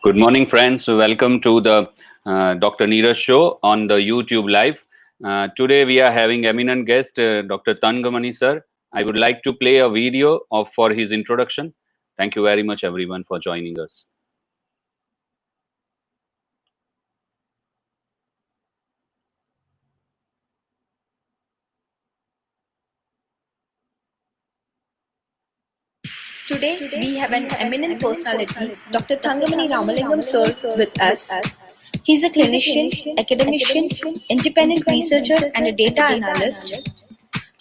Good morning, friends. Welcome to the Dr. Neeraj show on the YouTube live. Today we are having eminent guest Dr. Thangamani sir. I would like to play a video for his introduction. Thank you very much, everyone, for joining us. Today, we have an eminent personality, Dr. Thangamani Ramalingam sir, with us. He's a clinician, academician, independent researcher, and a data analyst.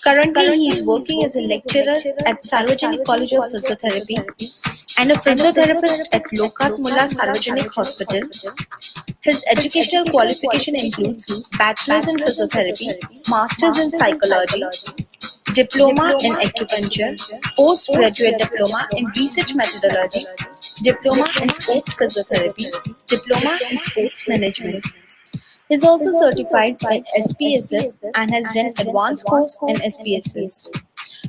Currently, he is working as a lecturer at Sarvajanik College of Physiotherapy and a physiotherapist at Lokat Mullah Sarvajanik Hospital. His educational qualification includes Bachelor's in Physiotherapy, Master's in Psychology, Diploma in Acupuncture, Postgraduate Diploma in Research Methodology, Diploma in Sports Physiotherapy, Diploma in Sports Management. He is also certified in SPSS and has done advanced course in SPSS.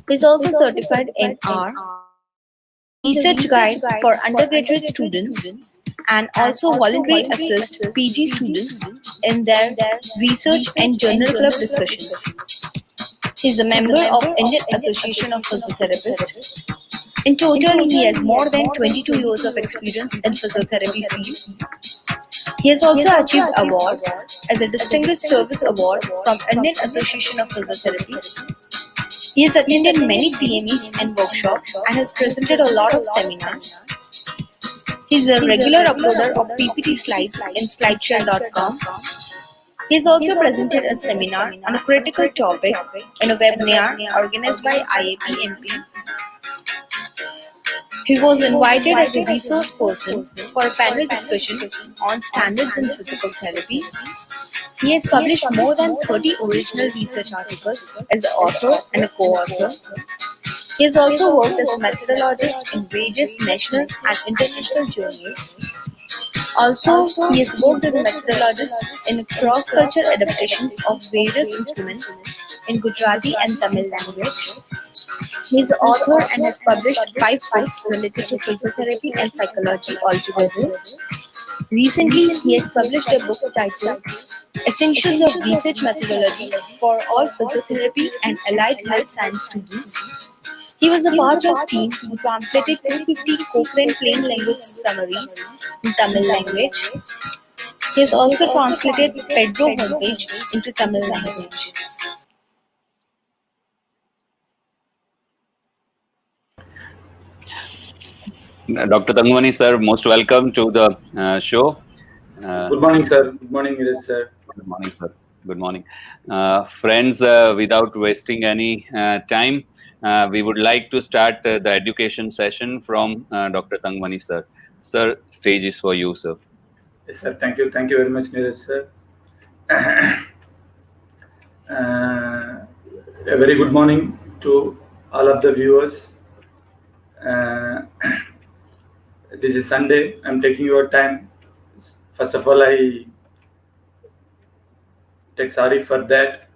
He is also certified in R, Research Guide for undergraduate students, and also voluntary assist PG students in their research and journal club discussions. He is a member of Indian Association of Physiotherapists. In total, he has more than 22 years of experience in physiotherapy field. He has also achieved award as a Distinguished Service Award from Indian Association of Physiotherapy. He has attended many CMEs and workshops and has presented a lot of seminars. He is a regular uploader of PPT slides in slideshare.com. He has also presented a seminar on a critical topic in a webinar organized by IAP-MP. He was invited as a resource person for a panel discussion on standards in physical therapy. He has published more than 30 original research articles as an author and a co-author. He has also worked as a methodologist in various national and international journals. Also, he has worked as a methodologist in cross-cultural adaptations of various instruments in Gujarati and Tamil language. He is author and has published 5 books related to physiotherapy and psychology altogether. Recently, he has published a book titled Essentials of Research Methodology for All Physiotherapy and Allied Health Science Students. He was a part of team who translated 250 Cochrane plain language summaries in Tamil language. He has also translated Pedro homepage into Tamil language. Dr. Thangamani sir, most welcome to the show. Good morning, sir. Good morning, Neeraj sir. Good morning, sir. Good morning. Friends, without wasting any time, we would like to start the education session from Dr. Thangamani sir. Sir, stage is for you, sir. Yes, sir. Thank you. Thank you very much, Neeraj sir. A very good morning to all of the viewers. This is Sunday. I'm taking your time. First of all, I take sorry for that.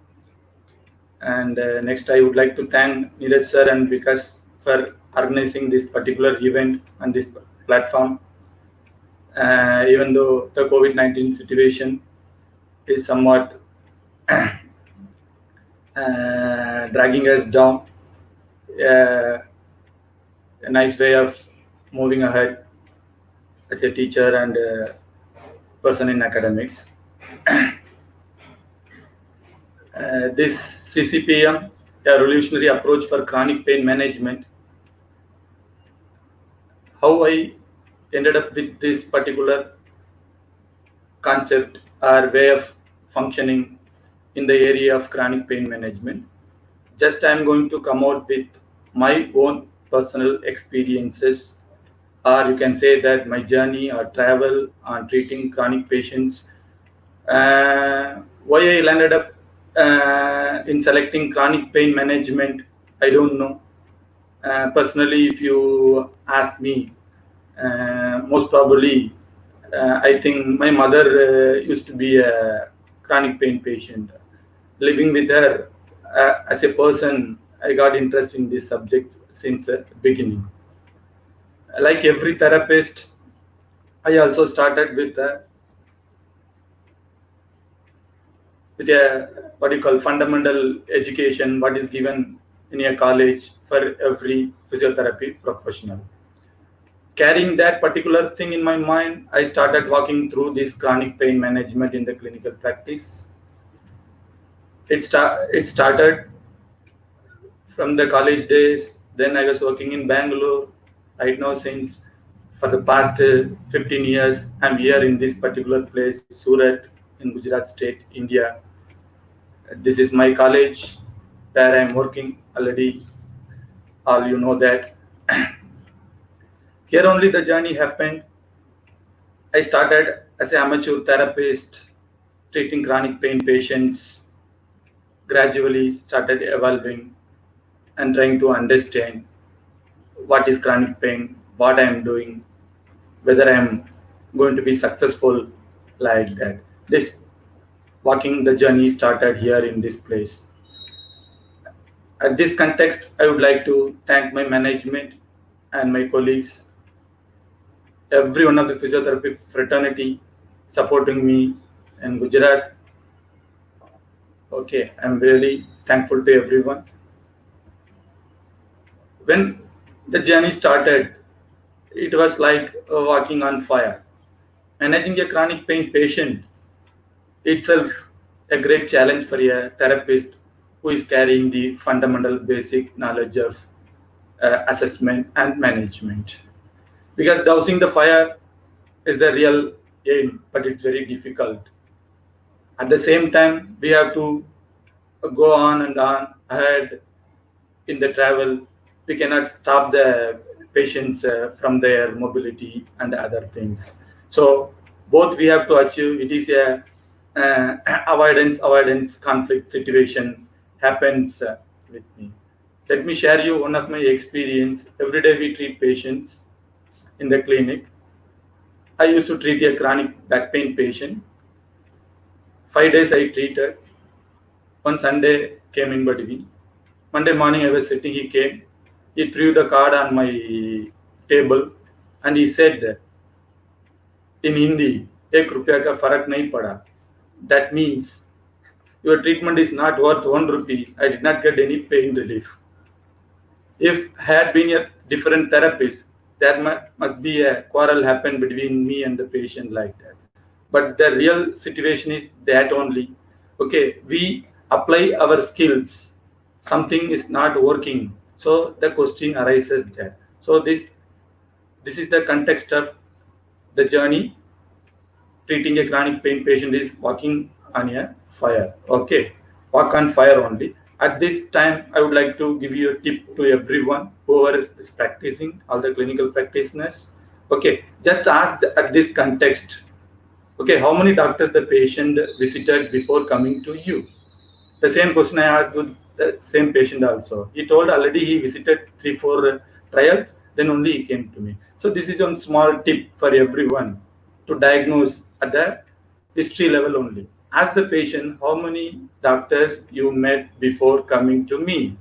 And next, I would like to thank Neeraj sir and Vikas for organizing this particular event on this platform. Even though the COVID-19 situation is somewhat dragging us down, a nice way of moving ahead as a teacher and a person in academics. This Ccpm, a revolutionary approach for chronic pain management. How I ended up with this particular concept or way of functioning in the area of chronic pain management. Just I'm going to come out with my own personal experiences, or you can say that my journey or travel on treating chronic patients. Why I landed up in selecting chronic pain management, I don't know. Personally, if you ask me, most probably, I think my mother used to be a chronic pain patient. Living with her as a person, I got interested in this subject since the beginning. Like every therapist, I also started with a what you call fundamental education, what is given in a college for every physiotherapy professional. Carrying that particular thing in my mind, I started walking through this chronic pain management in the clinical practice. It started from the college days. Then I was working in Bangalore. Right now, since for the past 15 years, I'm here in this particular place, Surat, in Gujarat state, India. This is my college where I'm working already. All you know that. Here only the journey happened. I started as an amateur therapist, treating chronic pain patients, gradually started evolving and trying to understand what is chronic pain, what I am doing, whether I am going to be successful like that. This walking the journey started here in this place. At this context, I would like to thank my management and my colleagues, every one of the physiotherapy fraternity supporting me in Gujarat. Okay, I'm really thankful to everyone. When the journey started, it was like walking on fire. Managing a chronic pain patient itself a great challenge for a therapist who is carrying the fundamental basic knowledge of assessment and management. Because dousing the fire is the real aim, but it's very difficult. At the same time, we have to go on and on ahead in the travel. We cannot stop the patients from their mobility and other things. So both we have to achieve. It is a avoidance conflict situation happens with me. Let me share you one of my experience. Every day we treat patients in the clinic. I used to treat a chronic back pain patient. 5 days I treated. One Sunday came in between. Monday morning I was sitting, he came. He threw the card on my table and he said in Hindi, "एक रुपया का फर्क नहीं पड़ा." That means your treatment is not worth 1 rupee. I did not get any pain relief. If had been a different therapist, there must be a quarrel happen between me and the patient like that. But the real situation is that only. Okay, we apply our skills. Something is not working. So the question arises there. So this is the context of the journey. Treating a chronic pain patient is walking on a fire. Okay, walk on fire only. At this time, I would like to give you a tip to everyone whoever is practicing, all the clinical practitioners. Okay, just ask at this context. Okay, how many doctors the patient visited before coming to you? The same question I asked to the same patient also. He told already he visited 3-4 trials, then only he came to me. So this is one small tip for everyone to diagnose at the history level only. Ask the patient how many doctors you met before coming to me.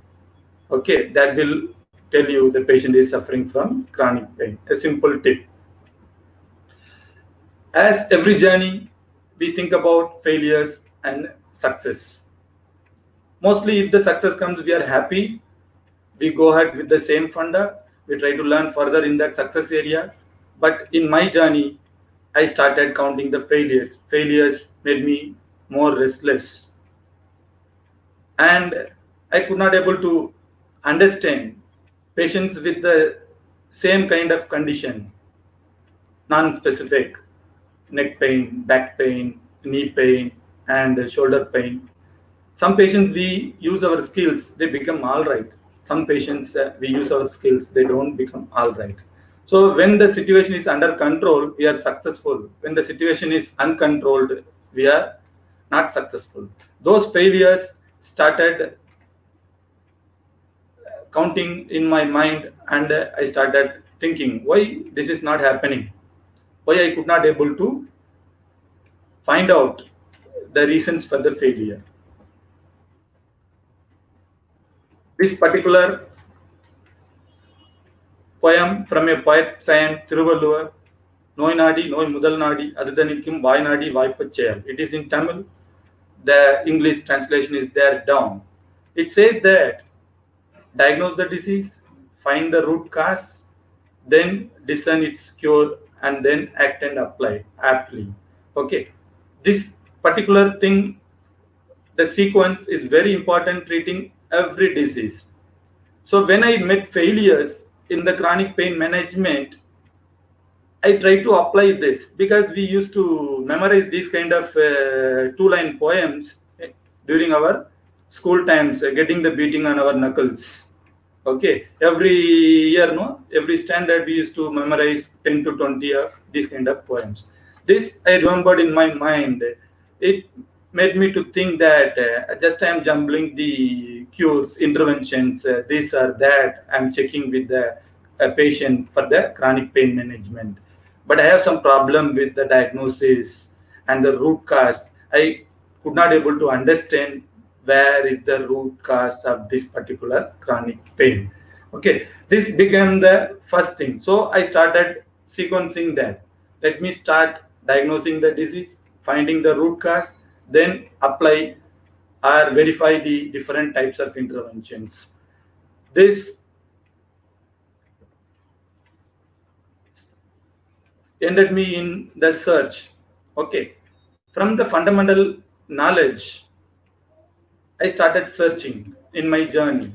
Okay, that will tell you the patient is suffering from chronic pain. A simple tip. As every journey, we think about failures and success. Mostly, if the success comes, we are happy. We go ahead with the same funda. We try to learn further in that success area. But in my journey, I started counting the failures. Failures made me more restless. And I could not able to understand patients with the same kind of condition, non-specific, neck pain, back pain, knee pain, and shoulder pain. Some patients we use our skills, they become all right. Some patients we use our skills, they don't become all right. So when the situation is under control, we are successful. When the situation is uncontrolled, we are not successful. Those failures started counting in my mind, and I started thinking why this is not happening, why I could not able to find out the reasons for the failure. This particular poem from a poet Saint Thiruvalluvar Noi Nadi, Noi Mudal Nadi, Adadanikim, Vai Nadi, Vaipachayal. It is in Tamil. The English translation is there down. It says that diagnose the disease, find the root cause, then discern its cure, and then act and apply aptly. Okay, this particular thing, the sequence is very important treating every disease. So when I met failures in the chronic pain management, I try to apply this because we used to memorize these kind of two-line poems during our school times, getting the beating on our knuckles. Okay, every year, no, every standard we used to memorize 10 to 20 of these kind of poems. This I remembered in my mind. It made me to think that just I am jumbling the cures, interventions, this or that. I'm checking with the patient for the chronic pain management. But I have some problem with the diagnosis and the root cause. I could not able to understand where is the root cause of this particular chronic pain. Okay, this became the first thing. So I started sequencing that. Let me start diagnosing the disease, finding the root cause, then apply or verify the different types of interventions. This ended me in the search. Okay, from the fundamental knowledge, I started searching in my journey.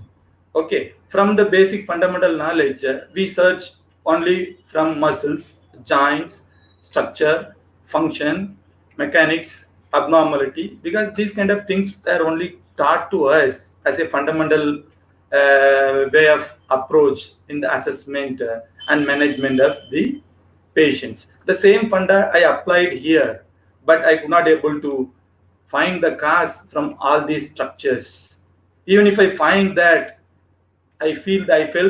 Okay, from the basic fundamental knowledge, we search only from muscles, joints, structure, function, mechanics, abnormality, because these kind of things are only taught to us as a fundamental way of approach in the assessment and management of the patients. The same funda I applied here, but I could not able to find the cause from all these structures. Even if I find that, I felt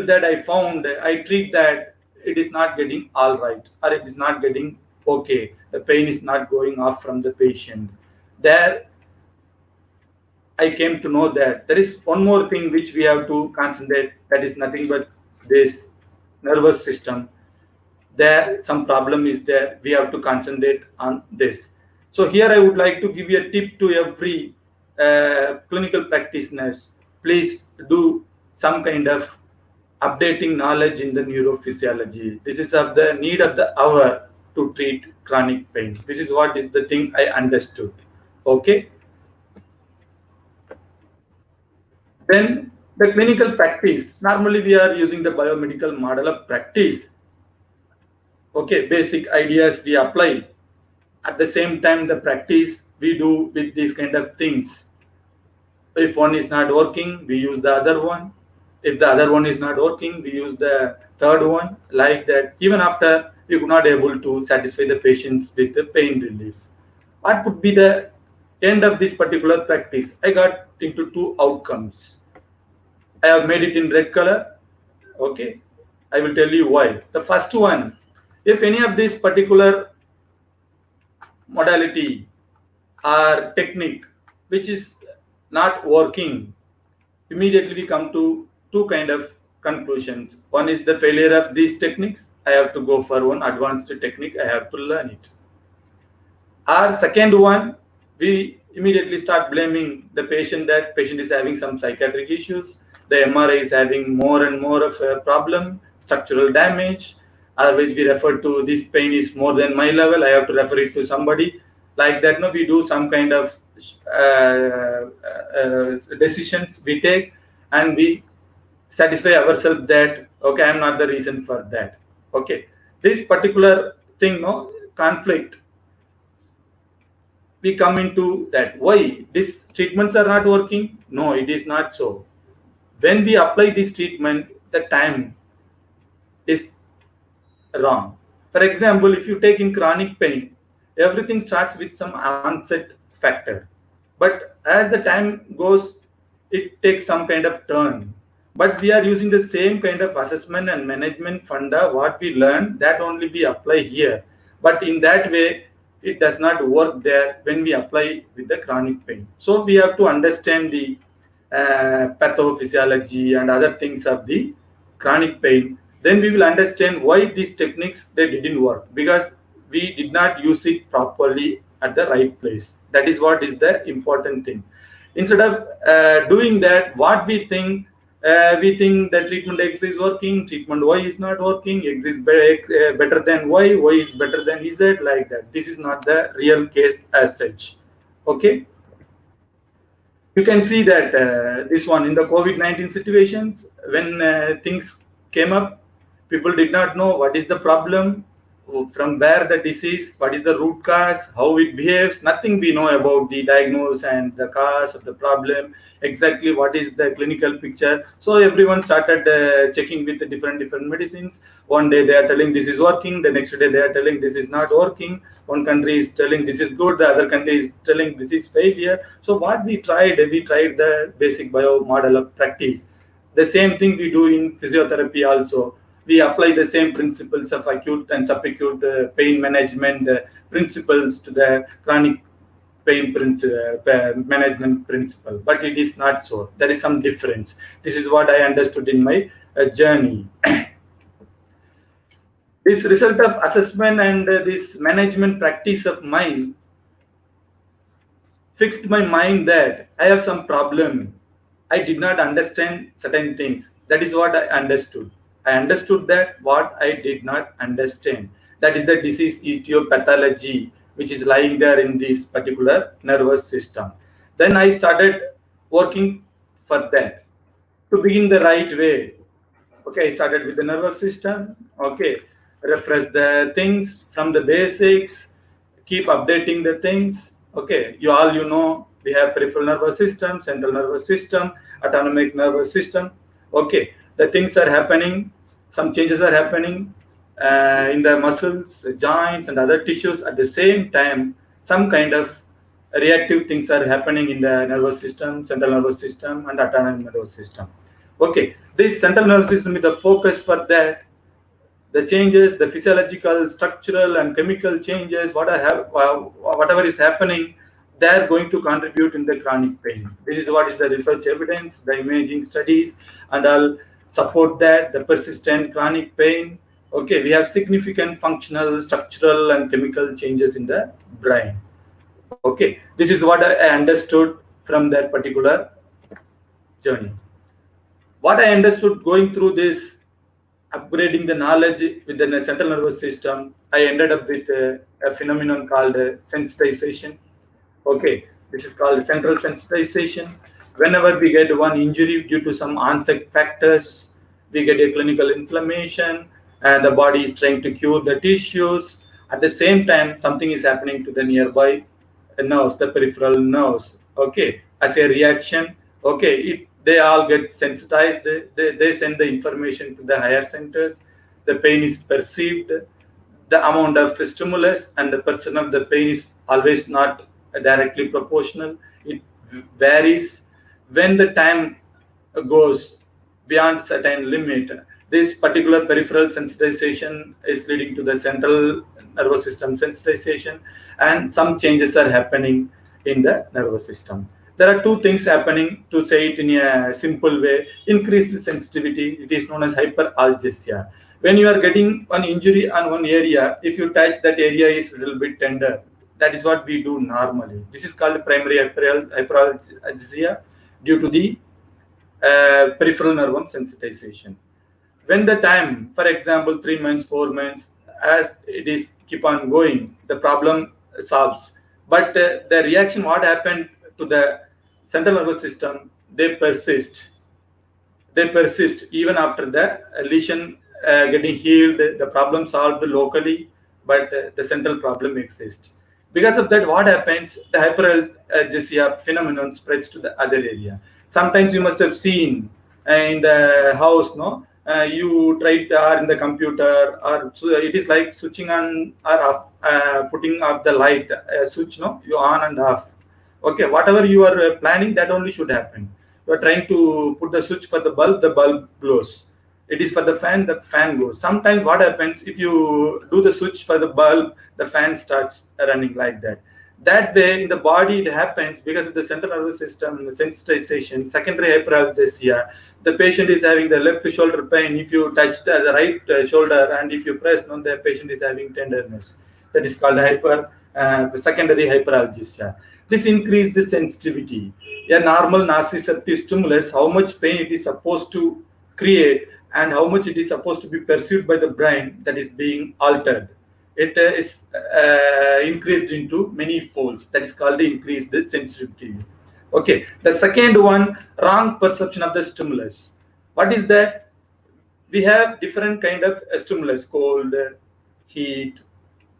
that I found, I treat that it is not getting all right, or it is not getting okay. The pain is not going off from the patient. There, I came to know that there is one more thing which we have to concentrate. That is nothing but this nervous system. There, some problem is there. We have to concentrate on this. So here I would like to give you a tip to every clinical practitioners. Please do some kind of updating knowledge in the neurophysiology. This is of the need of the hour to treat chronic pain. This is what is the thing I understood. Okay. Then the clinical practice. Normally we are using the biomedical model of practice. Okay, basic ideas we apply. At the same time, the practice we do with these kind of things. If one is not working, we use the other one. If the other one is not working, we use the third one. Like that, even after we could not able to satisfy the patients with the pain relief. What could be the end of this particular practice? I got into two outcomes. I have made it in red color. Okay, I will tell you why. The first one, if any of this particular modality or technique which is not working, immediately we come to two kind of conclusions. One is the failure of these techniques. I have to go for one advanced technique. I have to learn it. Or second one, we immediately start blaming the patient, that patient is having some psychiatric issues. The MRI is having more and more of a problem, structural damage. Otherwise, we refer to this pain is more than my level. I have to refer it to somebody. Like that, no, we do some kind of decisions we take, and we satisfy ourselves that okay, I am not the reason for that. Okay, this particular thing, no conflict. We come into that. Why these treatments are not working? No, it is not so. When we apply this treatment, the time is wrong. For example, if you take in chronic pain, everything starts with some onset factor. But as the time goes, it takes some kind of turn. But we are using the same kind of assessment and management funda, what we learned, that only we apply here. But in that way, it does not work there when we apply with the chronic pain. So we have to understand the pathophysiology and other things of the chronic pain. Then we will understand why these techniques, they didn't work. Because we did not use it properly at the right place. That is what is the important thing. Instead of doing that, what we think that treatment X is working, treatment Y is not working, X is better than Y is better than Z, like that. This is not the real case as such. Okay. You can see that this one in the COVID-19 situations, when things came up, people did not know what is the problem, from where the disease, what is the root cause, how it behaves. Nothing we know about the diagnosis and the cause of the problem, exactly what is the clinical picture. So everyone started checking with the different medicines. One day they are telling this is working, the next day they are telling this is not working. One country is telling this is good, the other country is telling this is failure. So what we tried the basic bio model of practice. The same thing we do in physiotherapy also. We apply the same principles of acute and subacute pain management principles to the chronic pain management principle, but it is not so. There is some difference. This is what I understood in my journey. This result of assessment and this management practice of mine fixed my mind that I have some problem. I did not understand certain things. That is what I understood. I understood that what I did not understand. That is the disease etiology, which is lying there in this particular nervous system. Then I started working for that to begin the right way. Okay, I started with the nervous system. Okay, refresh the things from the basics, keep updating the things. Okay, you know, we have peripheral nervous system, central nervous system, autonomic nervous system. Okay, the things are happening, some changes are happening in the muscles, joints, and other tissues. At the same time, some kind of reactive things are happening in the nervous system, central nervous system, and autonomic nervous system. Okay, this central nervous system is the focus for that. The changes, the physiological, structural, and chemical changes, whatever is happening, they are going to contribute in the chronic pain. This is what is the research evidence, the imaging studies, and I'll support that, the persistent chronic pain. Okay, we have significant functional, structural, and chemical changes in the brain. Okay, this is what I understood from that particular journey. What I understood going through this, upgrading the knowledge within the central nervous system, I ended up with a phenomenon called sensitization. Okay, this is called central sensitization. Whenever we get one injury due to some onset factors, we get a clinical inflammation, and the body is trying to cure the tissues. At the same time, something is happening to the nearby nerves, the peripheral nerves. Okay, as a reaction, okay, they all get sensitized. They send the information to the higher centers. The pain is perceived. The amount of stimulus and the percent of the pain is always not directly proportional. It varies. When the time goes beyond certain limit, this particular peripheral sensitization is leading to the central nervous system sensitization, and some changes are happening in the nervous system. There are two things happening, to say it in a simple way. Increased sensitivity, it is known as hyperalgesia. When you are getting an injury on one area, if you touch that area is a little bit tender. That is what we do normally. This is called primary hyperalgesia due to the peripheral nerve sensitization. When the time, for example, 3 months, 4 months, as it is keep on going, the problem solves. But the reaction, what happened to the central nervous system, they persist. They persist even after the lesion getting healed, the problem solved locally, but the central problem exists. Because of that, what happens? The hyperalgesia phenomenon spreads to the other area. Sometimes you must have seen in the house, no? You try to, or in the computer, or so it is like switching on or off, putting off the light switch, no? You on and off. Okay, whatever you are planning, that only should happen. You are trying to put the switch for the bulb blows. It is for the fan goes. Sometimes what happens, if you do the switch for the bulb, the fan starts running like that. That way in the body it happens because of the central nervous system sensitization, secondary hyperalgesia. The patient is having the left shoulder pain. If you touch the right shoulder and if you press, no, the patient is having tenderness. that is called secondary hyperalgesia. This increased sensitivity. A normal nociceptive stimulus, how much pain it is supposed to create and how much it is supposed to be perceived by the brain, that is being altered. It is increased into many folds. That is called the increased sensitivity. Okay, the second one, wrong perception of the stimulus. What is that? We have different kind of stimulus, cold, heat,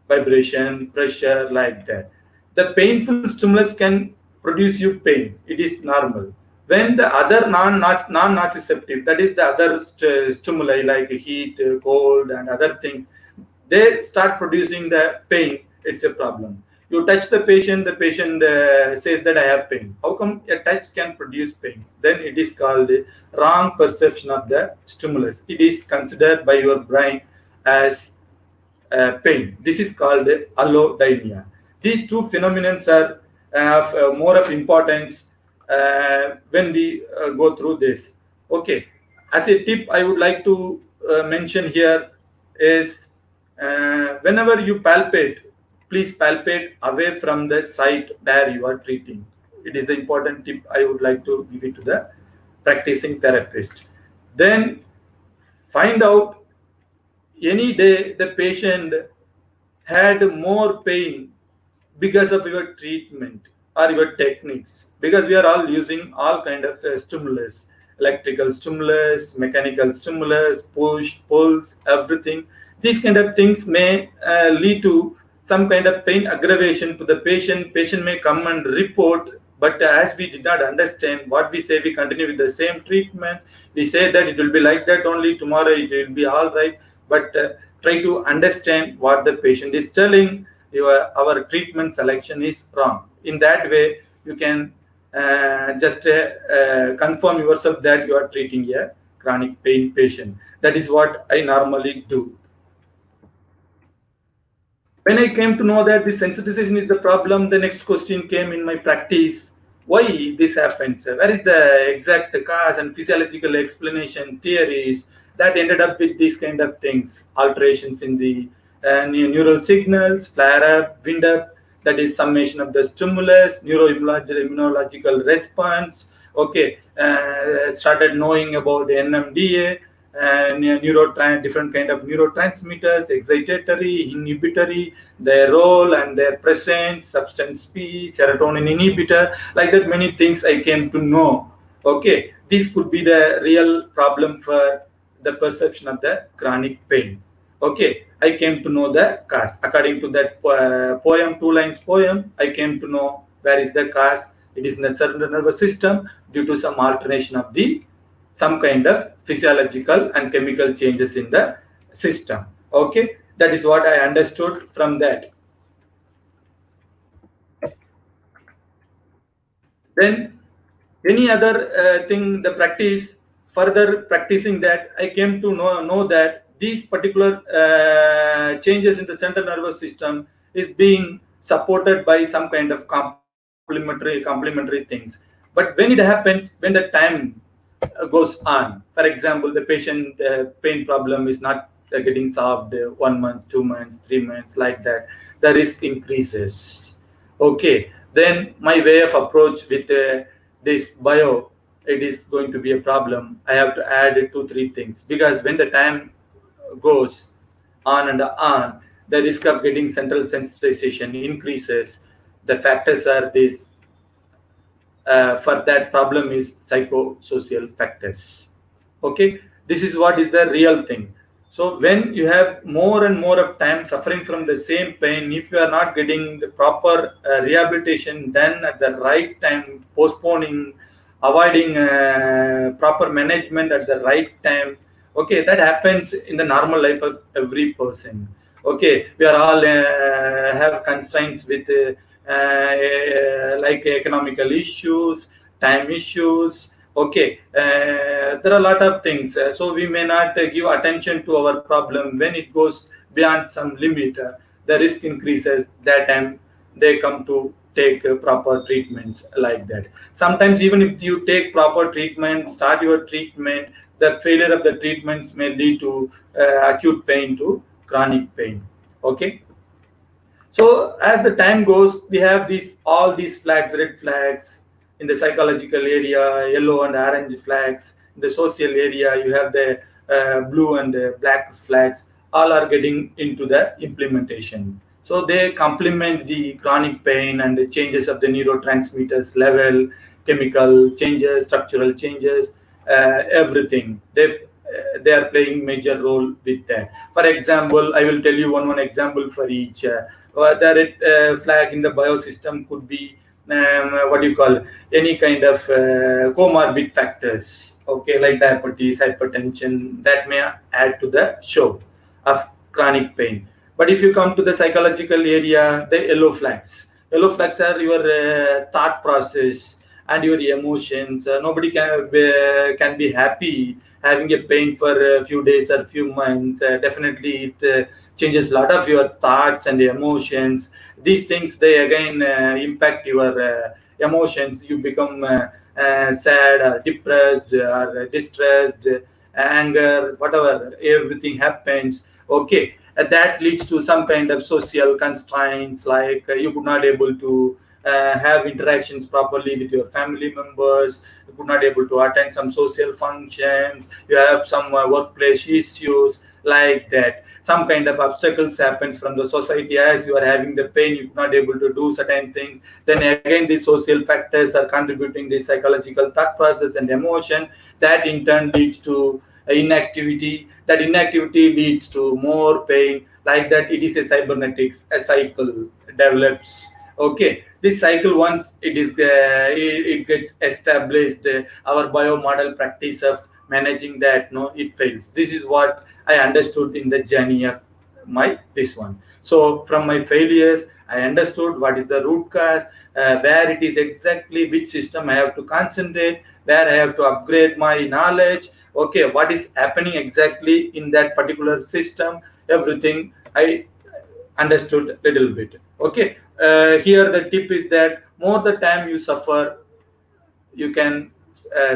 vibration, pressure, like that. The painful stimulus can produce you pain. It is normal. When the other non-nociceptive, that is the other stimuli like heat, cold, and other things, they start producing the pain, it's a problem. You touch the patient says that I have pain. How come a touch can produce pain? Then it is called wrong perception of the stimulus. It is considered by your brain as pain. This is called allodynia. These two phenomena are of more of importance when we go through this. Okay, as a tip I would like to mention here is whenever you palpate, please palpate away from the site where you are treating. It is the important tip I would like to give it to the practicing therapist. Then find out any day the patient had more pain because of your treatment or your techniques, because we are all using all kind of stimulus, electrical stimulus, mechanical stimulus, push, pulls, everything. These kind of things may lead to some kind of pain aggravation to the patient. Patient may come and report, but as we did not understand what we say, we continue with the same treatment. We say that it will be like that only, tomorrow it will be all right, but try to understand what the patient is telling. Our treatment selection is wrong. In that way, you can just confirm yourself that you are treating a chronic pain patient. That is what I normally do. When I came to know that the sensitization is the problem, the next question came in my practice. Why this happens? Where is the exact cause and physiological explanation, theories that ended up with these kind of things? Alterations in the neural signals, flare-up, wind-up, that is summation of the stimulus, neuroimmunological response. Okay, started knowing about the NMDA, different kind of neurotransmitters, excitatory, inhibitory, their role and their presence, substance P, serotonin inhibitor, like that many things I came to know. Okay, this could be the real problem for the perception of the chronic pain. Okay, I came to know the cause. According to that poem, 2 lines poem, I came to know where is the cause. It is in the central nervous system due to some alteration of the some kind of physiological and chemical changes in the system. Okay, that is what I understood from that. Then any other thing, the practice, further practicing that, I came to know that these particular changes in the central nervous system is being supported by some kind of complementary things. But when it happens, when the time goes on, for example, the patient pain problem is not getting solved 1 month, 2 months, 3 months, like that, the risk increases. Okay, then my way of approach with this bio, it is going to be a problem. I have to add 2-3 things, because when the time goes on and on, the risk of getting central sensitization increases. The factors are this. For that problem is psychosocial factors. Okay, this is what is the real thing. So when you have more and more of time suffering from the same pain, if you are not getting the proper rehabilitation done at the right time, postponing, avoiding proper management at the right time, okay, that happens in the normal life of every person. Okay, we are all have constraints with like economical issues, time issues. Okay, there are a lot of things, so we may not give attention to our problem. When it goes beyond some limit, the risk increases. That time they come to take proper treatments, like that. Sometimes even if you take proper treatment, start your treatment, the failure of the treatments may lead to acute pain to chronic pain. Okay, So as the time goes, we have all these flags, red flags in the psychological area, yellow and orange flags. In the social area, you have the blue and black flags. All are getting into the implementation. So they complement the chronic pain and the changes of the neurotransmitters level, chemical changes, structural changes, everything. They are playing major role with that. For example, I will tell you one example for each. The red flag in the biosystem could be what do you call, any kind of comorbid factors, okay, like diabetes, hypertension, that may add to the show of chronic pain. But if you come to the psychological area, the yellow flags are your thought process and your emotions. Nobody can be happy having a pain for a few days or few months. Definitely it changes a lot of your thoughts and emotions. These things, they again impact your emotions. You become sad or depressed or distressed, anger, whatever, everything happens. Okay, that leads to some kind of social constraints, like you could not able to have interactions properly with your family members. You could not able to attend some social functions. You have some workplace issues, like that. Some kind of obstacles happens from the society. As you are having the pain, you are not able to do certain things. Then again, these social factors are contributing the psychological thought process and emotion. That in turn leads to inactivity. That inactivity leads to more pain. Like that, it is a cybernetics. A cycle develops. Okay, this cycle, once it gets established, our biomodel practice of managing that, no, it fails. This is what I understood in the journey of this one. So from my failures, I understood what is the root cause, where it is exactly, which system I have to concentrate, where I have to upgrade my knowledge. Okay, what is happening exactly in that particular system, everything I understood little bit. Okay, here the tip is that more the time you suffer, you can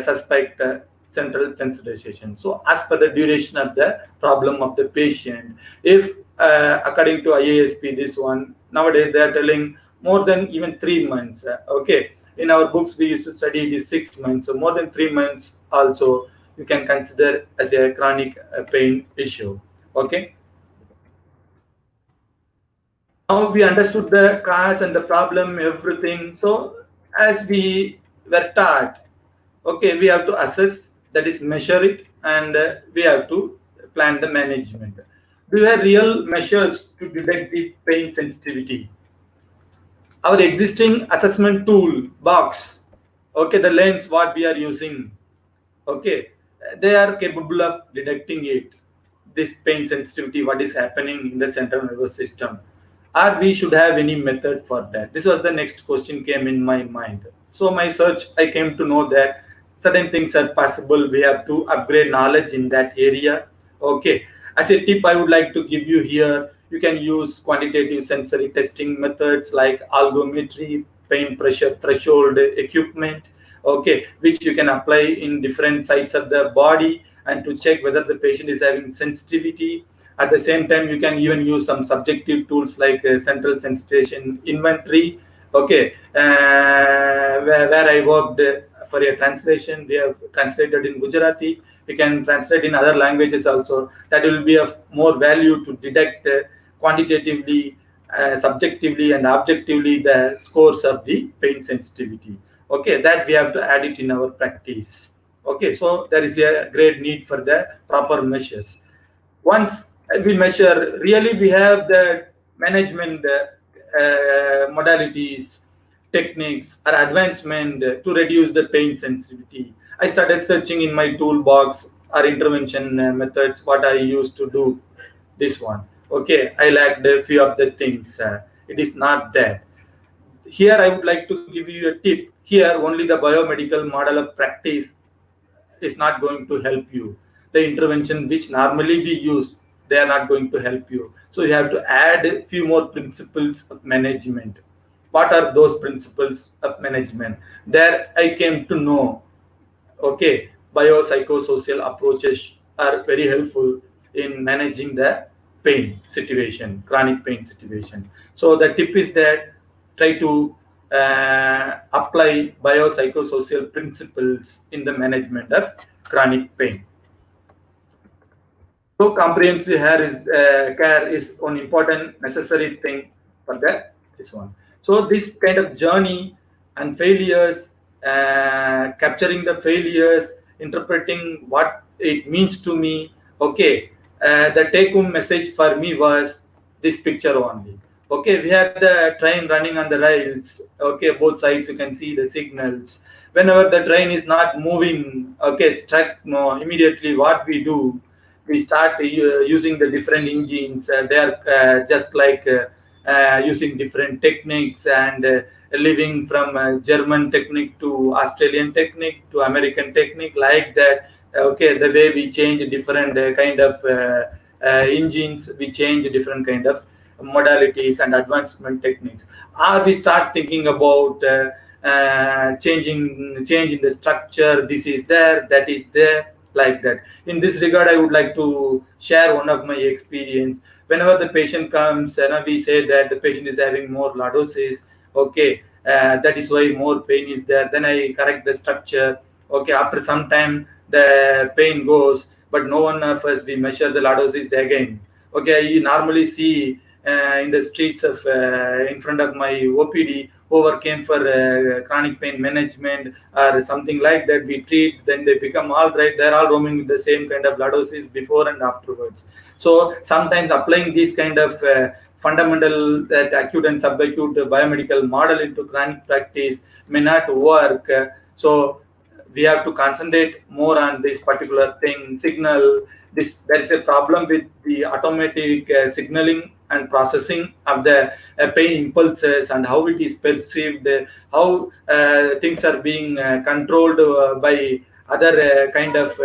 suspect central sensitization. So as per the duration of the problem of the patient, if according to IASP, this one nowadays they are telling more than even 3 months. Okay, in our books we used to study it is 6 months. So more than 3 months also you can consider as a chronic pain issue. Okay. Now we understood the cause and the problem, everything. So as we were taught, okay, we have to assess, that is measure it, and we have to plan the management. Do we have real measures to detect the pain sensitivity? Our existing assessment tool box, okay, the lens what we are using, okay, they are capable of detecting it, this pain sensitivity, what is happening in the central nervous system, or we should have any method for that. This was the next question came in my mind. So my search, I came to know that certain things are possible. We have to upgrade knowledge in that area. Okay, as a tip I would like to give you here, you can use quantitative sensory testing methods like algometry, pain pressure threshold equipment, okay, which you can apply in different sites of the body and to check whether the patient is having sensitivity. At the same time, you can even use some subjective tools like central sensitization inventory. Okay, where I worked for a translation, we have translated in Gujarati. We can translate in other languages also. That will be of more value to detect quantitatively, subjectively, and objectively the scores of the pain sensitivity. Okay, that we have to add it in our practice. Okay, so there is a great need for the proper measures. Once we measure, really we have the management modalities, techniques, or advancement to reduce the pain sensitivity. I started searching in my toolbox or intervention methods, what I used to do this one. Okay, I lacked a few of the things. It is not that. Here I would like to give you a tip. Here only the biomedical model of practice is not going to help you. The intervention which normally we use, they are not going to help you. So you have to add a few more principles of management. What are those principles of management? There I came to know, okay, biopsychosocial approaches are very helpful in managing the pain situation, chronic pain situation. So the tip is that try to apply biopsychosocial principles in the management of chronic pain. So comprehensive care is an important necessary thing for this one. So this kind of journey and failures, capturing the failures, interpreting what it means to me. Okay, the take-home message for me was this picture only. Okay, we have the train running on the rails. Okay, both sides you can see the signals. Whenever the train is not moving, okay, struck, no, immediately what we do, we start using the different engines. They are just like using different techniques and living from German technique to Australian technique to American technique, like that. Okay, the way we change different kind of engines, we change different kind of modalities and advancement techniques. Or we start thinking about changing the structure. This is there, that is there, like that. In this regard, I would like to share one of my experience. Whenever the patient comes, we say that the patient is having more lordosis. Okay, that is why more pain is there. Then I correct the structure. Okay, after some time the pain goes, but no one of us we measure the lordosis again. Okay, you normally see in the streets of in front of my OPD whoever came for chronic pain management or something like that, we treat, then they become all right. They're all roaming with the same kind of lordosis before and afterwards. So sometimes applying these kind of fundamental acute and subacute biomedical model into chronic practice may not work. So we have to concentrate more on this particular thing, signal. There is a problem with the automatic signaling and processing of the pain impulses and how it is perceived, how things are being controlled by other kind of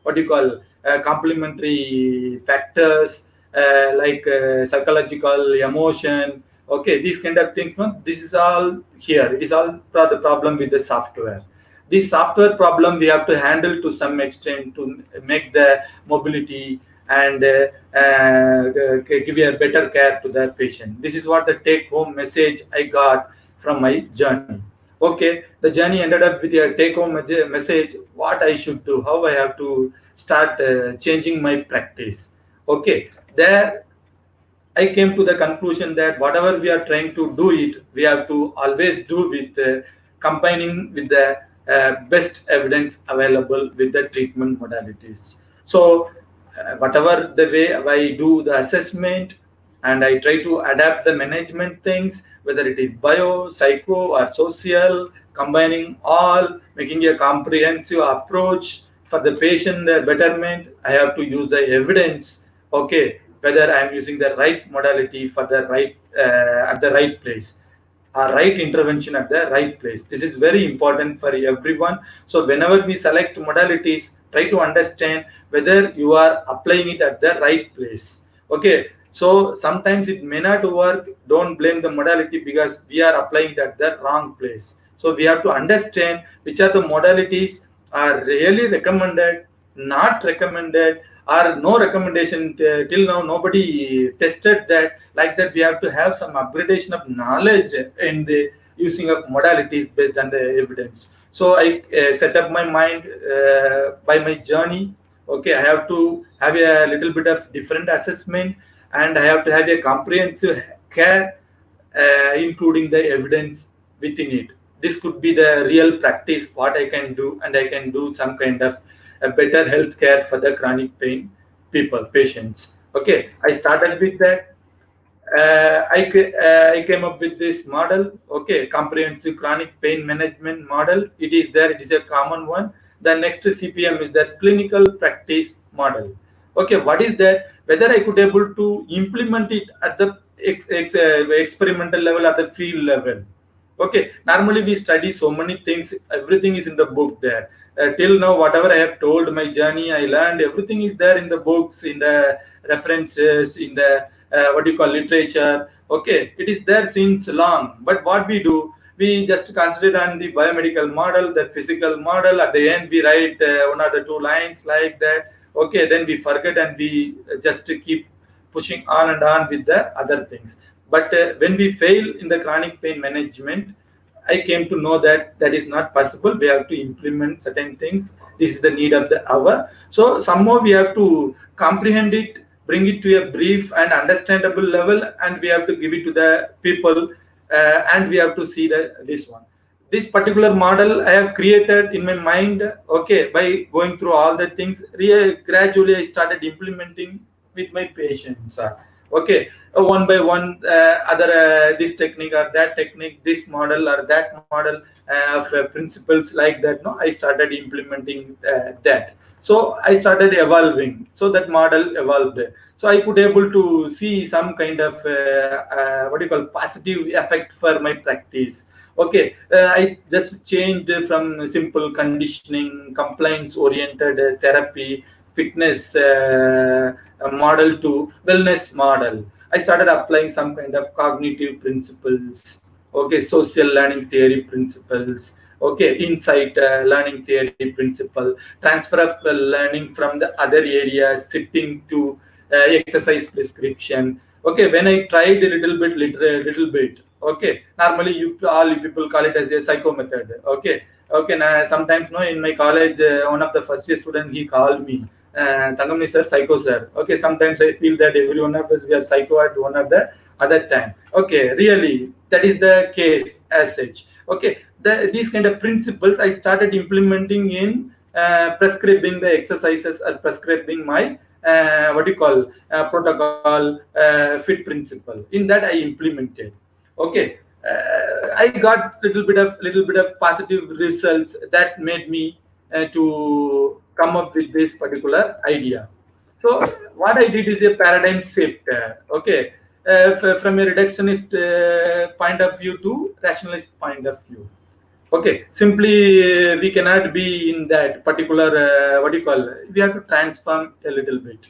what you call complementary factors like psychological emotion. Okay, these kind of things. No? This is all here. It is all the problem with the software. This software problem we have to handle to some extent to make the mobility and give a better care to the patient. This is what the take-home message I got from my journey. Okay, the journey ended up with a take-home message, what I should do, how I have to start changing my practice. Okay, there I came to the conclusion that whatever we are trying to do it, we have to always do with combining with the best evidence available with the treatment modalities. So whatever the way I do the assessment and I try to adapt the management things, whether it is bio, psycho or social, combining all, making a comprehensive approach for the patient betterment, I have to use the evidence. Okay, whether I am using the right modality for the right at the right place, a right intervention at the right place. This is very important for everyone. So whenever we select modalities, try to understand whether you are applying it at the right place. Okay, so sometimes it may not work. Don't blame the modality because we are applying it at the wrong place. So we have to understand which are the modalities are really recommended, not recommended, or no recommendation till now. Nobody tested that. Like that, we have to have some upgradation of knowledge in the using of modalities based on the evidence. So I set up my mind by my journey. Okay, I have to have a little bit of different assessment, and I have to have a comprehensive care, including the evidence within it. This could be the real practice what I can do, and I can do some kind of a better health care for the chronic pain patients. Okay, I started with that. I came up with this model. Okay, comprehensive chronic pain management model. It is there. It is a common one. The next CPM is the clinical practice model. Okay, what is that? Whether I could able to implement it at the experimental level, at the field level. Okay, normally we study so many things. Everything is in the book there. Till now, whatever I have told my journey, I learned everything is there in the books, in the references, in the what do you call literature. Okay, it is there since long. But what we do, we just concentrate on the biomedical model, the physical model. At the end, we write one or the two lines like that. Okay, then we forget and we just keep pushing on and on with the other things. But when we fail in the chronic pain management, I came to know that that is not possible. We have to implement certain things. This is the need of the hour. So somehow we have to comprehend it, bring it to a brief and understandable level, and we have to give it to the people, and we have to see this one. This particular model I have created in my mind. Okay, by going through all the things, gradually I started implementing with my patients. Okay, one by one, other this technique or that technique, this model or that model of principles like that. No, I started implementing that. So I started evolving. So that model evolved. So I could able to see some kind of what do you call positive effect for my practice. Okay, I just changed from simple conditioning, compliance oriented therapy, fitness model to wellness model. I started applying some kind of cognitive principles, okay, social learning theory principles, okay, insight learning theory principle, transfer of learning from the other areas, sitting to exercise prescription. Okay, when I tried a little bit, okay, normally all you people call it as a psycho method. Okay, okay. Now, sometimes no, in my college, one of the first year student he called me, Thangamani sir, psycho sir. Okay, sometimes I feel that every one of us we are psycho at one of the other time. Okay, really, that is the case as such. Okay, these kind of principles I started implementing in prescribing the exercises or prescribing my what do you call protocol fit principle. In that I implemented. Okay, I got little bit of positive results that made me to come up with this particular idea. So what I did is a paradigm shift. Okay, from a reductionist point of view to rationalist point of view. Okay, simply we cannot be in that particular what do you call. We have to transform a little bit.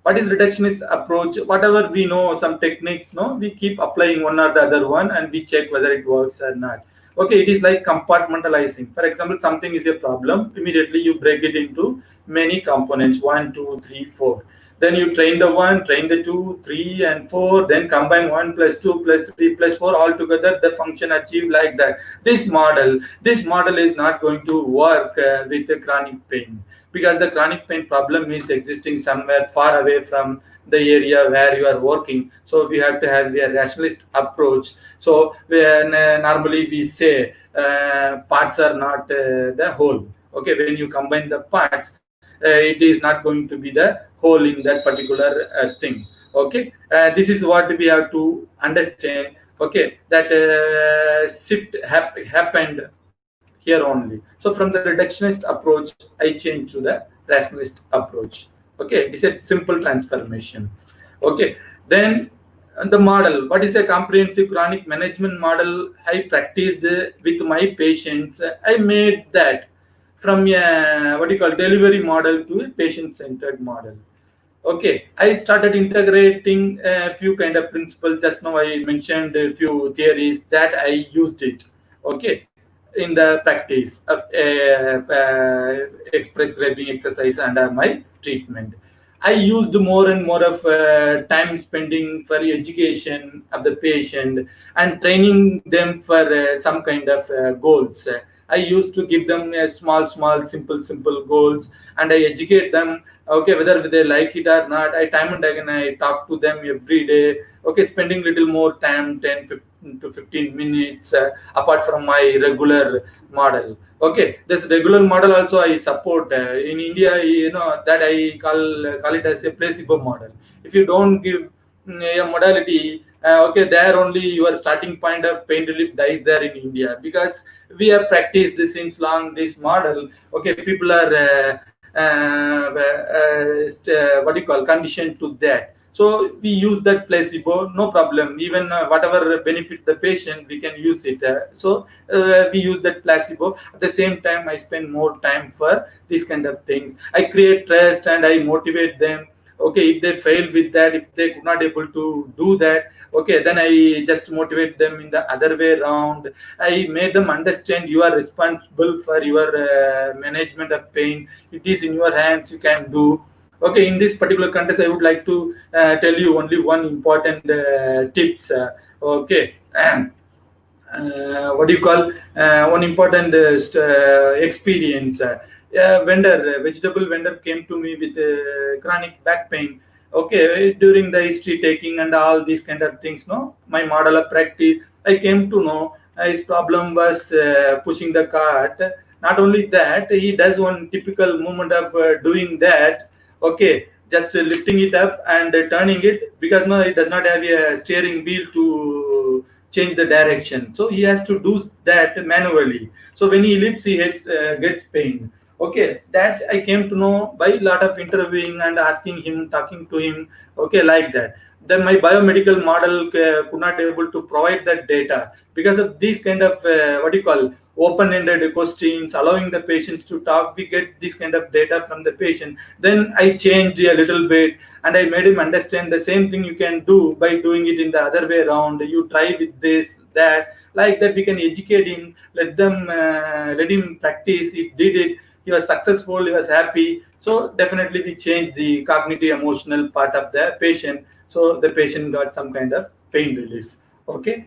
What is reductionist approach? Whatever we know, some techniques, no, we keep applying one or the other one, and we check whether it works or not. Okay, it is like compartmentalizing. For example, something is a problem. Immediately you break it into many components: 1, 2, 3, 4. Then you train the 1, train the 2, 3, and 4. Then combine 1 plus 2 plus 3 plus 4 all together. The function achieved like that. This model is not going to work with the chronic pain, because the chronic pain problem is existing somewhere far away from the area where you are working. So we have to have a rationalist approach. So when normally we say parts are not the whole. Okay, when you combine the parts, it is not going to be the whole in that particular thing. Okay, this is what we have to understand. Okay, that shift happened here only. So from the reductionist approach, I changed to the rationalist approach. Okay, it's a simple transformation. Okay, then the model. What is a comprehensive chronic management model? I practiced with my patients. I made that from a what do you call delivery model to a patient-centered model. Okay, I started integrating a few kind of principles. Just now I mentioned a few theories that I used it. Okay, in the practice of prescribing exercise under my treatment. I used more and more of time spending for education of the patient and training them for some kind of goals. I used to give them small, simple goals, and I educate them. Okay, whether they like it or not, I time and again I talk to them every day. Okay, spending little more time, 10 to 15 minutes apart from my regular model. Okay, this regular model also I support. In India, you know that I call it as a placebo model. If you don't give a modality, okay, there only your starting point of pain relief dies there in India, because we have practiced this since long this model. Okay, people are what do you call conditioned to that. So we use that placebo, no problem. Even whatever benefits the patient, we can use it. We use that placebo. At the same time, I spend more time for these kind of things. I create trust and I motivate them. Okay, if they fail with that, if they could not able to do that, okay, then I just motivate them in the other way around. I made them understand you are responsible for your management of pain. It is in your hands, you can do. Okay, in this particular context, I would like to tell you only one important tips Okay. What do you call one important experience? Vegetable vendor came to me with chronic back pain. Okay, during the history taking and all these kind of things, no, my model of practice, I came to know his problem was pushing the cart. Not only that, he does one typical movement of doing that. Okay, just lifting it up and turning it, because no, it does not have a steering wheel to change the direction, so he has to do that manually. So when he lifts, he gets pain. Okay, that I came to know by a lot of interviewing and asking him, talking to him. Okay, like that. Then my biomedical model could not able to provide that data because of these kind of what do you call open-ended questions, allowing the patients to talk. We get this kind of data from the patient. Then I changed a little bit and I made him understand the same thing you can do by doing it in the other way around. You try with this, that, like that. We can educate him, let him practice. He did it. He was successful. He was happy. So definitely we changed the cognitive emotional part of the patient. So the patient got some kind of pain relief. Okay.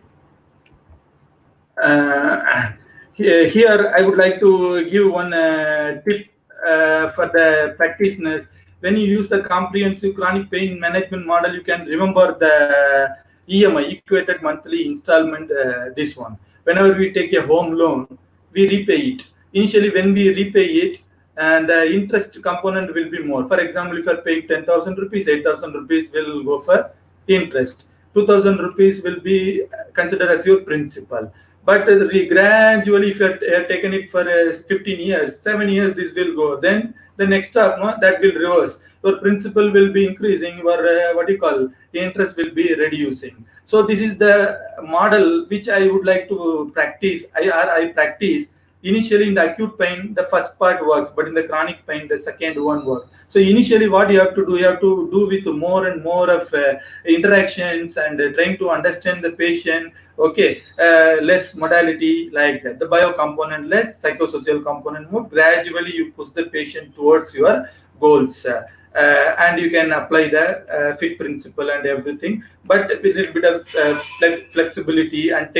Here I would like to give one tip for the practitioners. When you use the comprehensive chronic pain management model, you can remember the EMI, equated monthly installment, this one. Whenever we take a home loan, we repay it. Initially, when we repay it, and the interest component will be more. For example, if you are paying 10,000 rupees, 8,000 rupees will go for interest. 2,000 rupees will be considered as your principal. But gradually, if you have taken it for 15 years, 7 years, this will go. Then the next half, no, that will reverse. Your principal will be increasing, your what do you call, interest will be reducing. So this is the model which I would like to practice. I practice. Initially in the acute pain, the first part works, but in the chronic pain, the second one works. So initially what you have to do with more and more of interactions and trying to understand the patient. Okay, less modality, like that. The bio component less, psychosocial component more. Gradually you push the patient towards your goals. And you can apply the fit principle and everything, but with a little bit of flexibility and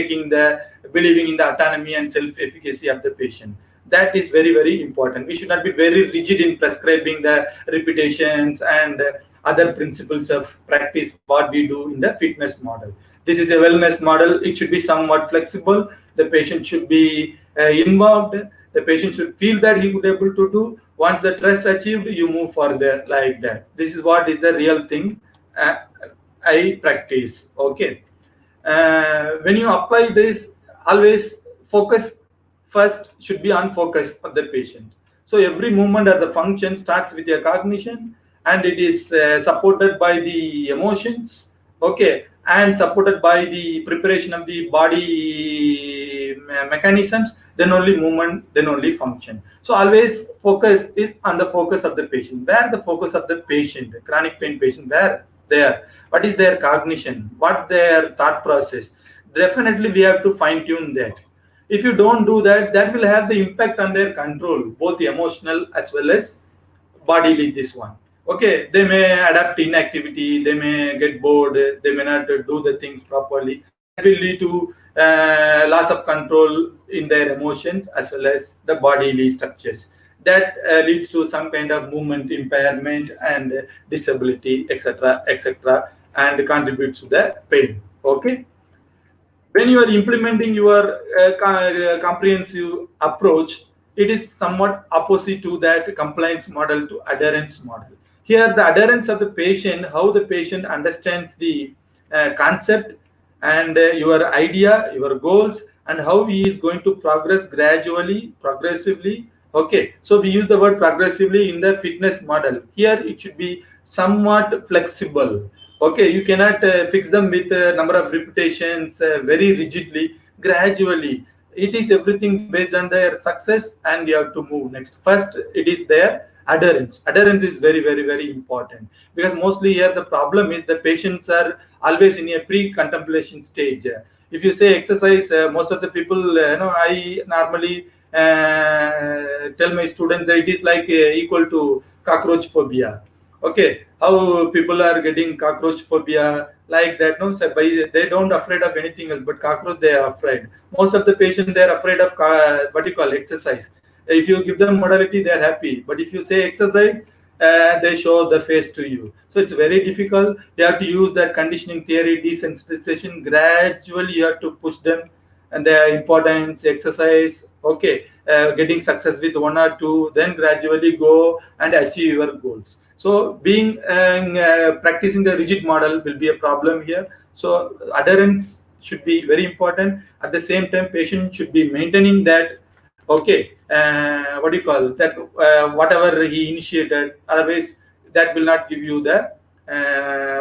believing in the autonomy and self-efficacy of the patient. That is very, very important. We should not be very rigid in prescribing the repetitions and other principles of practice, what we do in the fitness model. This is a wellness model. It should be somewhat flexible. The patient should be involved. The patient should feel that he would be able to do. Once the trust achieved, you move further, like that. This is what is the real thing I practice. Okay. When you apply this, always focus first should be on focus of the patient. So every movement of the function starts with your cognition, and it is supported by the emotions. Okay, and supported by the preparation of the body mechanisms. Then only movement, then only function. So always focus is on the focus of the patient. Where the focus of the patient, the chronic pain patient, where they are, what is their cognition, what their thought process. Definitely we have to fine tune that. If you don't do that, that will have the impact on their control, both the emotional as well as bodily. This one. Okay, they may adapt inactivity, they may get bored, they may not do the things properly. That will lead to loss of control in their emotions as well as the bodily structures. That leads to some kind of movement impairment and disability, etc., etc., and contributes to the pain. Okay. When you are implementing your comprehensive approach, it is somewhat opposite to that compliance model to adherence model. Here, the adherence of the patient, how the patient understands the concept and your idea, your goals, and how he is going to progress gradually, progressively. Okay, so we use the word progressively in the fitness model. Here, it should be somewhat flexible. Okay, you cannot fix them with a number of repetitions very rigidly. Gradually, it is everything based on their success, and you have to move next. First, it is their adherence. Adherence is very, very, very important, because mostly here the problem is the patients are always in a pre-contemplation stage. If you say exercise, most of the people, I normally tell my students that it is like equal to cockroach phobia. Okay, how people are getting cockroach phobia like that. No, so they don't afraid of anything else, but cockroach they are afraid. Most of the patients they are afraid of what you call exercise. If you give them modality, they are happy. But if you say exercise, they show the face to you. So it's very difficult. You have to use that conditioning theory, desensitization. Gradually, you have to push them and their importance, exercise. Okay, getting success with one or two, then gradually go and achieve your goals. So being practicing the rigid model will be a problem here. So adherence should be very important. At the same time, patient should be maintaining that. Okay, what do you call that? Whatever he initiated, otherwise that will not give you the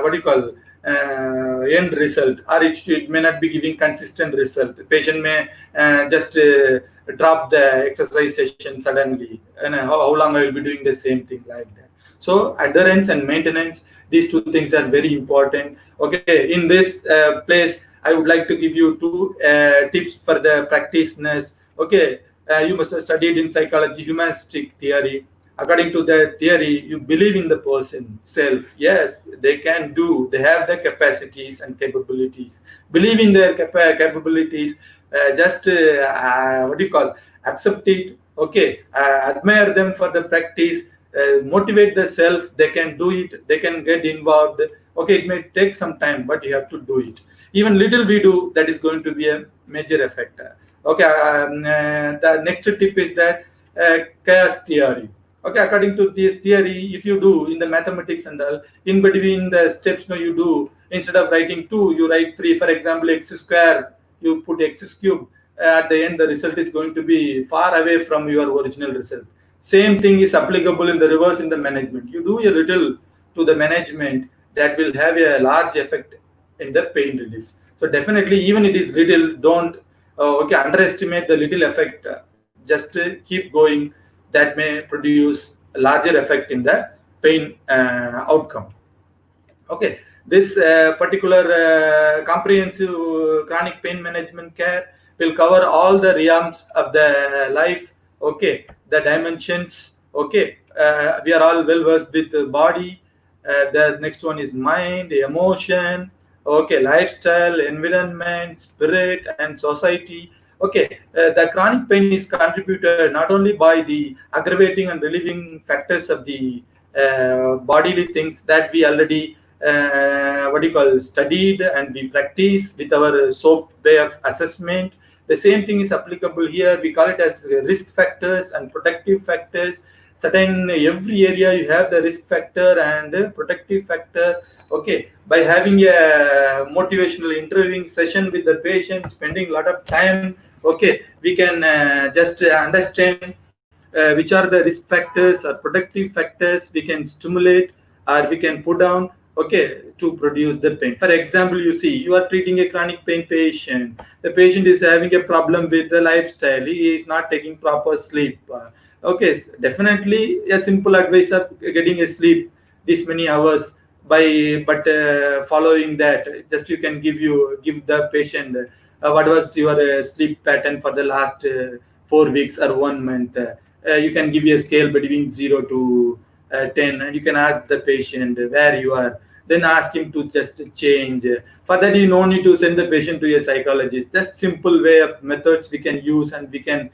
what do you call end result, or it may not be giving consistent result. The patient may just drop the exercise session suddenly, and how long I will be doing the same thing like that. So adherence and maintenance, these two things are very important. Okay, in this place, I would like to give you two tips for the practitioners. Okay, you must have studied in psychology, humanistic theory. According to that theory, you believe in the person self. Yes, they can do. They have the capacities and capabilities. Believe in their capabilities. Just what do you call? Accept it. Okay, admire them for the practice. Motivate the self. They can do it. They can get involved. Okay, it may take some time, but you have to do it. Even little we do, that is going to be a major effect. Okay, the next tip is that chaos theory. Okay, according to this theory, if you do in the mathematics and all, in between the steps, no, you do, instead of writing 2, you write 3. For example, x square, you put x cube. At the end, the result is going to be far away from your original result. Same thing is applicable in the reverse in the management. You do a little to the management, that will have a large effect in the pain relief. So definitely, even it is little, don't underestimate the little effect. Just keep going. That may produce a larger effect in the pain outcome. Okay, this particular comprehensive chronic pain management care will cover all the realms of the life. Okay, the dimensions. Okay, we are all well versed with the body. The next one is mind, emotion. Okay, lifestyle, environment, spirit, and society. Okay, the chronic pain is contributed not only by the aggravating and relieving factors of the bodily things that we already studied and we practice with our SOAP way of assessment. The same thing is applicable here. We call it as risk factors and protective factors. Certain every area you have the risk factor and protective factor. Okay, by having a motivational interviewing session with the patient, spending a lot of time, okay, we can just understand which are the risk factors or protective factors we can stimulate or we can put down, okay, to produce the pain. For example, you see, you are treating a chronic pain patient. The patient is having a problem with the lifestyle. He is not taking proper sleep. Okay, definitely a simple advice of getting a sleep this many hours but following that, just you can give the patient what was your sleep pattern for the last 4 weeks or 1 month. You can give you a scale between 0 to 10, and you can ask the patient where you are, then ask him to just change. For that, you no need to send the patient to a psychologist. Just simple way of methods we can use, and we can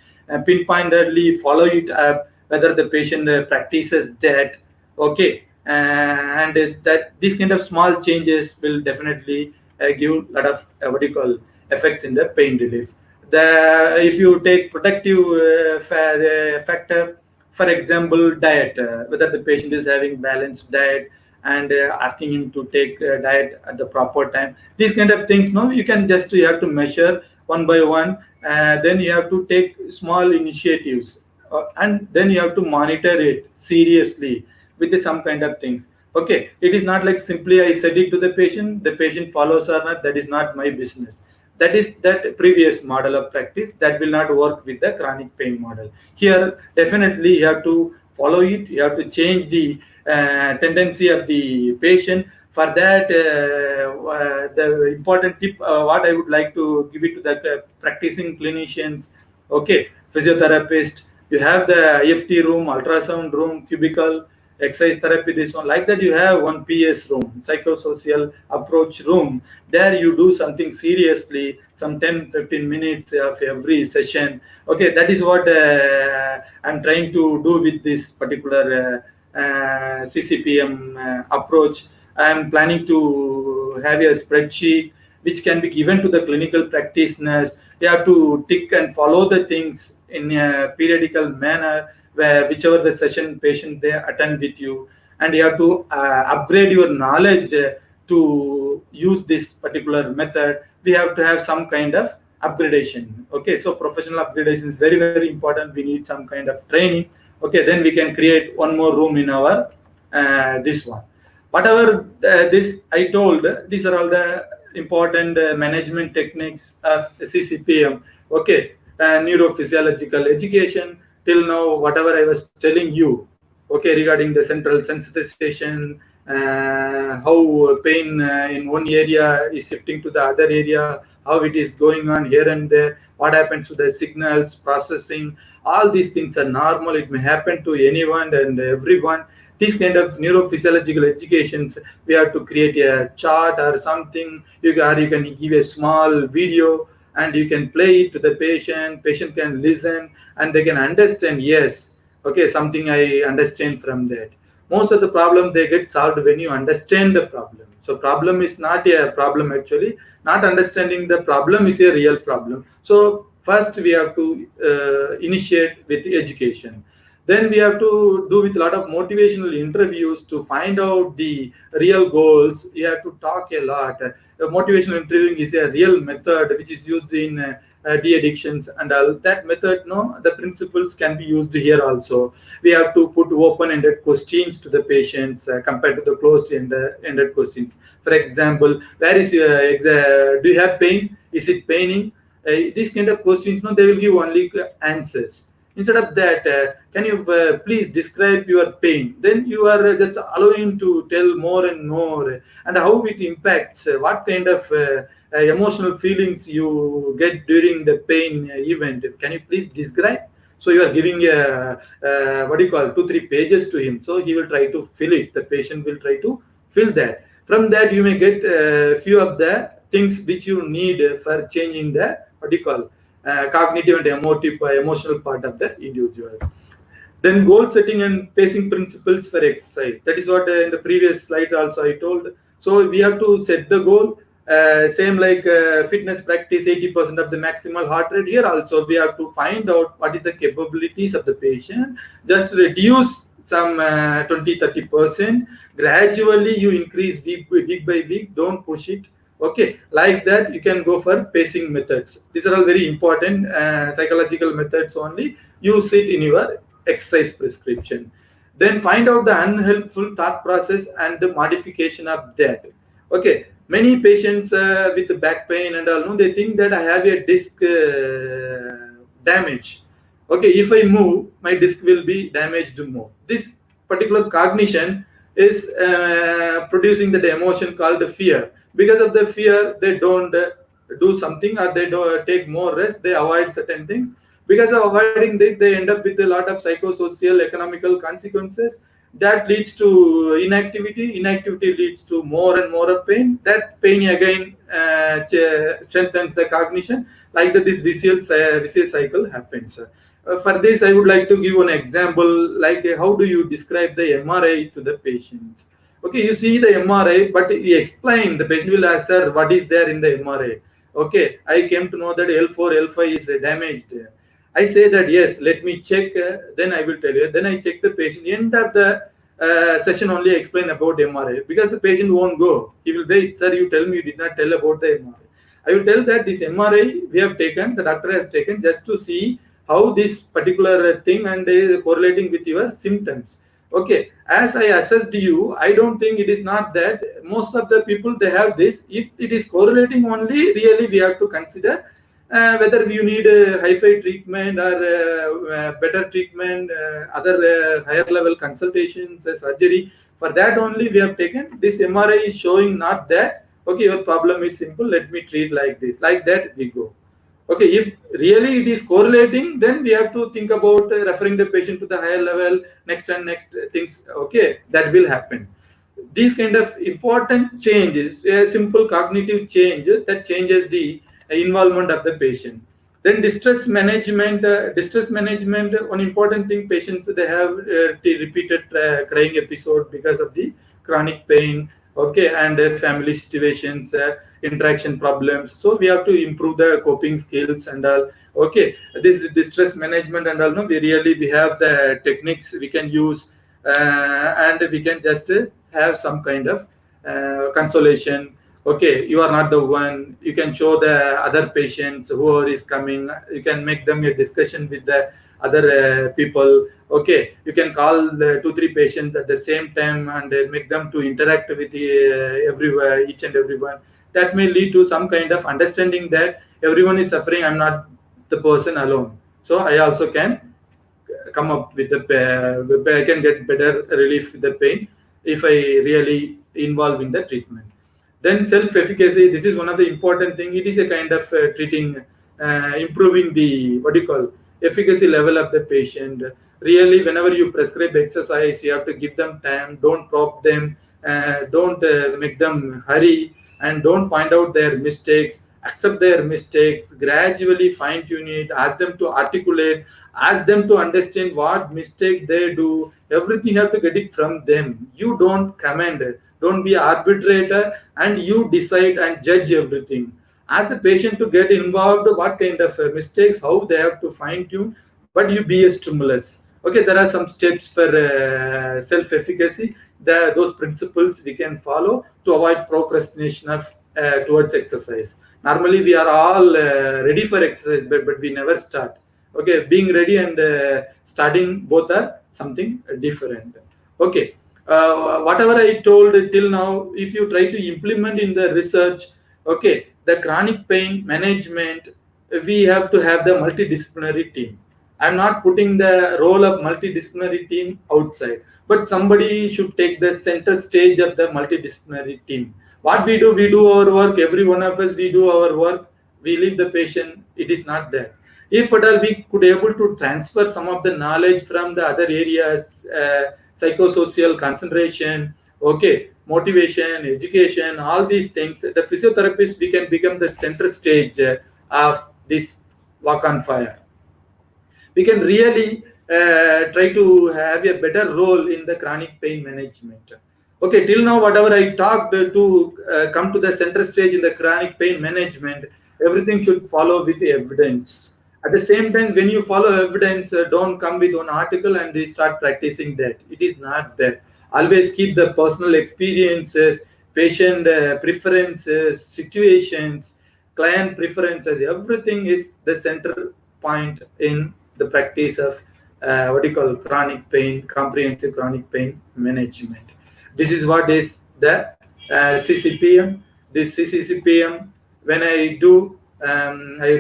pinpointedly follow it up whether the patient practices that. Okay, and that these kind of small changes will definitely give a lot of effects in the pain relief. If you take protective factor, for example, diet, whether the patient is having balanced diet and asking him to take diet at the proper time, these kind of things, no, you have to measure one by one, then you have to take small initiatives, and then you have to monitor it seriously with some kind of things. Okay, it is not like simply I said it to the patient follows or not, that is not my business. That is that previous model of practice that will not work with the chronic pain model. Here definitely you have to follow it, you have to change the tendency of the patient. For that, the important tip what I would like to give it to the practicing clinicians. Okay, physiotherapist, you have the EFT room, ultrasound room, cubicle, exercise therapy, this one. Like that, you have one PS room, psychosocial approach room. There you do something seriously, some 10-15 minutes of every session. Okay, that is what I'm trying to do with this particular Ccpm approach. I'm planning to have a spreadsheet which can be given to the clinical practitioners. They have to tick and follow the things in a periodical manner, where whichever the session patient they attend with you, and you have to upgrade your knowledge to use this particular method. We have to have some kind of upgradation. Okay, so professional upgradation is very, very important. We need some kind of training. Okay, then we can create one more room in our this one. Whatever this I told, these are all the important management techniques of CCPM. Okay, neurophysiological education. Till now, whatever I was telling you, okay, regarding the central sensitization, how pain in one area is shifting to the other area, how it is going on here and there, what happens to the signals processing, all these things are normal. It may happen to anyone and everyone. These kind of neurophysiological educations, we have to create a chart or something. You can give a small video and you can play it to the patient can listen and they can understand, yes, okay, something I understand from that. Most of the problem they get solved when you understand the problem. So problem is not a problem actually. Not understanding the problem is a real problem. So first we have to initiate with education. Then we have to do with a lot of motivational interviews to find out the real goals. You have to talk a lot. Motivational interviewing is a real method which is used in de-addictions and all that method. No, the principles can be used here also. We have to put open-ended questions to the patients compared to the closed-ended questions. For example, where is do you have pain? Is it paining? These kind of questions, no, they will give only answers. Instead of that, can you please describe your pain? Then you are just allowing to tell more and more, and how it impacts, what kind of emotional feelings you get during the pain event. Can you please describe? So you are giving what do you call 2-3 pages to him. So he will try to fill it. The patient will try to fill that. From that, you may get a few of the things which you need for changing the what do you call cognitive and emotional part of the individual. Then goal setting and pacing principles for exercise. That is what in the previous slide also I told. So we have to set the goal. Same like fitness practice, 80% of the maximal heart rate. Here also we have to find out what is the capabilities of the patient. Just reduce some 20-30%. Gradually you increase week by week. Don't push it. Okay, like that you can go for pacing methods. These are all very important psychological methods only. Use it in your exercise prescription. Then find out the unhelpful thought process and the modification of that. Okay, many patients with back pain and all, they think that I have a disc damage. Okay, if I move, my disc will be damaged more. This particular cognition is producing that emotion called fear. Because of the fear, they don't do something, or they don't take more rest. They avoid certain things. Because of avoiding that, they end up with a lot of psychosocial, economical consequences. That leads to inactivity. Inactivity leads to more and more of pain. That pain again strengthens the cognition. Like that, this vicious cycle happens. For this, I would like to give an example. Like how do you describe the MRI to the patient? Okay, you see the MRI, but you explain. The patient will ask, sir, what is there in the MRI? Okay, I came to know that L4, L5 is damaged. I say that, yes, let me check, then I will tell you. Then I check the patient. End of the session only explain about MRI, because the patient won't go. He will wait, sir, you tell me you did not tell about the MRI. I will tell that this MRI we have taken, the doctor has taken just to see how this particular thing and is correlating with your symptoms. Okay, as I assessed you, I don't think it is not that. Most of the people, they have this. If it is correlating only, really we have to consider whether you need a hi-fi treatment or better treatment, other higher level consultations, surgery. For that only we have taken. This MRI is showing not that. Okay, your problem is simple. Let me treat like this. Like that we go. Okay, if really it is correlating, then we have to think about referring the patient to the higher level, next and next things. Okay, that will happen. These kind of important changes, a simple cognitive change that changes the involvement of the patient. Then distress management, one important thing, patients, they have repeated crying episode because of the chronic pain, okay, and family situations, interaction problems. So we have to improve the coping skills and all. Okay, this distress management and all, no, we have the techniques we can use, and we can just have some kind of consolation. Okay, you are not the one. You can show the other patients who is coming. You can make them a discussion with the other people. Okay, you can call the 2-3 patients at the same time and make them to interact with everywhere, each and everyone. That may lead to some kind of understanding that everyone is suffering. I'm not the person alone. So I also can come up with the I can get better relief with the pain if I really involve in the treatment. Then self-efficacy. This is one of the important thing. It is a kind of treating, improving the what do you call efficacy level of the patient. Really, whenever you prescribe exercise, you have to give them time. Don't prop them. Don't make them hurry, and don't point out their mistakes. Accept their mistakes. Gradually fine tune it. Ask them to articulate. Ask them to understand what mistakes they do. Everything you have to get it from them. You don't command. Don't be arbitrator, and you decide and judge everything. Ask the patient to get involved, what kind of mistakes, how they have to fine tune, but you be a stimulus. Okay, there are some steps for self-efficacy. Those principles we can follow to avoid procrastination of towards exercise. Normally, we are all ready for exercise, but we never start. Okay, being ready and starting both are something different. Okay, whatever I told till now, if you try to implement in the research, okay, the chronic pain management, we have to have the multidisciplinary team. I'm not putting the role of multidisciplinary team outside, but somebody should take the center stage of the multidisciplinary team. What we do our work, every one of us, we do our work, we leave the patient, it is not there. If at all we could able to transfer some of the knowledge from the other areas, psychosocial concentration, okay, motivation, education, all these things, the physiotherapist, we can become the center stage of this walk on fire. We can really try to have a better role in the chronic pain management. Okay, till now, whatever I talked to come to the center stage in the chronic pain management, everything should follow with evidence. At the same time, when you follow evidence, don't come with one article and you start practicing that. It is not that. Always keep the personal experiences, patient preferences, situations, client preferences. Everything is the center point in the practice of what do you call chronic pain, comprehensive chronic pain management. This is what is the CCPM. This CCPM, when I do, I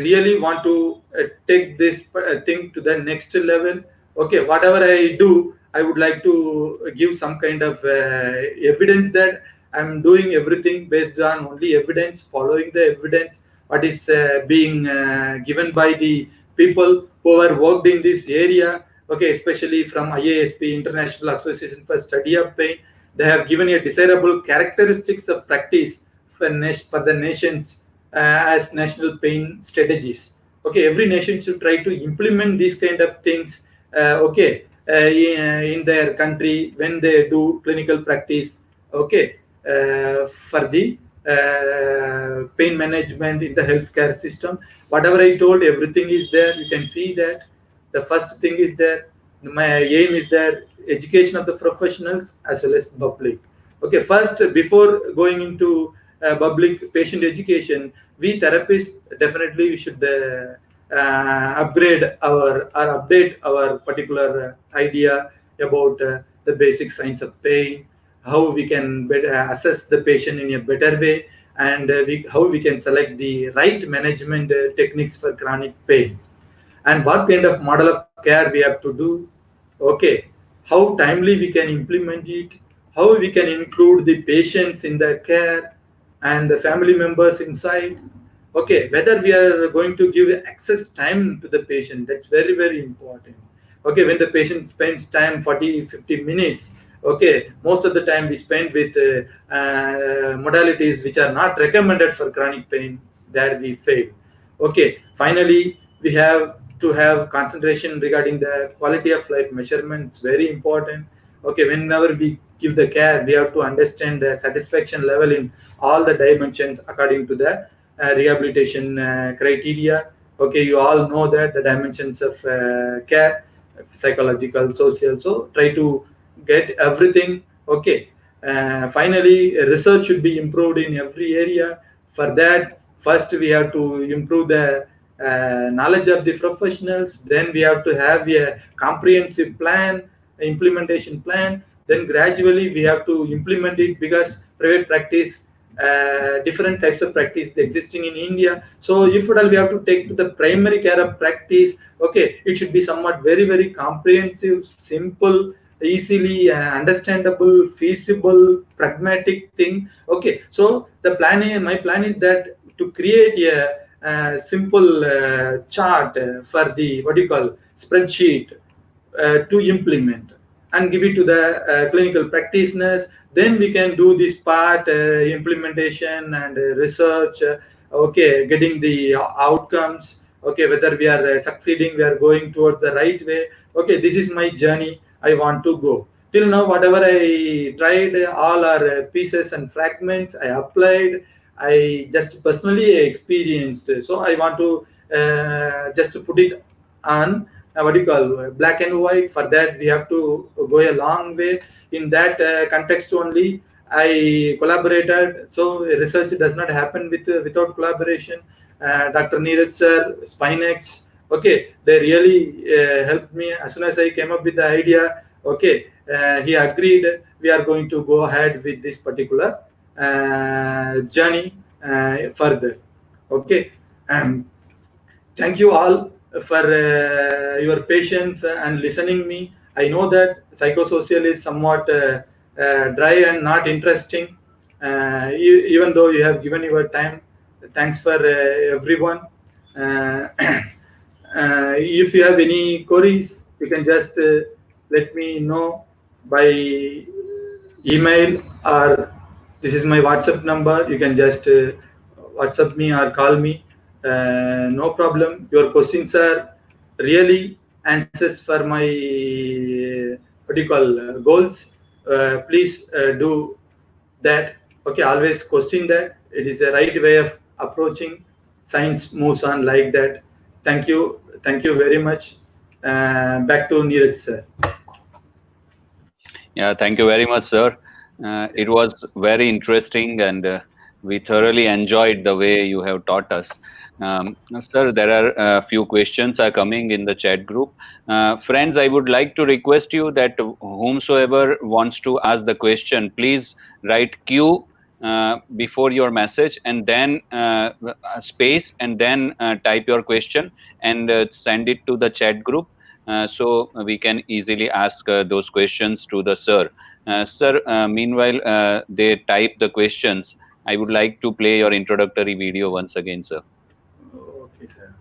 really want to take this thing to the next level. Okay, whatever I do, I would like to give some kind of evidence that I'm doing everything based on only evidence, following the evidence, what is being given by the people who are worked in this area. Okay, especially from IASP, International Association for Study of Pain. They have given a desirable characteristics of practice for the nations as national pain strategies. Okay, every nation should try to implement these kind of things. Okay, in their country when they do clinical practice. Okay, for the pain management in the healthcare system. Whatever I told, everything is there. You can see that the first thing is there. My aim is that education of the professionals as well as public. Okay, first, before going into public patient education, we therapists definitely we should upgrade our or update our particular idea about the basic science of pain, how we can better assess the patient in a better way, and how we can select the right management techniques for chronic pain, and what kind of model of care we have to do. Okay, how timely we can implement it, how we can include the patients in the care and the family members inside, Okay, whether we are going to give access time to the patient, that's very, very important. Okay, when the patient spends time 40-50 minutes, okay, most of the time we spend with modalities which are not recommended for chronic pain, there we fail. Okay, finally, we have to have concentration regarding the quality of life measurements, very important. Okay, whenever we give the care, we have to understand the satisfaction level in all the dimensions according to the rehabilitation criteria. Okay, you all know that the dimensions of care, psychological, social. So try to get everything. Okay. Finally, research should be improved in every area. For that, first we have to improve the knowledge of the professionals. Then we have to have a comprehensive plan, implementation plan. Then gradually we have to implement it, because private practice, different types of practice existing in India. So if at all we have to take to the primary care of practice, okay, it should be somewhat very, very comprehensive, simple, easily understandable, feasible, pragmatic thing. Okay, so the my plan is that to create a simple chart for the what you call spreadsheet to implement and give it to the clinical practitioners. Then we can do this part, implementation and research, okay, getting the outcomes, okay, whether we are succeeding, we are going towards the right way. Okay, this is my journey, I want to go. Till now, whatever I tried, all are pieces and fragments I applied, I just personally experienced. So I want to just put it on what do you call black and white. For that we have to go a long way. In that context only I collaborated. So research does not happen without collaboration. Dr. Neeraj sir, Spinex, okay, they really helped me as soon as I came up with the idea. Okay, he agreed we are going to go ahead with this particular journey further. Okay, thank you all for your patience and listening me. I know that psychosocial is somewhat dry and not interesting. Even though you have given your time, thanks for everyone. If you have any queries, you can just let me know by email, or this is my WhatsApp number. You can just WhatsApp me or call me. No problem. Your questions are really answers for my what do you call goals. Please do that. Okay, always question that. It is the right way of approaching. Science moves on like that. Thank you very much. Back to Neeraj sir. Yeah, thank you very much, sir. It was very interesting, and we thoroughly enjoyed the way you have taught us. Sir, there are a few questions are coming in the chat group. Friends, I would like to request you that whomsoever wants to ask the question, please write Q before your message, and then space, and then type your question and send it to the chat group. So we can easily ask those questions to the sir. Sir, meanwhile, they type the questions. I would like to play your introductory video once again, sir. Okay, sir.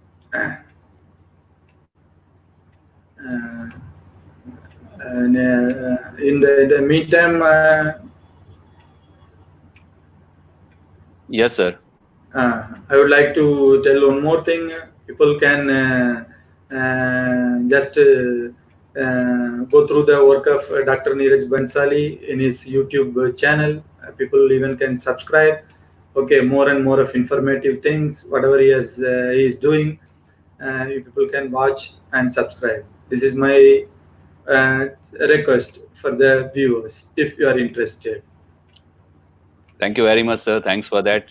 In the meantime, Yes, sir. I would like to tell one more thing. People can just go through the work of Dr. DRNIRAJBHANSALI in his YouTube channel. People even can subscribe. Okay, more and more of informative things, whatever he is doing. People can watch and subscribe. This is my request for the viewers, if you are interested. Thank you very much, sir. Thanks for that,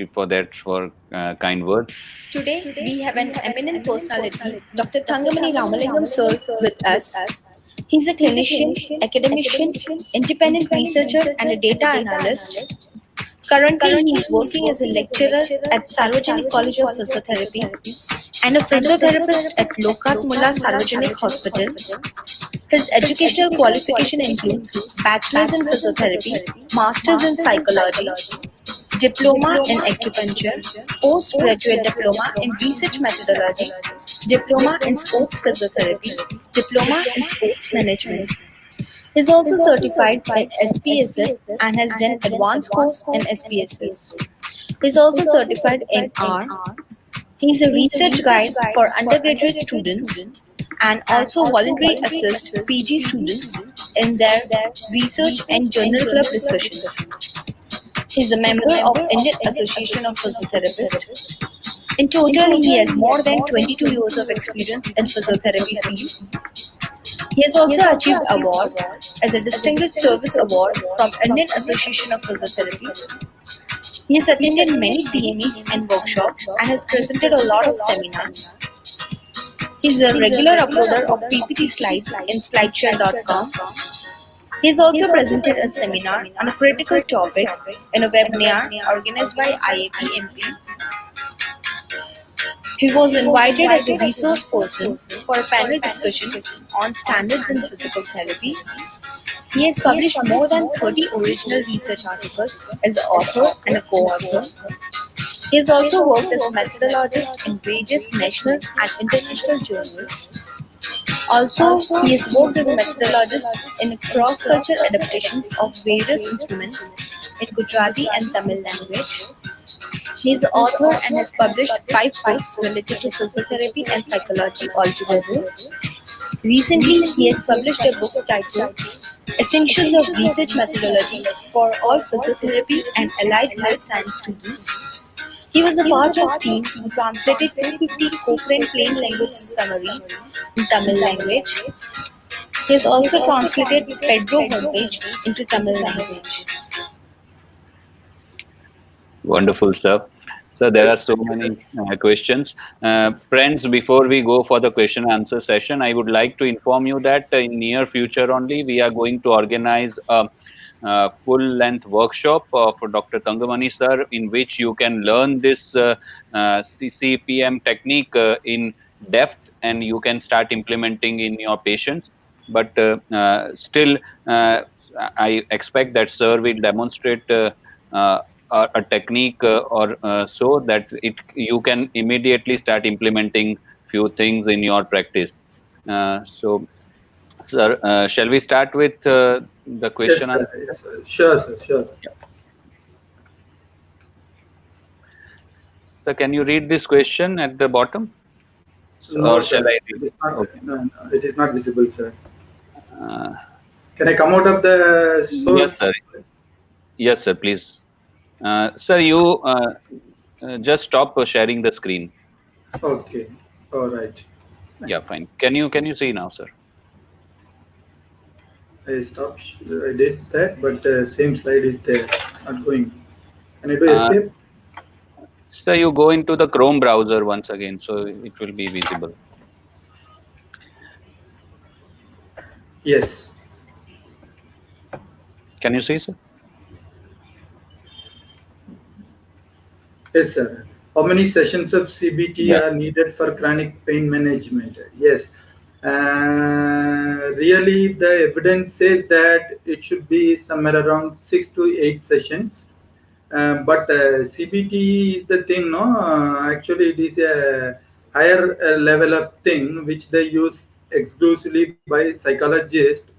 for kind words. Today, we have an eminent personality, Dr. Thangamani Ramalingam sir, with us. He's a clinician, academician, independent researcher, and a data analyst. Currently, he is working as a lecturer at Sarvajanik College of Physiotherapy and a physiotherapist at Lokat Mullah Sarvajanik Hospital. His educational qualification includes Bachelor's in Physiotherapy, Master's in Psychology, Diploma in Acupuncture, Postgraduate Diploma in Research Methodology, Diploma in Sports Physiotherapy, Diploma in Sports Management. He is also certified in SPSS and has done advanced course in SPSS. He is also certified in R. He is a research guide for undergraduate students and also voluntary assist PG students in their research and journal club discussions. He is a member of Indian Association of Physiotherapists. In total, he has more than 22 years of experience in physiotherapy field. He has also achieved award as a Distinguished Service Award from Indian Association of Physiotherapy. He has attended many CMEs and workshops and has presented a lot of seminars. He is a regular uploader of PPT slides in slideshare.com. He has also presented a seminar on a critical topic in a webinar organized by IAP MP. He was invited as a resource person for a panel discussion on standards in physical therapy. He has published more than 30 original research articles as an author and a co-author. He has also worked as a methodologist in various national and international journals. Also, he has worked as a methodologist in cross-cultural adaptations of various instruments in Gujarati and Tamil language. He is an author and has published 5 books related to physiotherapy and psychology altogether. Recently, he has published a book titled Essentials of Research Methodology for All Physiotherapy and Allied Health Science Students. He was a part of team who translated 250 Cochrane plain language summaries in Tamil language. He has also translated Pedro homepage into Tamil language. Wonderful stuff. So there are so many questions. Friends, before we go for the question answer session, I would like to inform you that in near future only, we are going to organize a full length workshop for Dr. Thangamani sir, in which you can learn this Ccpm technique in depth, and you can start implementing in your patients. But still, I expect that sir will demonstrate a technique or so that you can immediately start implementing few things in your practice. So, sir, shall we start with the question? Yes, sir. Yes, sir. Sure, sir. Sure. So, can you read this question at the bottom? No, or shall sir. I read it? Okay. No, it is not visible, sir. Can I come out of the source? Yes, sir. Yes, sir. Please, sir. You just stop sharing the screen. Okay. All right. Yeah, fine. Can you see now, sir? I stopped. I did that, but same slide is there. It's not going. Can I do escape? So you go into the Chrome browser once again, so it will be visible. Yes. Can you see, sir? Yes, sir. How many sessions of CBT are needed for chronic pain management? Yes. Really, the evidence says that it should be somewhere around 6 to 8 sessions. But CBT is the thing, no? Actually, it is a higher level of thing which they use exclusively by psychologists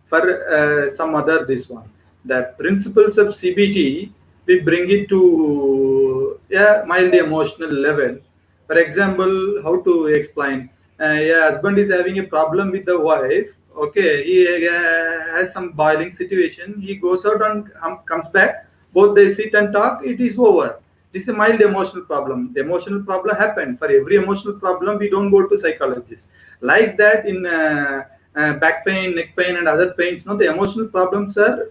for some other this one. The principles of CBT, we bring it to a mild emotional level. For example, how to explain? A husband is having a problem with the wife. Okay, he has some boiling situation. He goes out and comes back. Both they sit and talk. It is over. This is a mild emotional problem. The emotional problem happened. For every emotional problem, we don't go to psychologists. Like that in back pain, neck pain, and other pains. No, the emotional problems are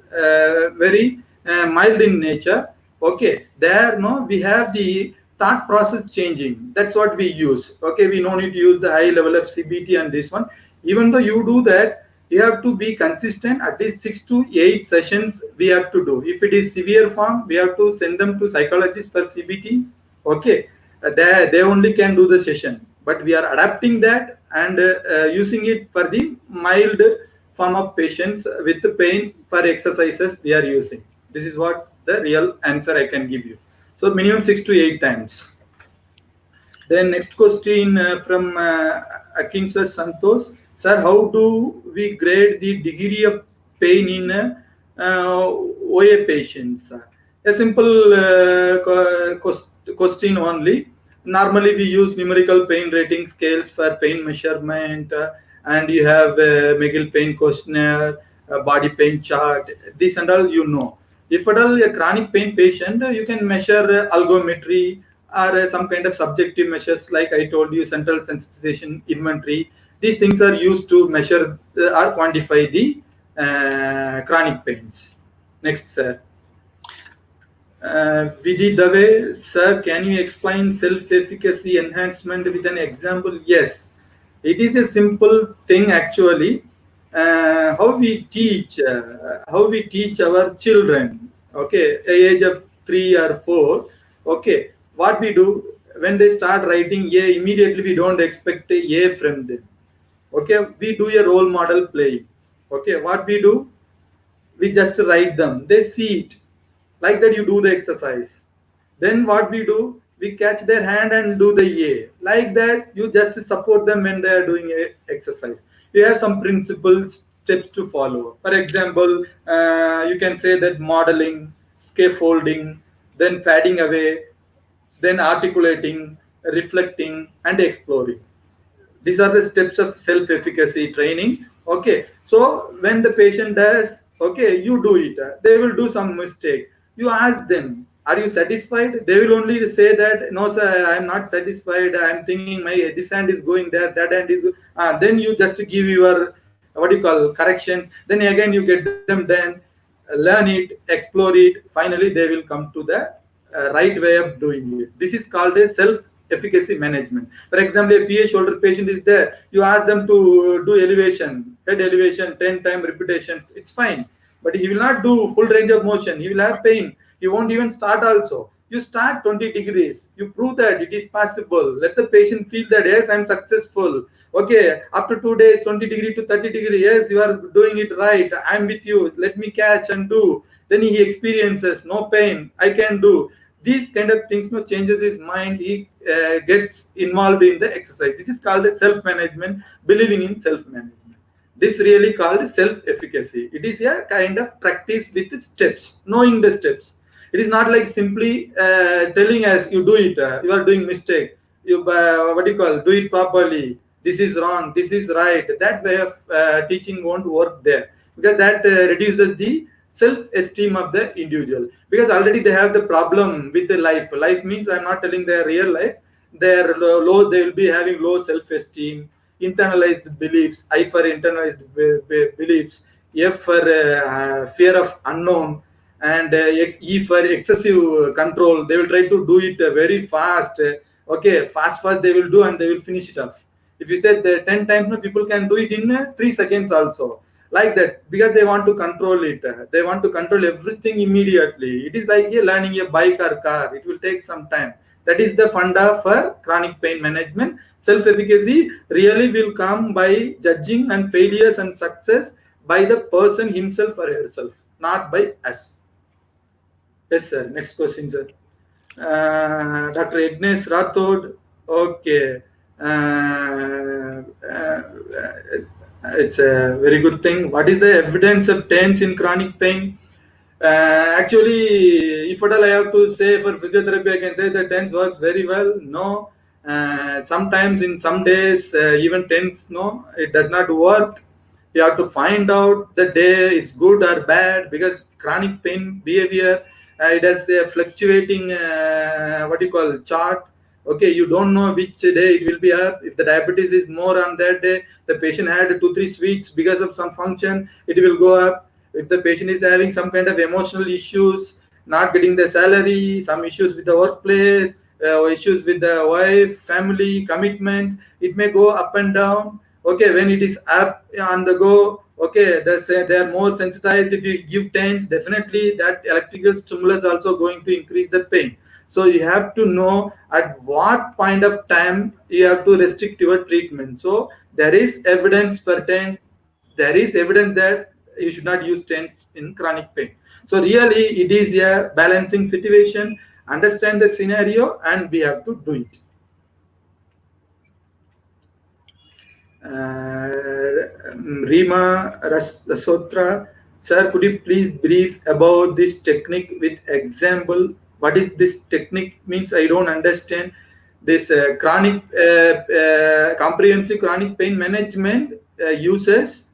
very mild in nature. Okay, there no, we have the thought process changing. That's what we use. Okay, we no need to use the high level of CBT and this one. Even though you do that, you have to be consistent. At least 6 to 8 sessions we have to do. If it is severe form, we have to send them to psychologists for CBT. Okay, they only can do the session. But we are adapting that and using it for the mild form of patients with pain for exercises we are using. This is what the real answer I can give you. So minimum 6 to 8 times. Then next question from Akinsa Santos. Sir, how do we grade the degree of pain in OA patients? A simple question only. Normally, we use numerical pain rating scales for pain measurement, and you have a McGill pain questionnaire, a body pain chart. This and all you know. If at all a chronic pain patient, you can measure algometry or some kind of subjective measures like I told you, central sensitization inventory. These things are used to measure or quantify the chronic pains. Next, sir. Vidi Dave, sir, can you explain self-efficacy enhancement with an example? Yes, it is a simple thing actually. How we teach our children. Okay, age of 3 or 4. Okay, what we do when they start writing A, immediately we don't expect A from them. Okay, we do a role model play. Okay, what we do, we just write them. They see it like that. You do the exercise. Then what we do, we catch their hand and do the A like that. You just support them when they are doing a exercise. You have some principles steps to follow. For example, you can say that modeling, scaffolding, then fading away, then articulating, reflecting, and exploring. These are the steps of self-efficacy training. Okay, so when the patient does, okay, you do it. They will do some mistake. You ask them, are you satisfied? They will only say that, no sir, I am not satisfied. I am thinking my this hand is going there, that hand is. Then you just give your what do you call corrections. Then again you get them done, learn it, explore it. Finally, they will come to the right way of doing it. This is called a self-efficacy management. For example, a PA shoulder patient is there. You ask them to do elevation, head elevation, 10 time repetitions. It's fine, but he will not do full range of motion. He will have pain. He won't even start also. You start 20 degrees. You prove that it is possible. Let the patient feel that, yes, I'm successful. Okay, after 2 days, 20 degree to 30 degree, yes, you are doing it right. I'm with you. Let me catch and do. Then he experiences no pain. I can do these kind of things. No, changes his mind. He gets involved in the exercise. This is called a self-management, believing in self-management. This really called self-efficacy. It is a kind of practice with steps, knowing the steps. It is not like simply telling us you do it. You are doing mistake. You what do you call? Do it properly. This is wrong. This is right. That way of teaching won't work there, because that reduces the self-esteem of the individual, because already they have the problem with the life. Life means I'm not telling their real life. Their low, they will be having low self-esteem, internalized beliefs. I for internalized beliefs, F for fear of unknown, and E for excessive control. They will try to do it very fast. Okay, fast they will do and they will finish it off. If you said 10 times, no, people can do it in 3 seconds also, like that, because they want to control it. They want to control everything immediately. It is like learning a bike or car. It will take some time. That is the funda for chronic pain management. Self-efficacy really will come by judging and failures and success by the person himself or herself, not by us. Yes, sir. Next question, sir. Dr. Ignace Rathod. Okay. It's a very good thing. What is the evidence of TENS in chronic pain? Actually, if at all I have to say for physiotherapy, I can say that TENS works very well. No. Sometimes in some days, even TENS, no, it does not work. You have to find out the day is good or bad, because chronic pain behavior, it has a fluctuating what do you call chart. Okay, you don't know which day it will be up. If the diabetes is more on that day, the patient had 2-3 sweets because of some function, it will go up. If the patient is having some kind of emotional issues, not getting the salary, some issues with the workplace, issues with the wife, family, commitments, it may go up and down. Okay, when it is up on the go, okay, they are more sensitized. If you give TENS, definitely that electrical stimulus also going to increase the pain. So you have to know at what point of time you have to restrict your treatment. So there is evidence for TENS. There is evidence that you should not use TENS in chronic pain. So really it is a balancing situation, understand the scenario, and we have to do it. Rima Rasotra, sir, could you please brief about this technique with example? What is this technique means? I don't understand. This comprehensive chronic pain management uses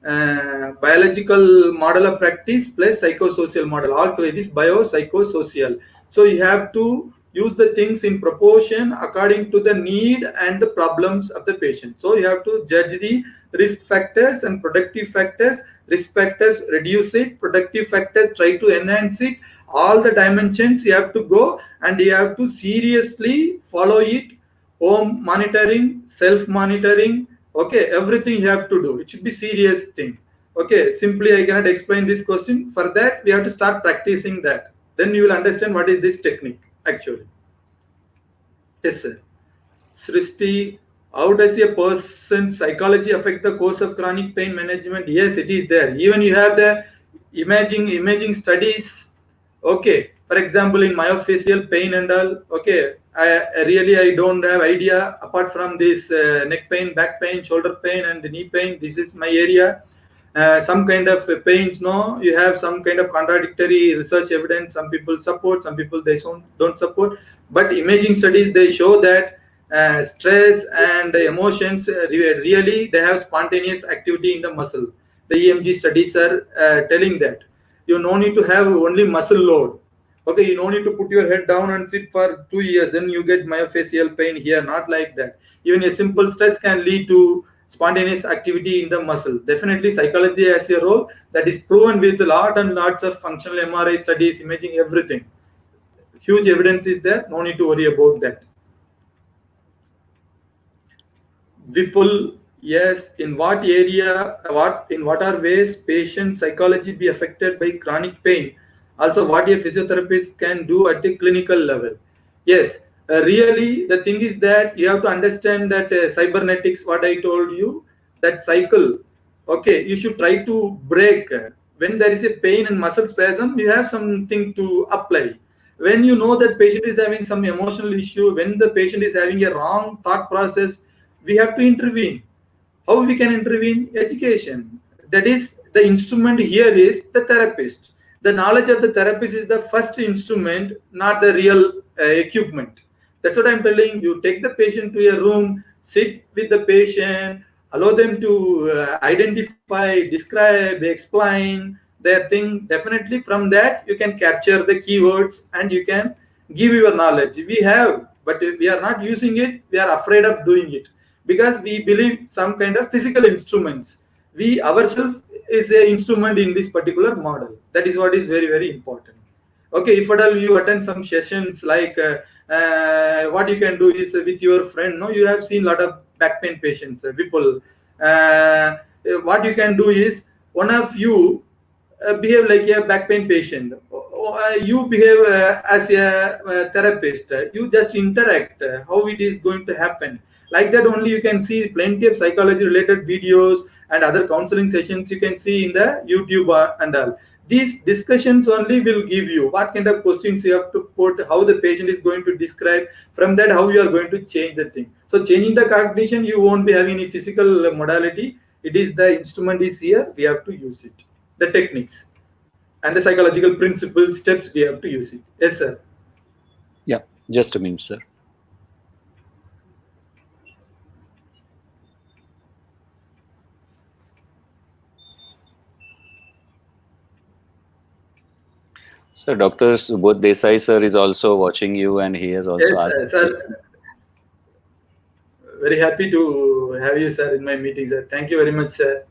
biological model of practice plus psychosocial model. All to it is biopsychosocial. So you have to use the things in proportion according to the need and the problems of the patient. So you have to judge the risk factors and productive factors. Risk factors, reduce it. Productive factors, try to enhance it. All the dimensions you have to go, and you have to seriously follow it. Home monitoring, self-monitoring, okay, everything you have to do. It should be serious thing. Okay, simply I cannot explain this question. For that, we have to start practicing that. Then you will understand what is this technique actually. Yes, sir. Srishti, how does a person's psychology affect the course of chronic pain management? Yes, it is there. Even you have the imaging studies. Okay, for example, in myofascial pain and all. Okay, I don't have idea apart from this neck pain, back pain, shoulder pain, and knee pain. This is my area. Some kind of pains, no, you have some kind of contradictory research evidence. Some people support, some people they don't support. But imaging studies, they show that stress and emotions really they have spontaneous activity in the muscle. The EMG studies are telling that you no need to have only muscle load. Okay, you no need to put your head down and sit for 2 years, then you get myofascial pain here. Not like that. Even a simple stress can lead to spontaneous activity in the muscle. Definitely psychology has a role that is proven with lot and lots of functional MRI studies, imaging, everything. Huge evidence is there. No need to worry about that. Vipul, yes, in what area, in what are ways patient psychology be affected by chronic pain? Also, what a physiotherapist can do at a clinical level. Yes, really, the thing is that you have to understand that cybernetics, what I told you, that cycle, okay, you should try to break. When there is a pain and muscle spasm, you have something to apply. When you know that patient is having some emotional issue, when the patient is having a wrong thought process, we have to intervene. How we can intervene? Education. That is, the instrument here is the therapist. The knowledge of the therapist is the first instrument, not the real equipment. That's what I'm telling you. Take the patient to a room, sit with the patient, allow them to identify, describe, explain their thing. Definitely from that, you can capture the keywords and you can give your knowledge. We have, but we are not using it. We are afraid of doing it because we believe some kind of physical instruments. We ourselves is an instrument in this particular model. That is what is very, very important. Okay, if at all you attend some sessions like what you can do is with your friend, no, you have seen a lot of back pain patients, people. What you can do is one of you behave like a back pain patient. You behave as a therapist. You just interact how it is going to happen. Like that only you can see plenty of psychology related videos and other counseling sessions you can see in the YouTube and all. These discussions only will give you what kind of questions you have to put, how the patient is going to describe. From that, how you are going to change the thing. So changing the cognition, you won't be having any physical modality. It is the instrument is here. We have to use it. The techniques and the psychological principles, steps, we have to use it. Yes, sir. Yeah, just a minute, sir. So Dr. Subodh Desai sir is also watching you and he has also asked. Sir. Very happy to have you, sir, in my meeting, sir. Thank you very much, sir.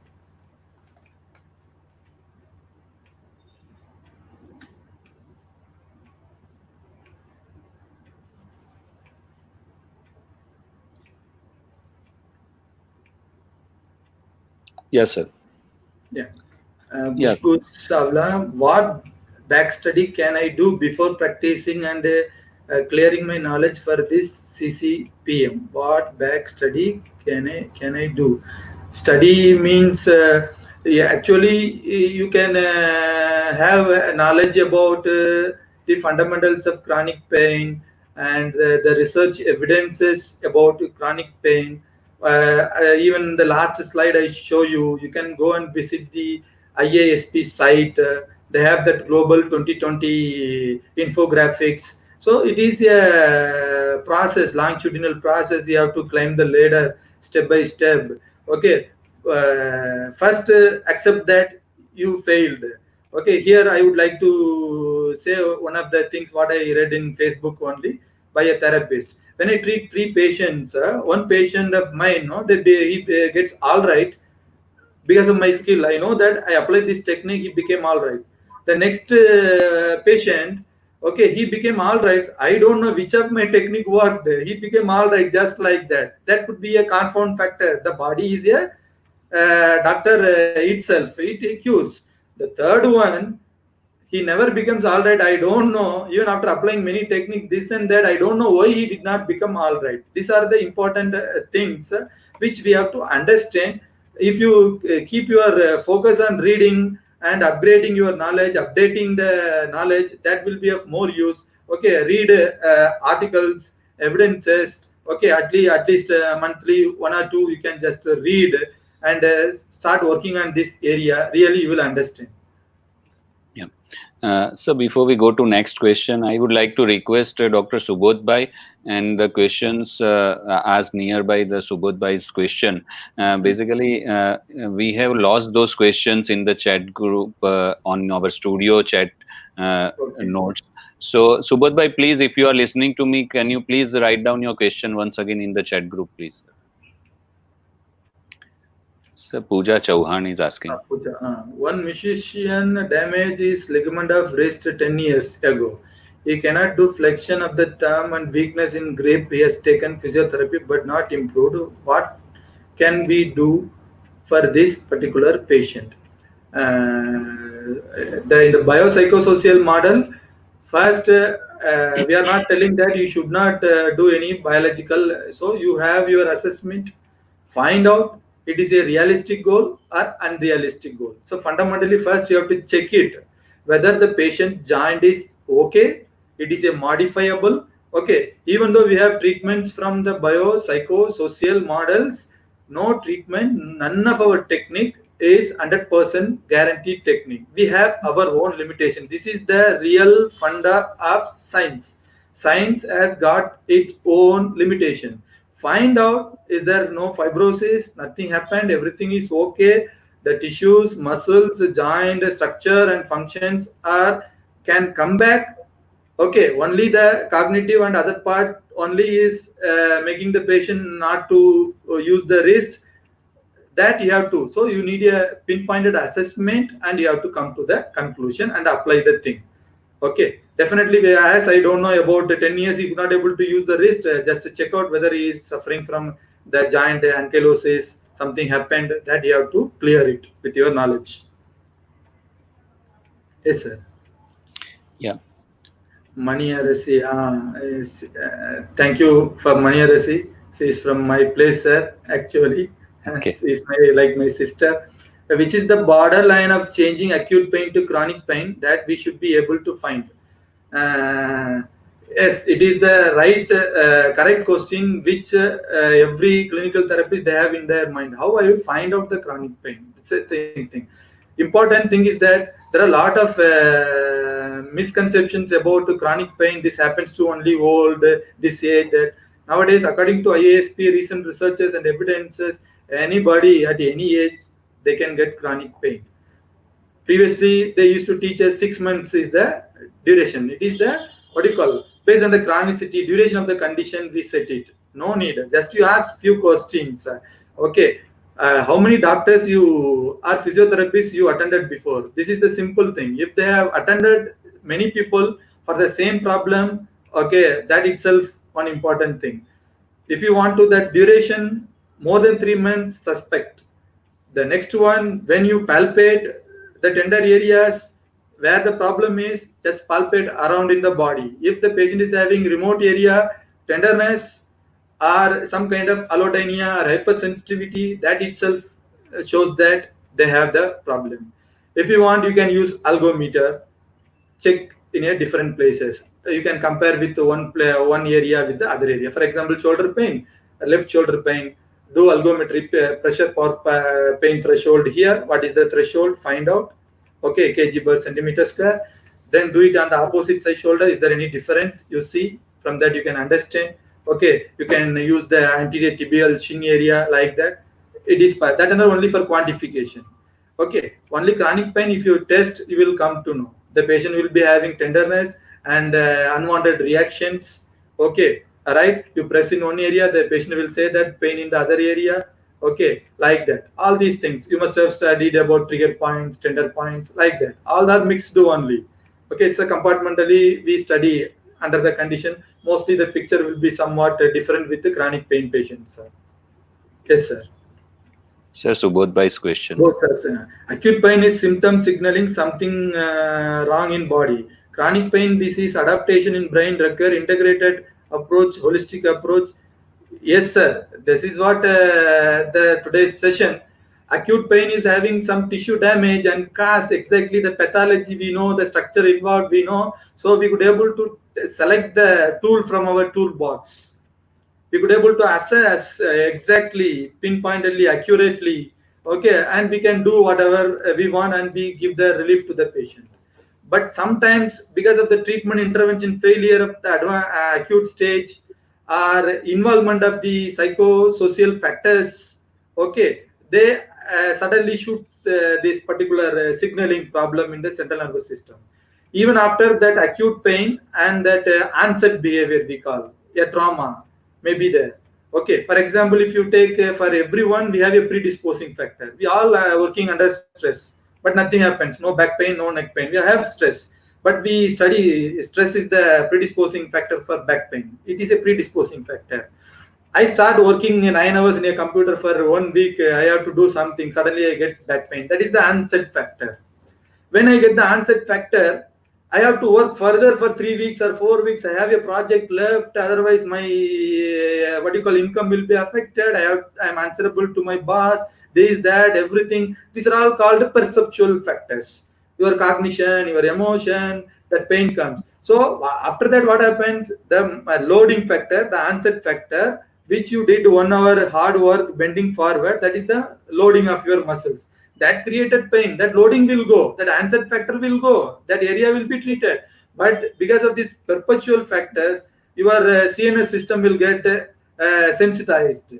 Yes, sir. Yeah. Savla, what back study can I do before practicing and clearing my knowledge for this Ccpm? What back study can I do? Study means Yeah, actually, you can have knowledge about the fundamentals of chronic pain and the research evidences about chronic pain. Even the last slide I show you, you can go and visit the IASP site. They have that global 2020 infographics. So it is a process, longitudinal process. You have to climb the ladder step by step. Okay, first accept that you failed. Okay, here I would like to say one of the things what I read in Facebook only by a therapist. When I treat three patients, one patient of mine, no, he gets all right because of my skill. I know that I applied this technique, he became all right. The next patient, okay, he became all right. I don't know which of my technique worked. He became all right just like that. That could be a confound factor. The body is a doctor itself. It cures. The third one, he never becomes all right. I don't know, even after applying many techniques, this and that, I don't know why he did not become all right. These are the important things which we have to understand. If you keep your focus on reading and upgrading your knowledge, updating the knowledge, that will be of more use. Okay, read articles, evidences. Okay, at least monthly, one or two you can just read and start working on this area. Really, you will understand. So before we go to next question, I would like to request Dr. Subodh Bhai and the questions asked nearby the Subodh Bhai's question. Basically, we have lost those questions in the chat group on our studio chat Okay. notes. So Subodh Bhai, please, if you are listening to me, can you please write down your question once again in the chat group, please? So Pooja Chauhan is asking. One musician damaged his ligament of wrist 10 years ago. He cannot do flexion of the thumb and weakness in grip. He has taken physiotherapy but not improved. What can we do for this particular patient? In the biopsychosocial model, first, we are not telling that you should not do any biological. So you have your assessment, find out it is a realistic goal or unrealistic goal. So fundamentally, first you have to check it whether the patient joint is okay, it is a modifiable. Okay, even though we have treatments from the biopsychosocial models, no treatment, none of our technique is 100% guaranteed technique. We have our own limitation. This is the real funda of science. Science has got its own limitation. Find out, is there no fibrosis, nothing happened, everything is okay, the tissues, muscles, joint structure and functions are can come back. Okay, only the cognitive and other part only is making the patient not to use the wrist. That you have to, so you need a pinpointed assessment and you have to come to the conclusion and apply the thing. Okay, definitely, as I don't know about the 10 years he could not able to use the wrist, just to check out whether he is suffering from the joint ankylosis, something happened, that you have to clear it with your knowledge. Yes, sir. Yeah. Mani Arasi, thank you for Mani Arasi. She is from my place, sir, actually. Okay. She is like my sister. Which is the borderline of changing acute pain to chronic pain that we should be able to find? Yes, it is the right, correct question which every clinical therapist they have in their mind. How I will find out the chronic pain? It's a thing. Important thing is that there are a lot of misconceptions about chronic pain. This happens to only old, this age, that. Nowadays, according to IASP, recent researches and evidences, anybody at any age, they can get chronic pain. Previously, they used to teach us 6 months is the duration. It is the, what do you call, based on the chronicity, duration of the condition, we set it. No need. Just you ask few questions. Okay, how many doctors you or physiotherapists you attended before? This is the simple thing. If they have attended many people for the same problem, okay, that itself one important thing. If you want to that duration more than 3 months, suspect. The next one, when you palpate the tender areas where the problem is, just palpate around in the body. If the patient is having remote area tenderness or some kind of allodynia or hypersensitivity, that itself shows that they have the problem. If you want, you can use algometer, check in a different places. You can compare with one area with the other area. For example, shoulder pain, left shoulder pain, do algometry pressure per pain threshold here. What is the threshold? Find out. Okay, kg per centimeter square. Then do it on the opposite side shoulder. Is there any difference? You see, from that you can understand. Okay, you can use the anterior tibial shin area like that. It is that are only for quantification. Okay, only chronic pain, if you test, you will come to know. The patient will be having tenderness and unwanted reactions. Okay, all right. You press in one area, the patient will say that pain in the other area. Okay, like that. All these things you must have studied about trigger points, tender points, like that. All are mixed only. Okay, it's a compartmentally we study under the condition. Mostly the picture will be somewhat different with the chronic pain patients. Sir. Yes, sir. Sir, Subodh Bhai's question. Both, sir. Acute pain is symptom signaling something wrong in body. Chronic pain disease adaptation in brain require integrated approach, holistic approach. Yes, sir. This is what the today's session. Acute pain is having some tissue damage and cause exactly the pathology we know, the structure involved we know. So we could able to select the tool from our toolbox. We could able to assess exactly, pinpointedly, accurately, okay, and we can do whatever we want and we give the relief to the patient. But sometimes because of the treatment intervention failure of the acute stage or involvement of the psychosocial factors, okay, they suddenly shoot this particular signaling problem in the central nervous system. Even after that acute pain and that onset behavior we call a trauma may be there. Okay, for example, if you take for everyone, we have a predisposing factor. We all are working under stress, but nothing happens. No back pain, no neck pain. We have stress, but we study stress is the predisposing factor for back pain. It is a predisposing factor. I start working 9 hours in a computer for 1 week. I have to do something. Suddenly I get back pain. That is the onset factor. When I get the onset factor, I have to work further for 3 weeks or 4 weeks. I have a project left. Otherwise, my income will be affected. I am answerable to my boss. This, that, everything. These are all called perceptual factors. Your cognition, your emotion, that pain comes. So after that, what happens? The loading factor, the onset factor, which you did 1 hour hard work bending forward, that is the loading of your muscles. That created pain. That loading will go. That onset factor will go. That area will be treated. But because of these perpetual factors, your CNS system will get sensitized.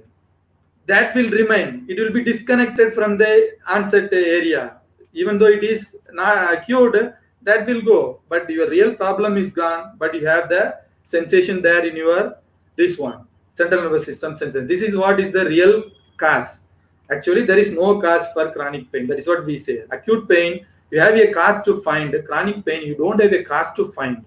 That will remain. It will be disconnected from the onset area. Even though it is not acute, that will go. But your real problem is gone. But you have the sensation there in your this one central nervous system sensation. This is what is the real cause. Actually, there is no cause for chronic pain. That is what we say. Acute pain, you have a cause to find. Chronic pain, you don't have a cause to find.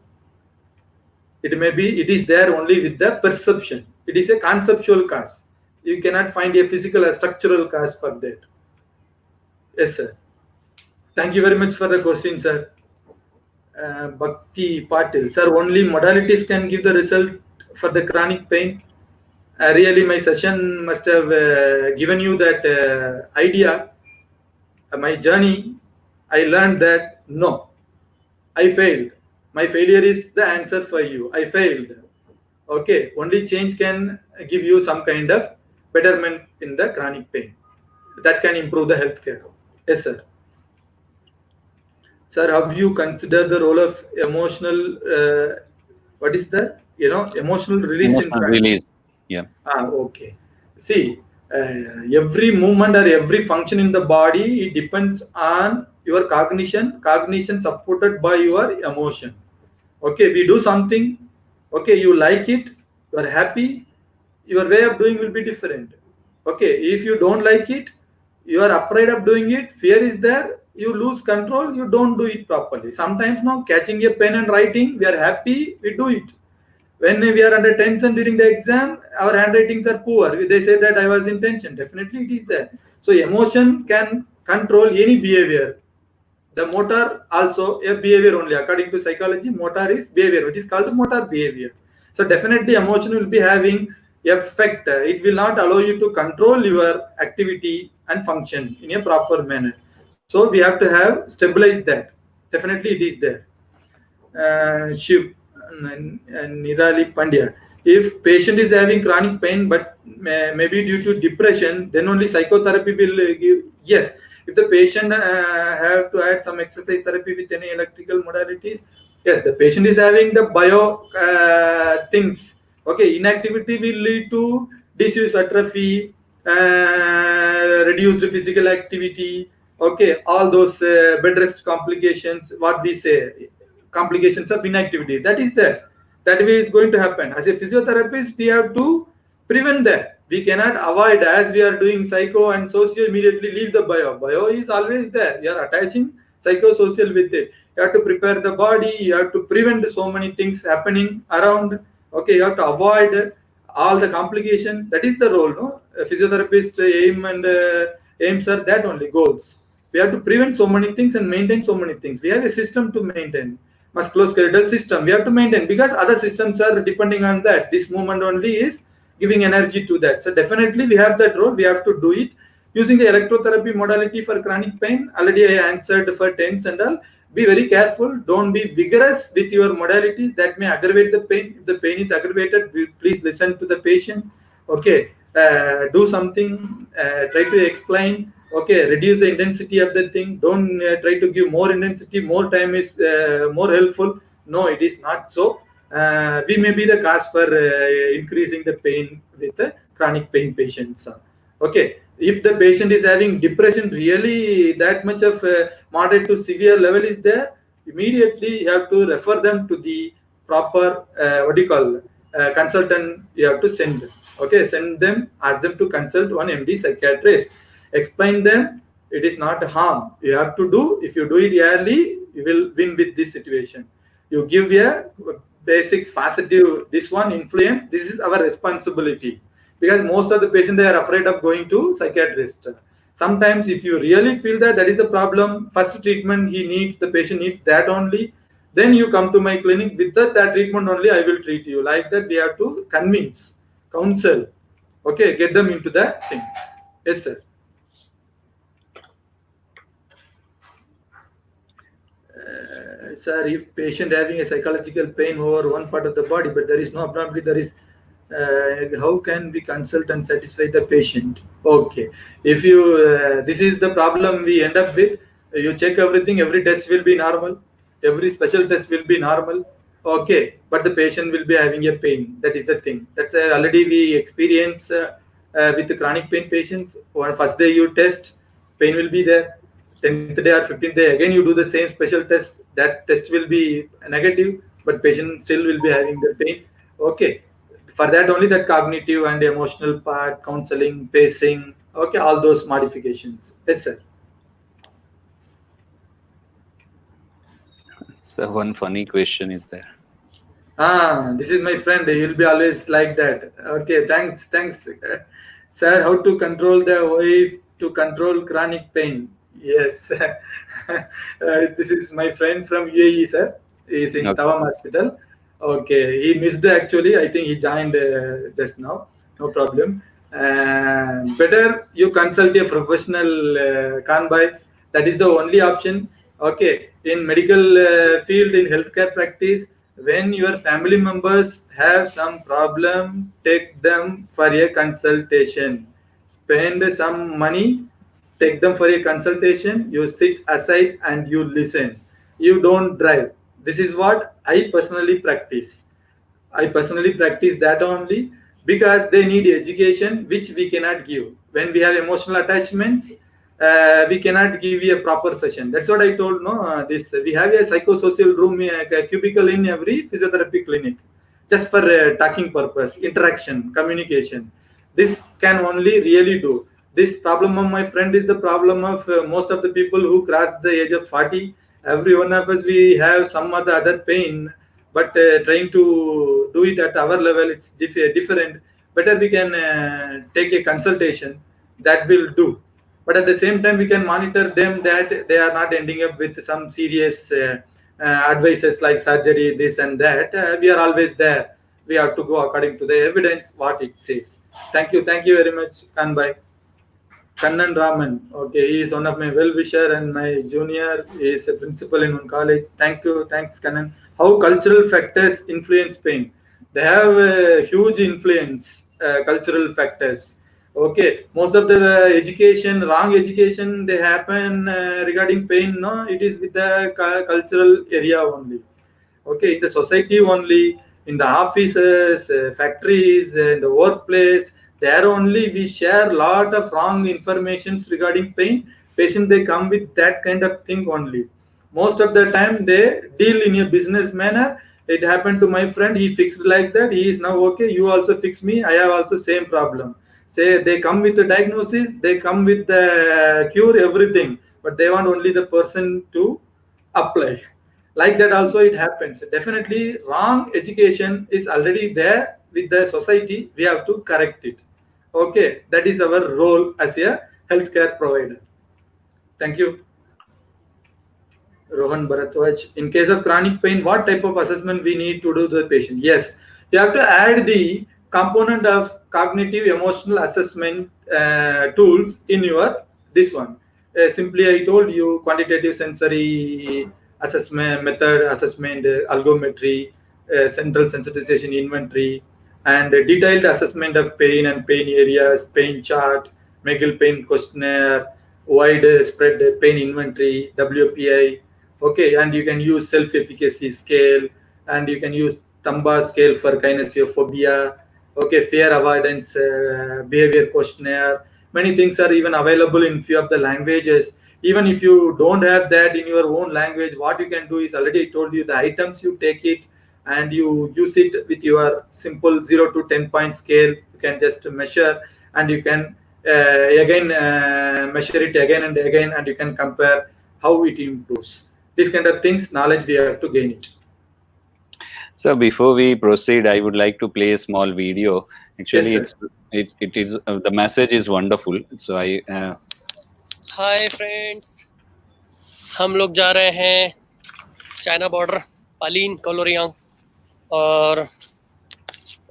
It may be, it is there only with the perception. It is a conceptual cause. You cannot find a physical or structural cause for that. Yes, sir. Thank you very much for the question, sir. Bhakti Patil. Sir, only modalities can give the result for the chronic pain. Really, my session must have given you that idea. My journey, I learned that no, I failed. My failure is the answer for you. I failed. Okay, only change can give you some kind of betterment in the chronic pain. That can improve the healthcare. Yes, sir. Sir, have you considered the role of emotional? What is the emotional release in chronic? Release. Yeah. Okay. See, every movement or every function in the body, it depends on your cognition supported by your emotion. Okay, we do something, okay, you like it, you are happy, your way of doing will be different. Okay, if you don't like it, you are afraid of doing it, fear is there, you lose control, you don't do it properly. Sometimes now catching a pen and writing, we are happy, we do it. When we are under tension during the exam, our handwritings are poor. They say that I was in tension. Definitely it is there. So emotion can control any behavior. The motor also a behavior only. According to psychology, motor is behavior. It is called motor behavior. So definitely emotion will be having effect. It will not allow you to control your activity and function in a proper manner. So we have to have stabilize that. Definitely it is there. Shiv Nirali Pandya. If patient is having chronic pain, but maybe due to depression, then only psychotherapy will give. Yes, if the patient have to add some exercise therapy with any electrical modalities, yes, the patient is having the bio things. Okay, inactivity will lead to disease atrophy, reduced physical activity. Okay, all those bed rest complications. What we say, complications of inactivity, that is there, that way is going to happen. As a physiotherapist, we have to prevent that. We cannot avoid, as we are doing psycho and socio, immediately leave the bio is always there. We are attaching psychosocial with it. You have to prepare the body, you have to prevent so many things happening around. Okay, you have to avoid all the complications. That is the role, no? A physiotherapist aims are that only goals. We have to prevent so many things and maintain so many things. We have a system to maintain, musculoskeletal system. We have to maintain, because other systems are depending on that. This movement only is giving energy to that. So definitely we have that role. We have to do it using the electrotherapy modality for chronic pain. Already I answered for TENS and all. Be very careful. Don't be vigorous with your modalities. That may aggravate the pain. If the pain is aggravated, please listen to the patient. Okay, do something. Try to explain. Okay, reduce the intensity of the thing. Don't try to give more intensity. More time is more helpful. No, it is not so. We may be the cause for increasing the pain with chronic pain patients. Okay, if the patient is having depression, really that much of moderate to severe level is there, immediately you have to refer them to the proper consultant. You have to send. Okay, send them, ask them to consult one MD psychiatrist. Explain them it is not harm. You have to do. If you do it early, you will win with this situation. You give a basic positive, this one influence. This is our responsibility, because most of the patients, they are afraid of going to psychiatrist. Sometimes if you really feel that is the problem, first treatment the patient needs that only, then you come to my clinic. With that treatment only I will treat you. Like that we have to convince, counsel. Okay, get them into the thing. Yes, sir. Sir, if patient having a psychological pain over one part of the body, but there is no abnormality, there is how can we consult and satisfy the patient? Okay, if you this is the problem we end up with. You check everything, every test will be normal, every special test will be normal. Okay, but the patient will be having a pain. That is the thing. That's already we experience with the chronic pain patients. On first day you test, pain will be there. 10th day or 15th day, again you do the same special test. That test will be negative, but patient still will be having the pain. Okay, for that only that cognitive and emotional part, counseling, pacing. Okay, all those modifications. Yes, sir. So one funny question is there. This is my friend. You'll be always like that. Okay, thanks, sir. How to control the wife to control chronic pain? Yes, this is my friend from UAE, sir. He's in Tawam Hospital. Okay, he missed actually. I think he joined just now. No problem. Better you consult a professional conby. That is the only option. Okay, in medical field, in healthcare practice, when your family members have some problem, take them for a consultation. Spend some money, take them for a consultation. You sit aside and you listen. You don't drive. This is what I personally practice. I personally practice that only, because they need education which we cannot give. When we have emotional attachments, we cannot give you a proper session. That's what I told. No, this we have a psychosocial room, a cubicle in every physiotherapy clinic, just for talking purpose, interaction, communication. This can only really do. This problem of my friend is the problem of most of the people who cross the age of 40. Every one of us, we have some other pain, but trying to do it at our level, it's different. Better we can take a consultation. That will do. But at the same time, we can monitor them that they are not ending up with some serious advices like surgery, this and that. We are always there. we have to go according to the evidence, what it says. Thank you very much, Kanbai. Kannan Raman, okay, he is one of my well-wisher and my junior. He is a principal in one college. Thank you, thanks Kannan. How cultural factors influence pain? They have a huge influence, cultural factors. Okay, most of the education, wrong education, they happen regarding pain. No, it is with the cultural area only. Okay, in the society only, in the offices, factories, in the workplace, there only we share lot of wrong informations regarding pain. Patient, they come with that kind of thing only. Most of the time they deal in a business manner. It happened to my friend, he fixed like that, he is now okay, you also fix me, I have also same problem. Say they come with the diagnosis, they come with the cure, everything, but they want only the person to apply. Like that also it happens. Definitely wrong education is already there with the society, we have to correct it. Okay, that is our role as a healthcare provider. Thank you. Rohan Bharatwaj, in case of chronic pain, what type of assessment we need to do to the patient? Yes, you have to add the component of cognitive emotional assessment tools in your this one. Simply I told you quantitative sensory assessment method, assessment, algometry, central sensitization inventory, and detailed assessment of pain and pain areas, pain chart, Megel pain questionnaire, wide spread pain inventory, WPI. Okay, and you can use self-efficacy scale, and you can use Tampa Scale for kinesiophobia. Okay, fear avoidance behavior questionnaire. Many things are even available in few of the languages. Even if you don't have that in your own language, what you can do is, already I told you the items, you take it and you use it with your simple 0 to 10 point scale. You can just measure, and you can again measure it again and again, and you can compare how it improves. These kind of things, knowledge we have to gain it. So before we proceed, I would like to play a small video. Actually, Yes, it is the message is wonderful. So I hi friends, हम लोग जा रहे हैं China border Palin Koloriang, और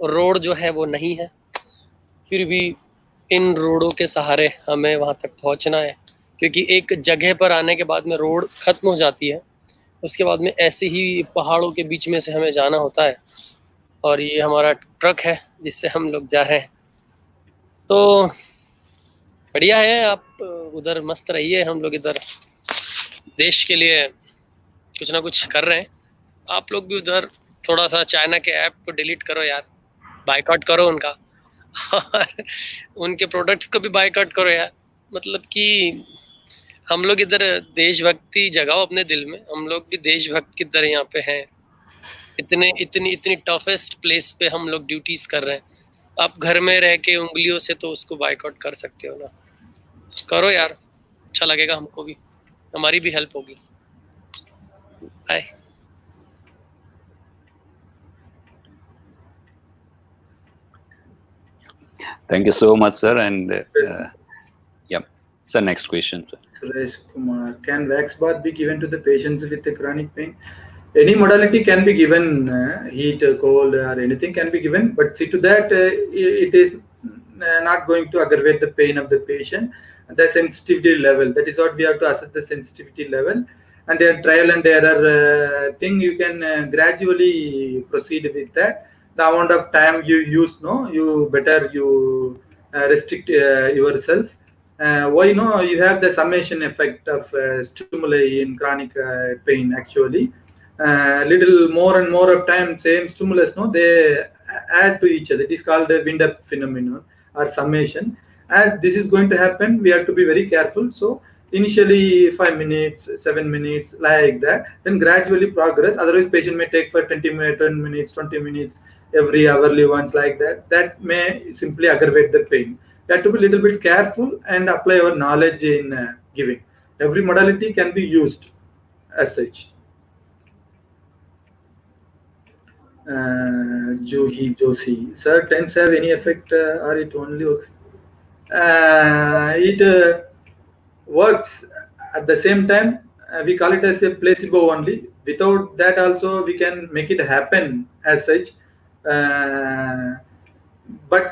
road जो है वो नहीं है, फिर भी इन रोडों के सहारे हमें वहाँ तक पहुँचना है, क्योंकि एक जगह पर आने के बाद में रोड ख़त्म हो जाती है, उसके बाद में ऐसे ही पहाड़ों के बीच में से हमें जाना होता है। और ये हमारा ट्रक है जिससे हम लोग जा रहे हैं। तो बढ़िया है, आप उधर मस्त रहिए, हम लोग इधर देश के लिए कुछ ना कुछ कर रहे हैं। आप लोग भी उधर थोड़ा सा चाइना के ऐप को डिलीट करो यार, बायकॉट करो उनका, और उनके प्रोडक्ट्स को भी बायकॉट करो यार। मतलब कि हम लोग इधर देशभक्ति जगाओ अपने दिल में, हम लोग भी देशभक्त की तरह यहाँ पे हैं। इतनी टफेस्ट प्लेस पे हम लोग ड्यूटीज कर रहे हैं। आप घर में रह के उंगलियों से तो उसको बायकॉट कर सकते हो ना, करो यार, अच्छा लगेगा हमको भी, हमारी भी हेल्प होगी। Bye. thank you so much, sir. And yeah, sir, next question, sir. Suresh Kumar, can wax bath be given to the patients with the chronic pain? Any modality can be given, heat, cold, or anything can be given, but see to that it is not going to aggravate the pain of the patient. The sensitivity level, that is what we have to assess, the sensitivity level. And then trial and error thing, you can gradually proceed with that. The amount of time you use, no, you better you restrict yourself. Why no? You have the summation effect of stimuli in chronic pain. Actually, little more and more of time, same stimulus, no, they add to each other. It is called a wind-up phenomenon or summation. As this is going to happen, we have to be very careful. So initially 5 minutes, 7 minutes, like that, then gradually progress. Otherwise, patient may take for 20 minutes, 20 minutes, every hourly once, like that. That may simply aggravate the pain. We have to be a little bit careful and apply our knowledge in giving. Every modality can be used as such. Juhi Joshi, sir, TENS have any effect or it only works? It works at the same time. We call it as a placebo only. Without that also we can make it happen as such. But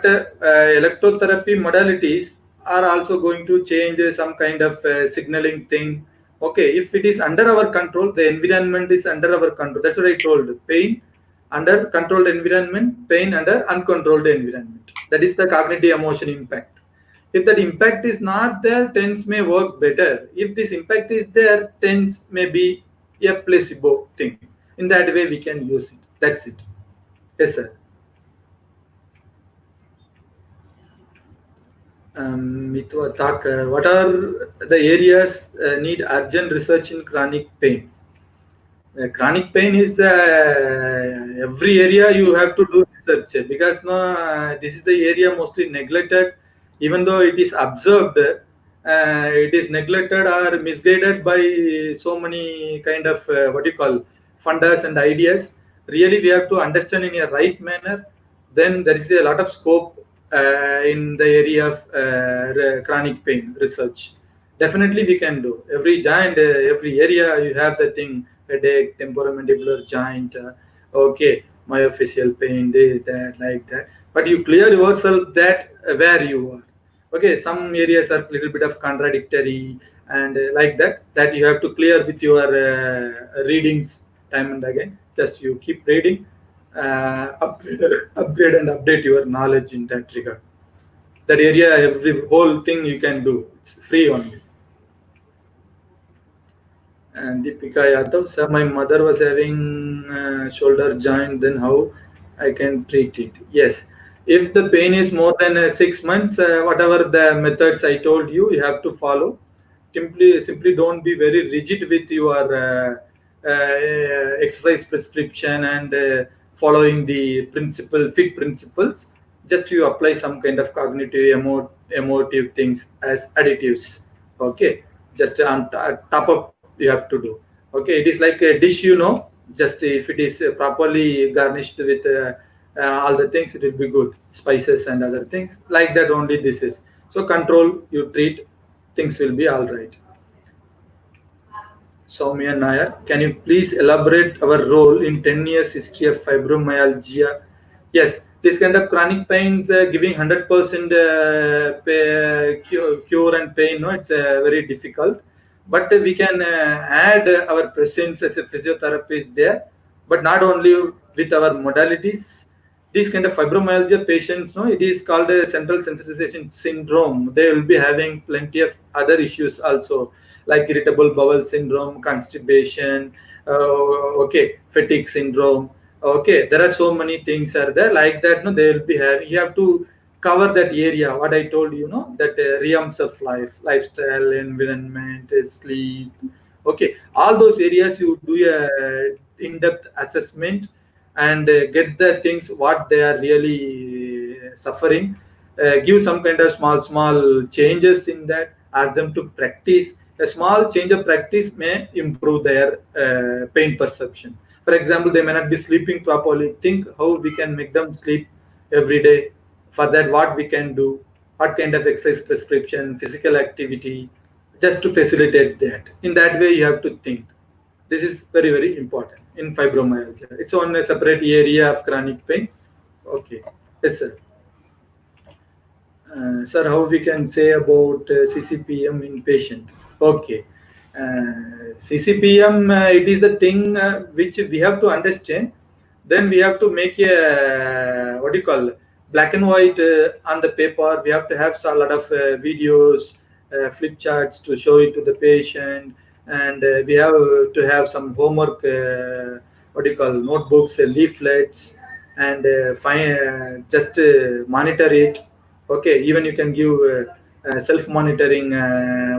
electrotherapy modalities are also going to change some kind of signaling thing. Okay, if it is under our control, the environment is under our control. That's what I told. Pain under controlled environment, pain under uncontrolled environment. That is the cognitive emotion impact. If that impact is not there, TENS may work better. If this impact is there, TENS may be a placebo thing. In that way, we can use it. That's it. Yes, sir. Mitwa Thakur, what are the areas need urgent research in chronic pain? Chronic pain is every area you have to do research, because this is the area mostly neglected. Even though it is observed, it is neglected or misguided by so many kind of what you call funders and ideas. Really, we have to understand in a right manner. Then there is a lot of scope in the area of chronic pain research. Definitely, we can do every joint, every area. You have the thing: headache, temporomandibular joint, okay, myofascial pain, this, that, like that. But you clear yourself that where you are. Okay, some areas are a little bit of contradictory and like that. That you have to clear with your readings time and again. Just you keep reading, upgrade and update your knowledge in that regard. That area, every whole thing you can do. It's free only. And Deepika Yadav, sir, my mother was having shoulder joint, then how I can treat it? Yes, if the pain is more than 6 months, whatever the methods I told you, you have to follow. Simply don't be very rigid with your exercise prescription and following the fit principles. Just you apply some kind of cognitive, emotive things as additives. Okay, just on top up you have to do. Okay, it is like a dish, just if it is properly garnished with all the things, it will be good, spices and other things like that. Only this is so control, you treat, things will be all right. Soumya Nair, can you please elaborate our role in 10 years history of fibromyalgia? Yes, this kind of chronic pains giving 100% cure and pain, no, it's very difficult. But we can add our presence as a physiotherapist there, but not only with our modalities. These kind of fibromyalgia patients, no, it is called a central sensitization syndrome. They will be having plenty of other issues also, like irritable bowel syndrome, constipation, okay, fatigue syndrome. Okay, there are so many things are there like that. No, they will be having. You have to cover that area. What I told you, that realms of life, lifestyle, environment, sleep. Okay, all those areas you do a in-depth assessment and get the things what they are really suffering. Give some kind of small changes in that. Ask them to practice. A small change of practice may improve their pain perception. For example, they may not be sleeping properly. Think how we can make them sleep every day. For that, what we can do, what kind of exercise prescription, physical activity, just to facilitate that. In that way, you have to think. This is very, very important in fibromyalgia. It's on a separate area of chronic pain. Okay. Yes, sir. Sir, how we can say about Ccpm in patient? Okay. Ccpm, it is the thing which we have to understand. Then we have to make a, what do you call, black and white on the paper. We have to have a lot of videos, flip charts to show it to the patient. And we have to have some homework, what do you call, notebooks, leaflets, and just monitor it. Okay, even you can give self-monitoring,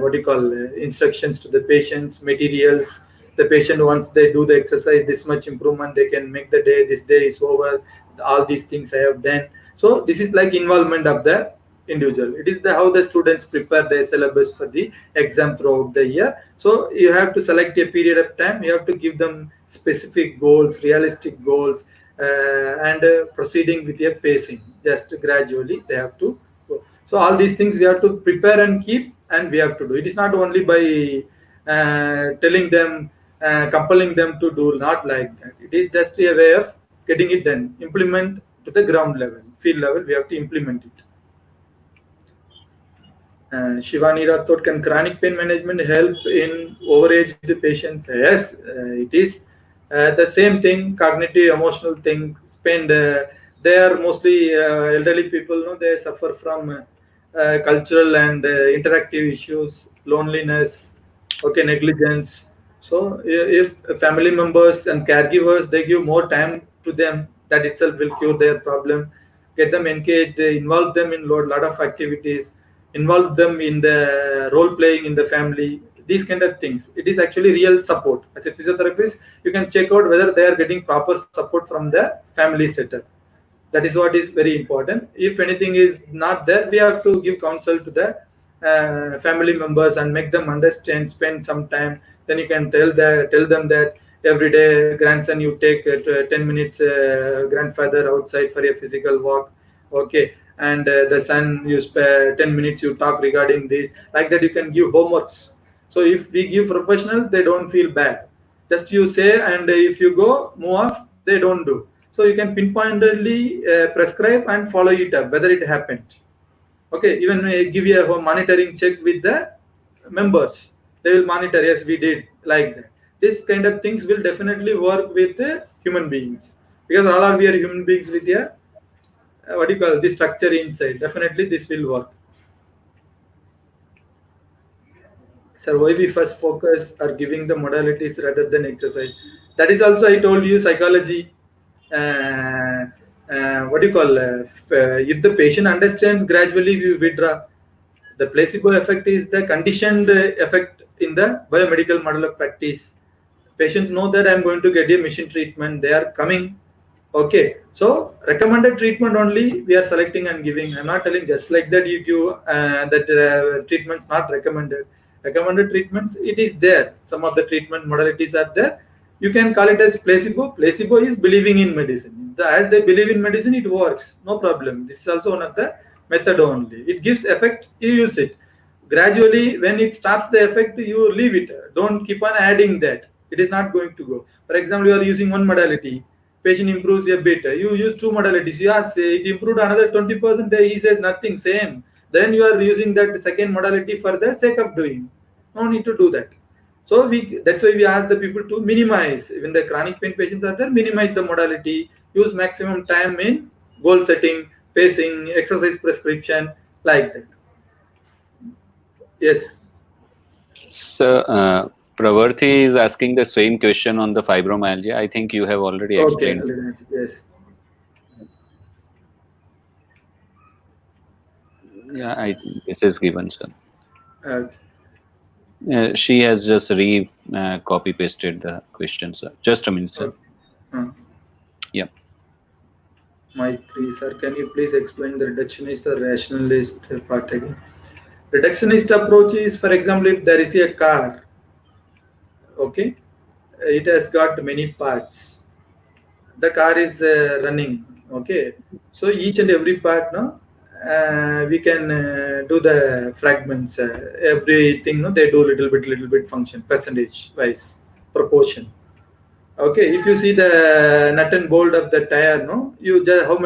what do you call, instructions to the patients, materials. The patient, once they do the exercise, this much improvement they can make the day. This day is over. All these things I have done. So this is like involvement of the individual. It is how the students prepare their syllabus for the exam throughout the year. So you have to select a period of time. You have to give them specific goals, realistic goals, and proceeding with a pacing. Just gradually they have to go. So all these things we have to prepare and keep, and we have to do. It is not only by telling them, compelling them to do, not like that. It is just a way of getting it done. Implement to the ground level, field level, we have to implement it. Shivani Rathod, can chronic pain management help in overaged patients? Yes, it is. The same thing, cognitive, emotional thing. They are mostly elderly people. No, they suffer from cultural and interactive issues, loneliness, okay, negligence. So if family members and caregivers, they give more time to them, that itself will cure their problem. Get them engaged, involve them in lot of activities, involve them in the role playing in the family, these kind of things. It is actually real support. As a physiotherapist, you can check out whether they are getting proper support from the family setup. That is what is very important. If anything is not there, we have to give counsel to the family members and make them understand, spend some time. Then you can tell them that every day, grandson, you take 10 minutes grandfather outside for a physical walk, okay, and the son, you spare 10 minutes, you talk regarding this. Like that, you can give homeworks. So if we give professional, they don't feel bad. Just you say, and if you go move off, they don't do. So you can pinpointedly prescribe and follow it up whether it happened. Okay, even give you a monitoring check with the members. They will monitor, yes, we did, like that. This kind of things will definitely work with human beings, because all are we are human beings with a what do you call the structure inside. Definitely this will work. Sir, why we first focus are giving the modalities rather than exercise? That is also, I told you, psychology. What do you call? If the patient understands, gradually we withdraw. The placebo effect is the conditioned effect in the biomedical model of practice. Patients know that I'm going to get a machine treatment. They are coming. Okay, so recommended treatment only we are selecting and giving. I'm not telling just like that you give that treatments not recommended. Recommended treatments, it is there. Some of the treatment modalities are there. You can call it as placebo. Placebo is believing in medicine. As they believe in medicine, it works. No problem. This is also one of the method only. It gives effect, you use it. Gradually, when it stops the effect, you leave it. Don't keep on adding that. It is not going to go. For example, you are using one modality. Patient improves a bit. You use two modalities. You ask, it improved another 20%. He says nothing, same. Then you are using that second modality for the sake of doing. No need to do that. So that's why we ask the people to minimize. When the chronic pain patients are there, minimize the modality. Use maximum time in goal setting, pacing, exercise prescription, like that. Yes. So, Pravarthi is asking the same question on the fibromyalgia. I think you have already explained. Okay, yes. Yeah, I think this is given, sir. Okay. She has just copy pasted the question, sir. Just a minute, sir. Yeah. Maitri, sir, can you please explain the reductionist or rationalist part again? Reductionist approach is, for example, if there is a car, okay, it has got many parts. The car is running, okay. So each and every part, no, we can do the fragments. Everything, no, they do little bit function, percentage wise, proportion. Okay, if you see the nut and bolt of the tire, no, you just how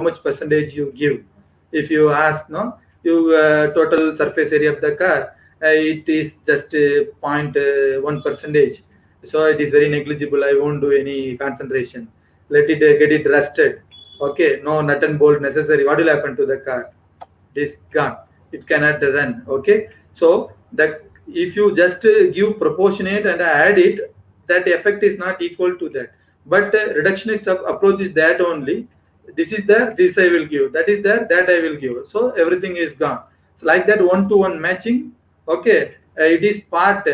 much percentage you give. If you ask, no, you total surface area of the car, it is just 0.1%. So it is very negligible. I won't do any concentration. Let it get it rusted. Okay, no nut and bolt necessary. What will happen to the car? It is gone. It cannot run. Okay, so that if you just give proportionate and add it, that effect is not equal to that. But reductionist approach is that only. This is there, this I will give. That is there, that I will give. So everything is gone. So like that, one-to-one matching. Okay, it is part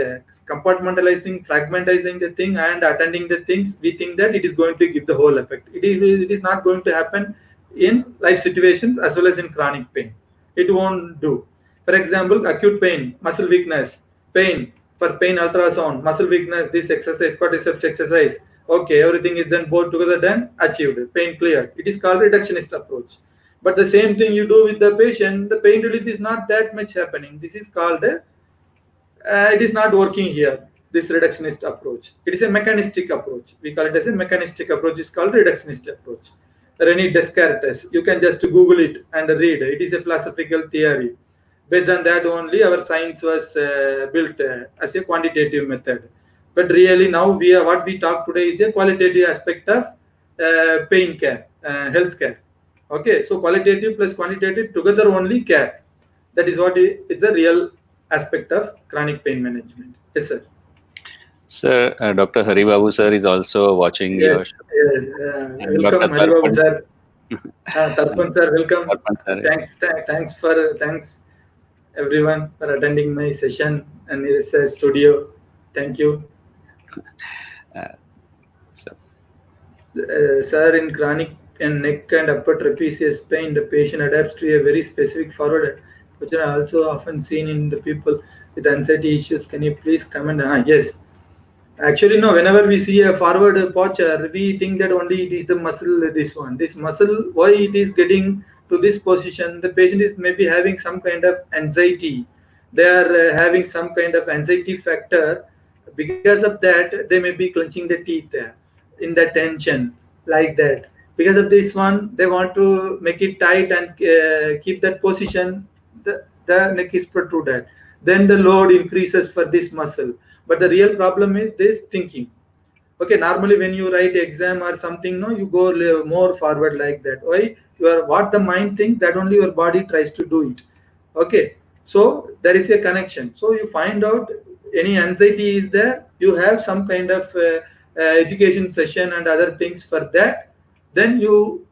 compartmentalizing, fragmentizing the thing and attending the things. We think that it is going to give the whole effect. It is not going to happen in life situations as well as in chronic pain. It won't do. For example, acute pain, muscle weakness, pain. For pain ultrasound, muscle weakness, this exercise, quadriceps exercise. Okay, everything is then both together done, achieved, pain cleared. It is called reductionist approach. But the same thing you do with the patient, the pain relief is not that much happening. This is called, it is not working here. this reductionist approach. It is a mechanistic approach. We call it as a mechanistic approach. It's called reductionist approach. René Descartes, you can just Google it and read. It is a philosophical theory. Based on that only, our science was built as a quantitative method. But really now what we talk today is a qualitative aspect of pain care, health care. Okay, so qualitative plus quantitative together only care. That is what is the real aspect of chronic pain management. Yes, sir. Sir, Dr. Haribabu sir is also watching your Yes, show. yes. Welcome, Dr. Haribabu sir. Tarpan sir, welcome. Tarpan sir. Thanks everyone for attending my session and research studio. Thank you. Sir, in chronic and neck and upper trapezius pain, the patient adapts to a very specific forward, which are also often seen in the people with anxiety issues. Can you please comment? Yes. Actually, no. Whenever we see a forward posture, we think that only it is the muscle. This muscle, why it is getting to this position? The patient is maybe having some kind of anxiety. They are having some kind of anxiety factor. Because of that, they may be clenching the teeth in the tension like that. Because of this one, they want to make it tight and keep that position. The neck is protruded. Then the load increases for this muscle. But the real problem is this thinking. Okay, normally when you write exam or something, no, you go more forward like that. Why? What the mind thinks, that only your body tries to do it. Okay, so there is a connection. So you find out any anxiety is there, you have some kind of education session and other things for that. Then you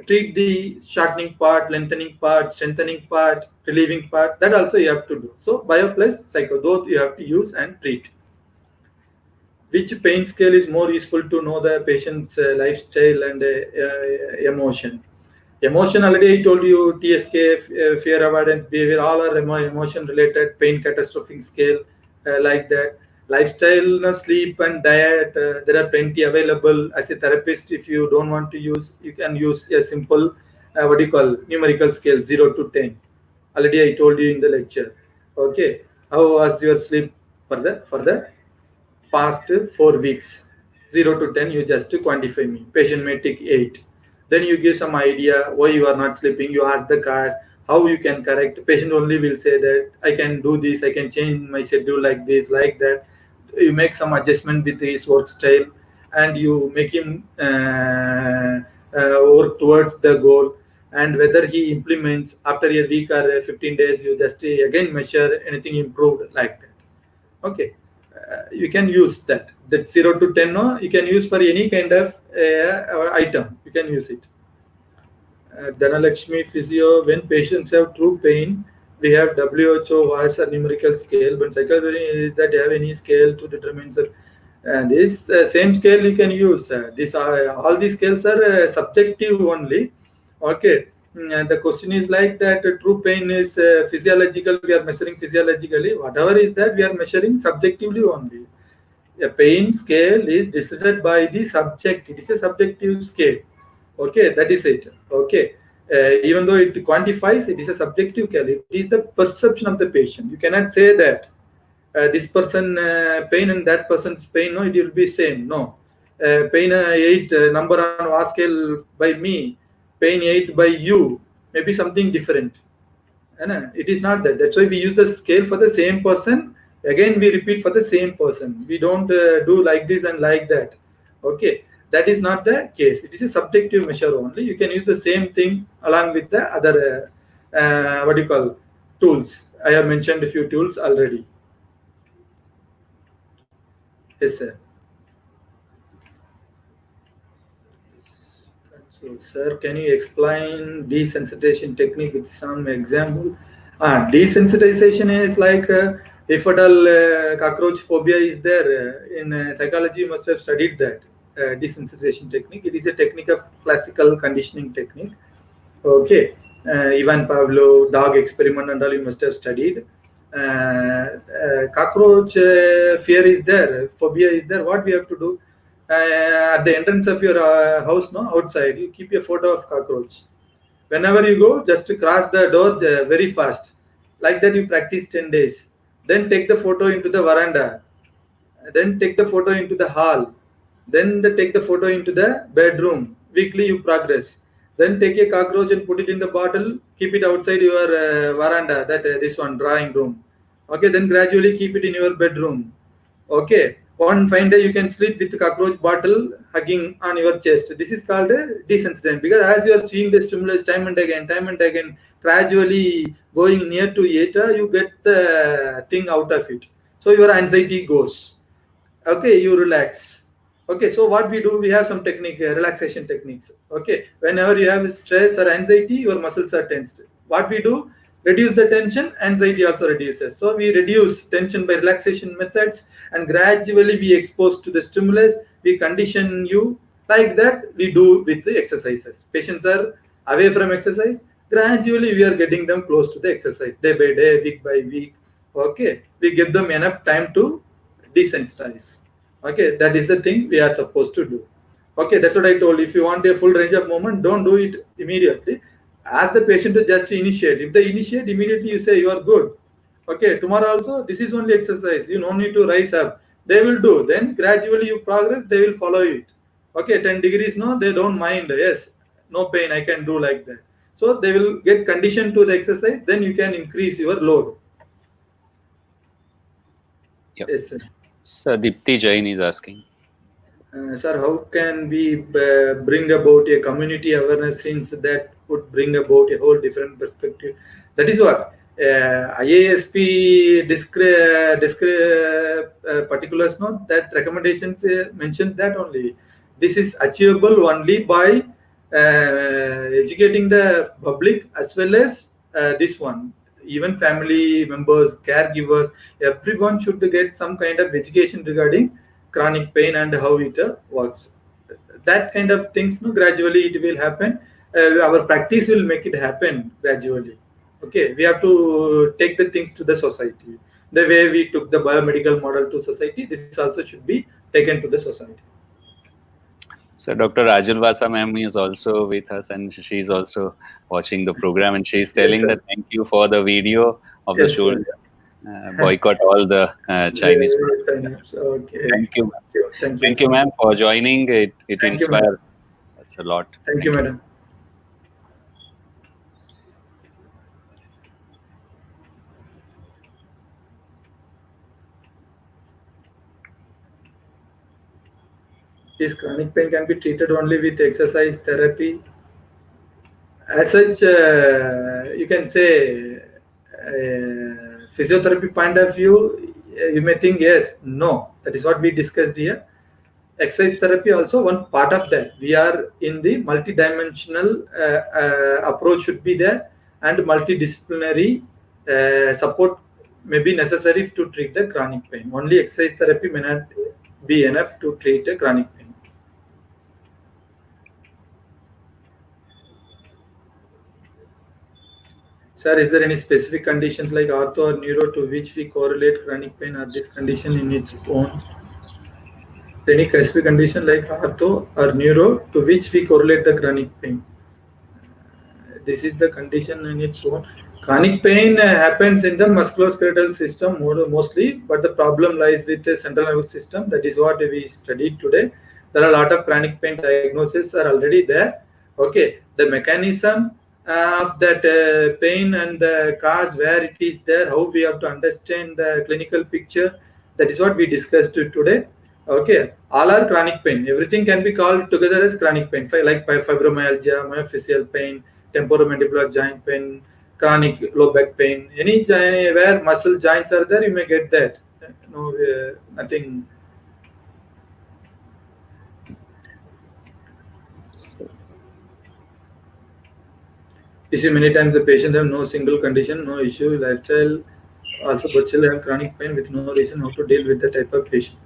treat the shortening part, lengthening part, strengthening part, relieving part. That also you have to do. So bio plus psycho, those you have to use and treat. Which pain scale is more useful to know the patient's lifestyle and emotion? Emotion, already I told you, TSK, fear avoidance behavior, all are emotion related, pain catastrophic scale, like that. Lifestyle, sleep and diet, there are plenty available. As a therapist, if you don't want to use, you can use a simple, numerical scale, 0 to 10. Already I told you in the lecture. Okay, how was your sleep for the past 4 weeks? 0 to 10, you just quantify me. Patient may take 8. Then you give some idea why you are not sleeping. You ask the cause how you can correct. Patient only will say that I can do this, I can change my schedule like this, like that. You make some adjustment with his work style and you make him work towards the goal. And whether he implements after a week or 15 days, you just again measure anything improved like that. Okay. You can use that 0 to 10, no, you can use for any kind of item, you can use it. Dhanalakshmi physio, when patients have true pain, we have WHO voice or numerical scale, but psychology is that you have any scale to determine, sir. This same scale you can use. All these scales are subjective only. Okay. The question is like that true pain is physiological, we are measuring physiologically. Whatever is that, we are measuring subjectively only. A pain scale is decided by the subject. It is a subjective scale. Okay, that is it. Okay. Even though it quantifies, it is a subjective scale. It is the perception of the patient. You cannot say that this person pain and that person's pain, no, it will be same. No. Pain 8 number on VAS scale by me, pain 8 by you, maybe something different. It is not that. That's why we use the scale for the same person. Again, we repeat for the same person. We don't do like this and like that. Okay, that is not the case. It is a subjective measure only. You can use the same thing along with the other tools. I have mentioned a few tools already. Yes, sir. So, sir, can you explain desensitization technique with some example? Desensitization is like if at all cockroach phobia is there, in psychology you must have studied that desensitization technique. It is a technique of classical conditioning technique. Okay, Ivan Pavlov dog experiment and all you must have studied. Cockroach fear is there, phobia is there. What we have to do? At the entrance of your house, no, outside, you keep a photo of cockroach. Whenever you go, just to cross the door very fast. Like that, you practice 10 days. Then take the photo into the veranda. then take the photo into the hall, then take the photo into the bedroom. Weekly you progress. Then take a cockroach and put it in the bottle, keep it outside your veranda, that this one, drawing room. Okay, then gradually keep it in your bedroom. Okay, one fine day you can sleep with the cockroach bottle hugging on your chest. This is called a desensitization, because as you are seeing the stimulus time and again, gradually going near to it, you get the thing out of it. So your anxiety goes. Okay, you relax. Okay, so what we do, we have some technique, relaxation techniques. Okay, whenever you have stress or anxiety, your muscles are tensed. What we do, reduce the tension, anxiety also reduces. So we reduce tension by relaxation methods, and gradually we expose to the stimulus, we condition you like that. We do with the exercises. Patients are away from exercise, gradually we are getting them close to the exercise, day by day, week by week. Okay, we give them enough time to desensitize. Okay, that is the thing we are supposed to do. Okay, that's what I told. If you want a full range of movement, don't do it immediately. Ask the patient to just initiate. If they initiate, immediately you say you are good. Okay, tomorrow also this is only exercise, you don't need to rise up. They will do. Then gradually you progress, they will follow it. Okay, 10 degrees, no, they don't mind. Yes, no pain, I can do like that. So they will get conditioned to the exercise, then you can increase your load. Yep. Yes, sir. So Dipti Jain is asking. Sir, how can we bring about a community awareness, since that would bring about a whole different perspective? That is what IASP particulars, no, that recommendations mentions that only. This is achievable only by educating the public, as well as this one, even family members, caregivers, everyone should get some kind of education regarding chronic pain and how it works. That kind of things, no, gradually it will happen. Our practice will make it happen gradually. Okay, we have to take the things to the society. The way we took the biomedical model to society, this also should be taken to the society. So Dr. Rajul Vasa ma'am is also with us, and she is also watching the program, and she is telling Yes, that thank you for the video of the yes, show. sir. Boycott all the Chinese. Chinese. Okay. Thank you. Thank you. Thank you, ma'am, for joining. It Thank you, inspires us a lot. Thank you, madam. This chronic pain can be treated only with exercise therapy. As such, you can say, physiotherapy point of view, you may think yes, no. That is what we discussed here. Exercise therapy also one part of that. We are in the multidimensional approach should be there, and multidisciplinary support may be necessary to treat the chronic pain. Only exercise therapy may not be enough to treat the chronic pain. Sir, is there any specific conditions like ortho or neuro to which we correlate chronic pain, or this condition in its own? Any specific condition like ortho or neuro to which we correlate the chronic pain? This is the condition in its own. Chronic pain happens in the musculoskeletal system mostly, but the problem lies with the central nervous system. That is what we studied today. There are a lot of chronic pain diagnoses are already there. Okay, the mechanism of that pain and the cause, where it is there, how we have to understand the clinical picture. That is what we discussed today. Okay, all are chronic pain. Everything can be called together as chronic pain, like fibromyalgia, myofascial pain, temporomandibular joint pain, chronic low back pain. Any where muscle joints are there, you may get that. No, nothing. You see, many times the patients have no single condition, no issue, lifestyle, also but still have chronic pain with no reason how to deal with the type of patient.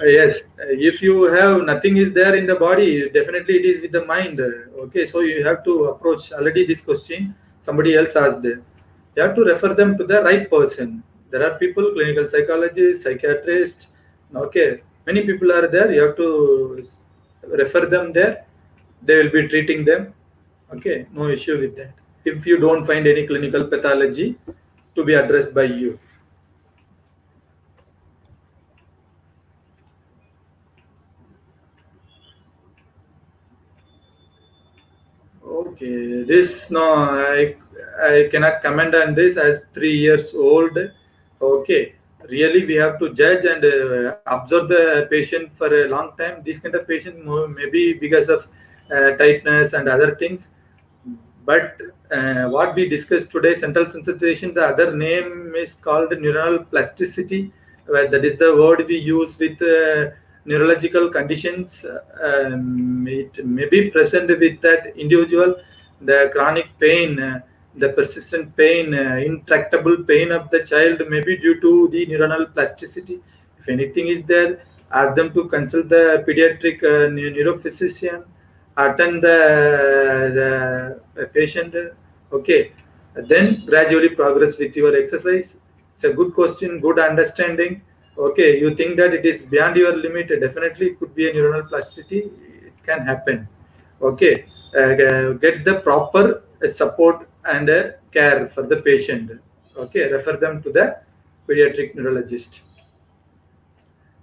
Yes, if you have nothing is there in the body, definitely it is with the mind. Okay, so you have to approach. Already this question somebody else asked. You have to refer them to the right person. There are people, clinical psychologists, psychiatrists. Okay, many people are there. You have to refer them there. They will be treating them. Okay, no issue with that. If you don't find any clinical pathology to be addressed by you. Okay, this no, I cannot comment on this as 3 years old. Okay, really we have to judge and observe the patient for a long time. This kind of patient maybe because of tightness and other things. But what we discussed today, central sensitization, the other name is called neural plasticity. That is the word we use with neurological conditions. It may be present with that individual, the chronic pain, the persistent pain, intractable pain of the child may be due to the neuronal plasticity. If anything is there, ask them to consult the pediatric neurophysician, attend the patient. Okay, then gradually progress with your exercise. It's a good question, good understanding. Okay, you think that it is beyond your limit, definitely it could be a neuronal plasticity, it can happen. Okay, get the proper support and care for the patient. Okay, refer them to the pediatric neurologist.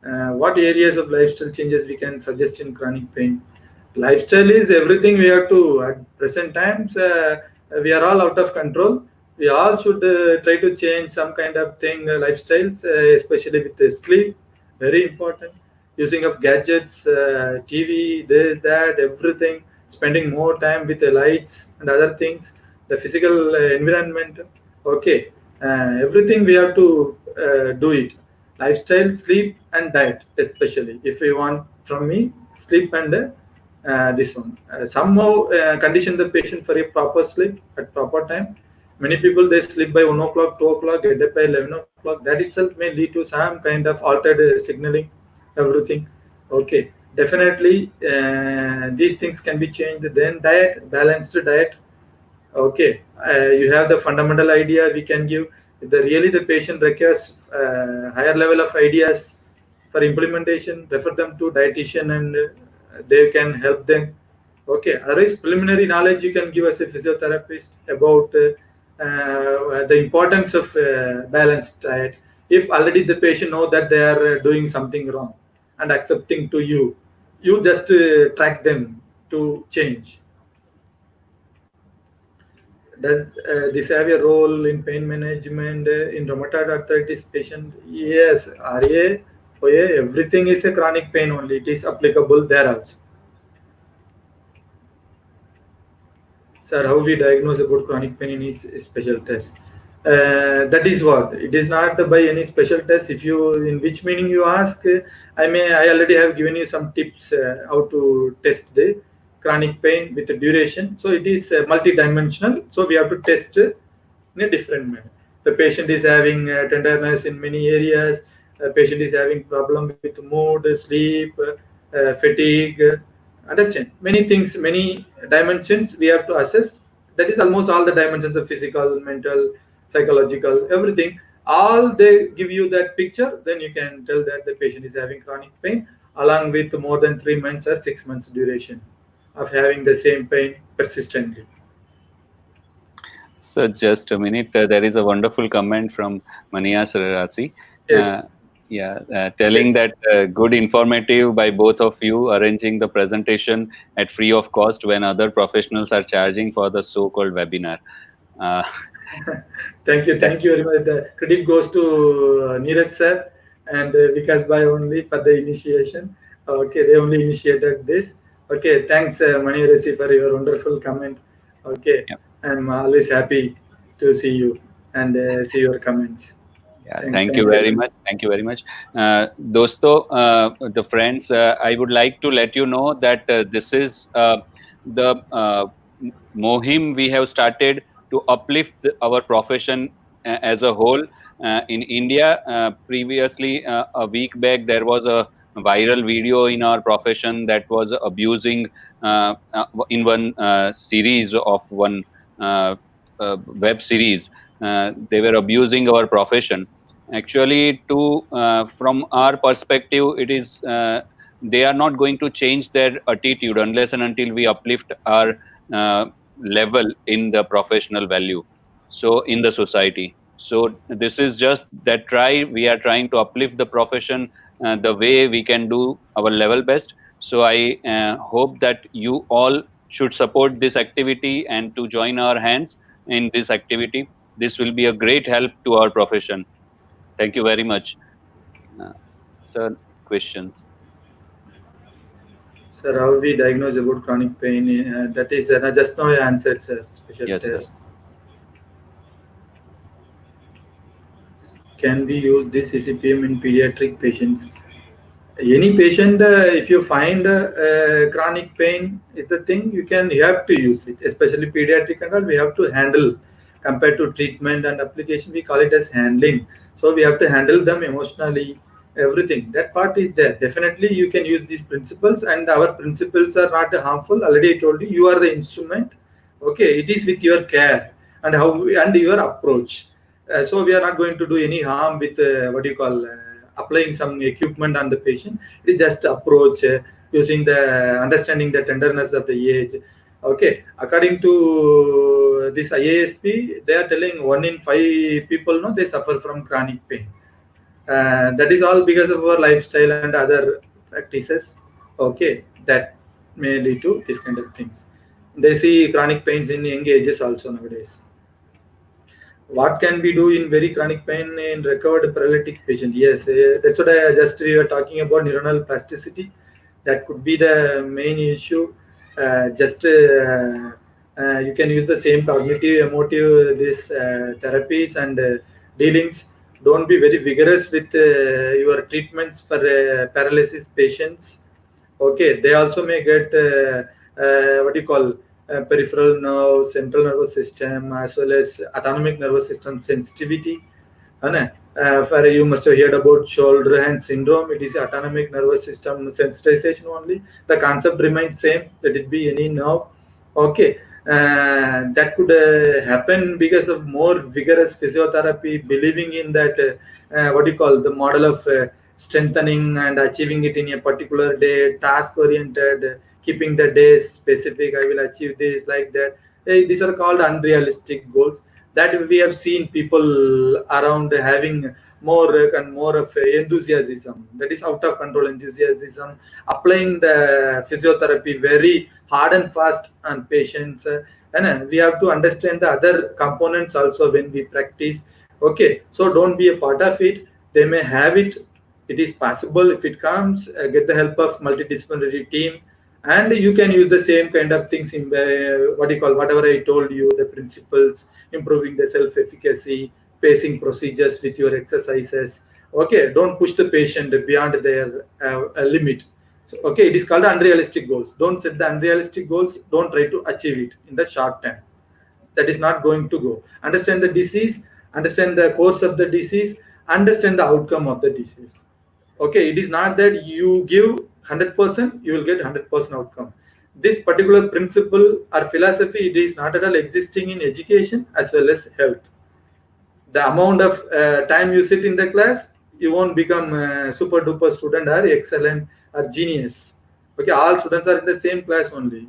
What areas of lifestyle changes we can suggest in chronic pain? Lifestyle is everything we have to. At present times, we are all out of control. We all should try to change some kind of thing, lifestyles, especially with the sleep. Very important. Using of gadgets, TV, this, that, everything. Spending more time with the lights and other things. The physical environment. Okay, everything we have to do it. Lifestyle, sleep, and diet, especially. If you want from me, sleep and this one. Somehow condition the patient for a proper sleep at proper time. Many people they sleep by 1 o'clock, 2 o'clock, get up by 11 o'clock. That itself may lead to some kind of altered signaling, everything. Okay, definitely these things can be changed. Then diet, balanced diet. Okay, you have the fundamental idea we can give. If really the patient requires higher level of ideas for implementation, refer them to dietitian and they can help them. Okay, otherwise preliminary knowledge you can give as a physiotherapist about the importance of balanced diet. If already the patient know that they are doing something wrong and accepting to you, you just track them to change. Does this have a role in pain management in rheumatoid arthritis patient? Yes, RA, OA, everything is a chronic pain only. It is applicable there also. Sir, how we diagnose about chronic pain in special test? That is what it is not by any special test. If you in which meaning you ask, I already have given you some tips how to test the chronic pain with the duration. So it is multi-dimensional. So we have to test in a different manner. The patient is having tenderness in many areas. The patient is having problem with mood, sleep, fatigue. Understand many things, many dimensions we have to assess. That is almost all the dimensions of physical, mental, psychological, everything. All they give you that picture, then you can tell that the patient is having chronic pain along with more than 3 months or 6 months duration of having the same pain persistently. So just a minute, there is a wonderful comment from Mania Sararasi. Yes. Telling Yes. that good informative by both of you, arranging the presentation at free of cost when other professionals are charging for the so-called webinar. Thank you very much. The credit goes to Neeraj sir and Vikas Bhai only for the initiation. Okay, they only initiated this. Okay, thanks Mani Resi for your wonderful comment. Okay, Yep. I'm always happy to see you and see your comments. Yeah, Thanks, thank you thanks, very everyone. much. Thank you very much. Dosto, the friends, I would like to let you know that this is the Mohim we have started to uplift our profession as a whole. In India, previously, a week back, there was a viral video in our profession that was abusing in one series of one web series. They were abusing our profession. Actually, from our perspective, it is they are not going to change their attitude unless and until we uplift our level in the professional value, so in the society. So this is just that we are trying to uplift the profession the way we can do our level best. So I hope that you all should support this activity and to join our hands in this activity. This will be a great help to our profession. Thank you very much. Sir, questions? Sir, how we diagnose about chronic pain? That is just now I answered, sir. Special Yes, test. sir. Can we use this Ccpm in pediatric patients? Any patient, if you find chronic pain is the thing, you have to use it, especially pediatric and all. We have to handle compared to treatment and application. We call it as handling. So we have to handle them emotionally. Everything that part is there. Definitely, you can use these principles, and our principles are not harmful. Already I told you, you are the instrument. Okay, it is with your care and how and your approach. So we are not going to do any harm with what you call applying some equipment on the patient. It is just approach using the understanding the tenderness of the age. Okay, according to this IASP, they are telling 1 in 5 people they suffer from chronic pain. That is all because of our lifestyle and other practices. Okay, that may lead to this kind of things. They see chronic pains in young ages also nowadays. What can we do in very chronic pain in recovered paralytic patient? Yes, that's what we were talking about neuronal plasticity. That could be the main issue. You can use the same cognitive, emotive, these therapies and dealings. Don't be very vigorous with your treatments for paralysis patients. Okay, they also may get what you call peripheral nerve, central nervous system, as well as autonomic nervous system sensitivity. For you must have heard about shoulder hand syndrome. It is autonomic nervous system sensitization only. The concept remains same. Let it be any nerve. Okay, that could happen because of more vigorous physiotherapy, believing in that what you call the model of strengthening and achieving it in a particular day, task oriented, keeping the days specific. I will achieve this like that. These are called unrealistic goals that we have seen people around having more and more of enthusiasm, that is out of control enthusiasm, applying the physiotherapy very hard and fast on patients. And we have to understand the other components also when we practice. Okay, so don't be a part of it. They may have it. It is possible. If it comes, get the help of multidisciplinary team, and you can use the same kind of things in the what you call whatever I told you, the principles, improving the self-efficacy, pacing procedures with your exercises. Okay, don't push the patient beyond their limit. So, okay, it is called unrealistic goals. Don't set the unrealistic goals. Don't try to achieve it in the short time. That is not going to go. Understand the disease, understand the course of the disease, understand the outcome of the disease. Okay, it is not that you give 100%, you will get 100% outcome. This particular principle or philosophy, it is not at all existing in education as well as health. The amount of time you sit in the class, you won't become a super duper student or excellent or genius. Okay, all students are in the same class only.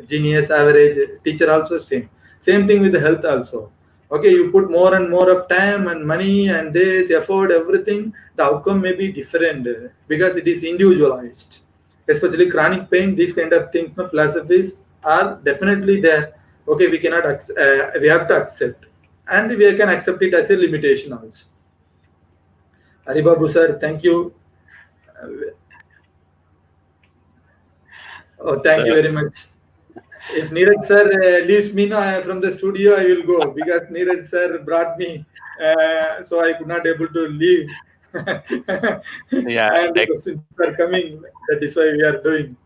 Genius, average, teacher also same. Same thing with the health also. Okay, you put more and more of time and money and this effort, everything, the outcome may be different because it is individualized. Especially chronic pain, these kind of things, philosophies are definitely there. Okay, we cannot we have to accept, and we can accept it as a limitation also. Haribabu sir, thank you. Oh, thank you very much. If Neeraj sir leaves me now from the studio, I will go because Neeraj sir brought me, so I could not able to leave. Yeah, and the questions are coming. That is why we are doing.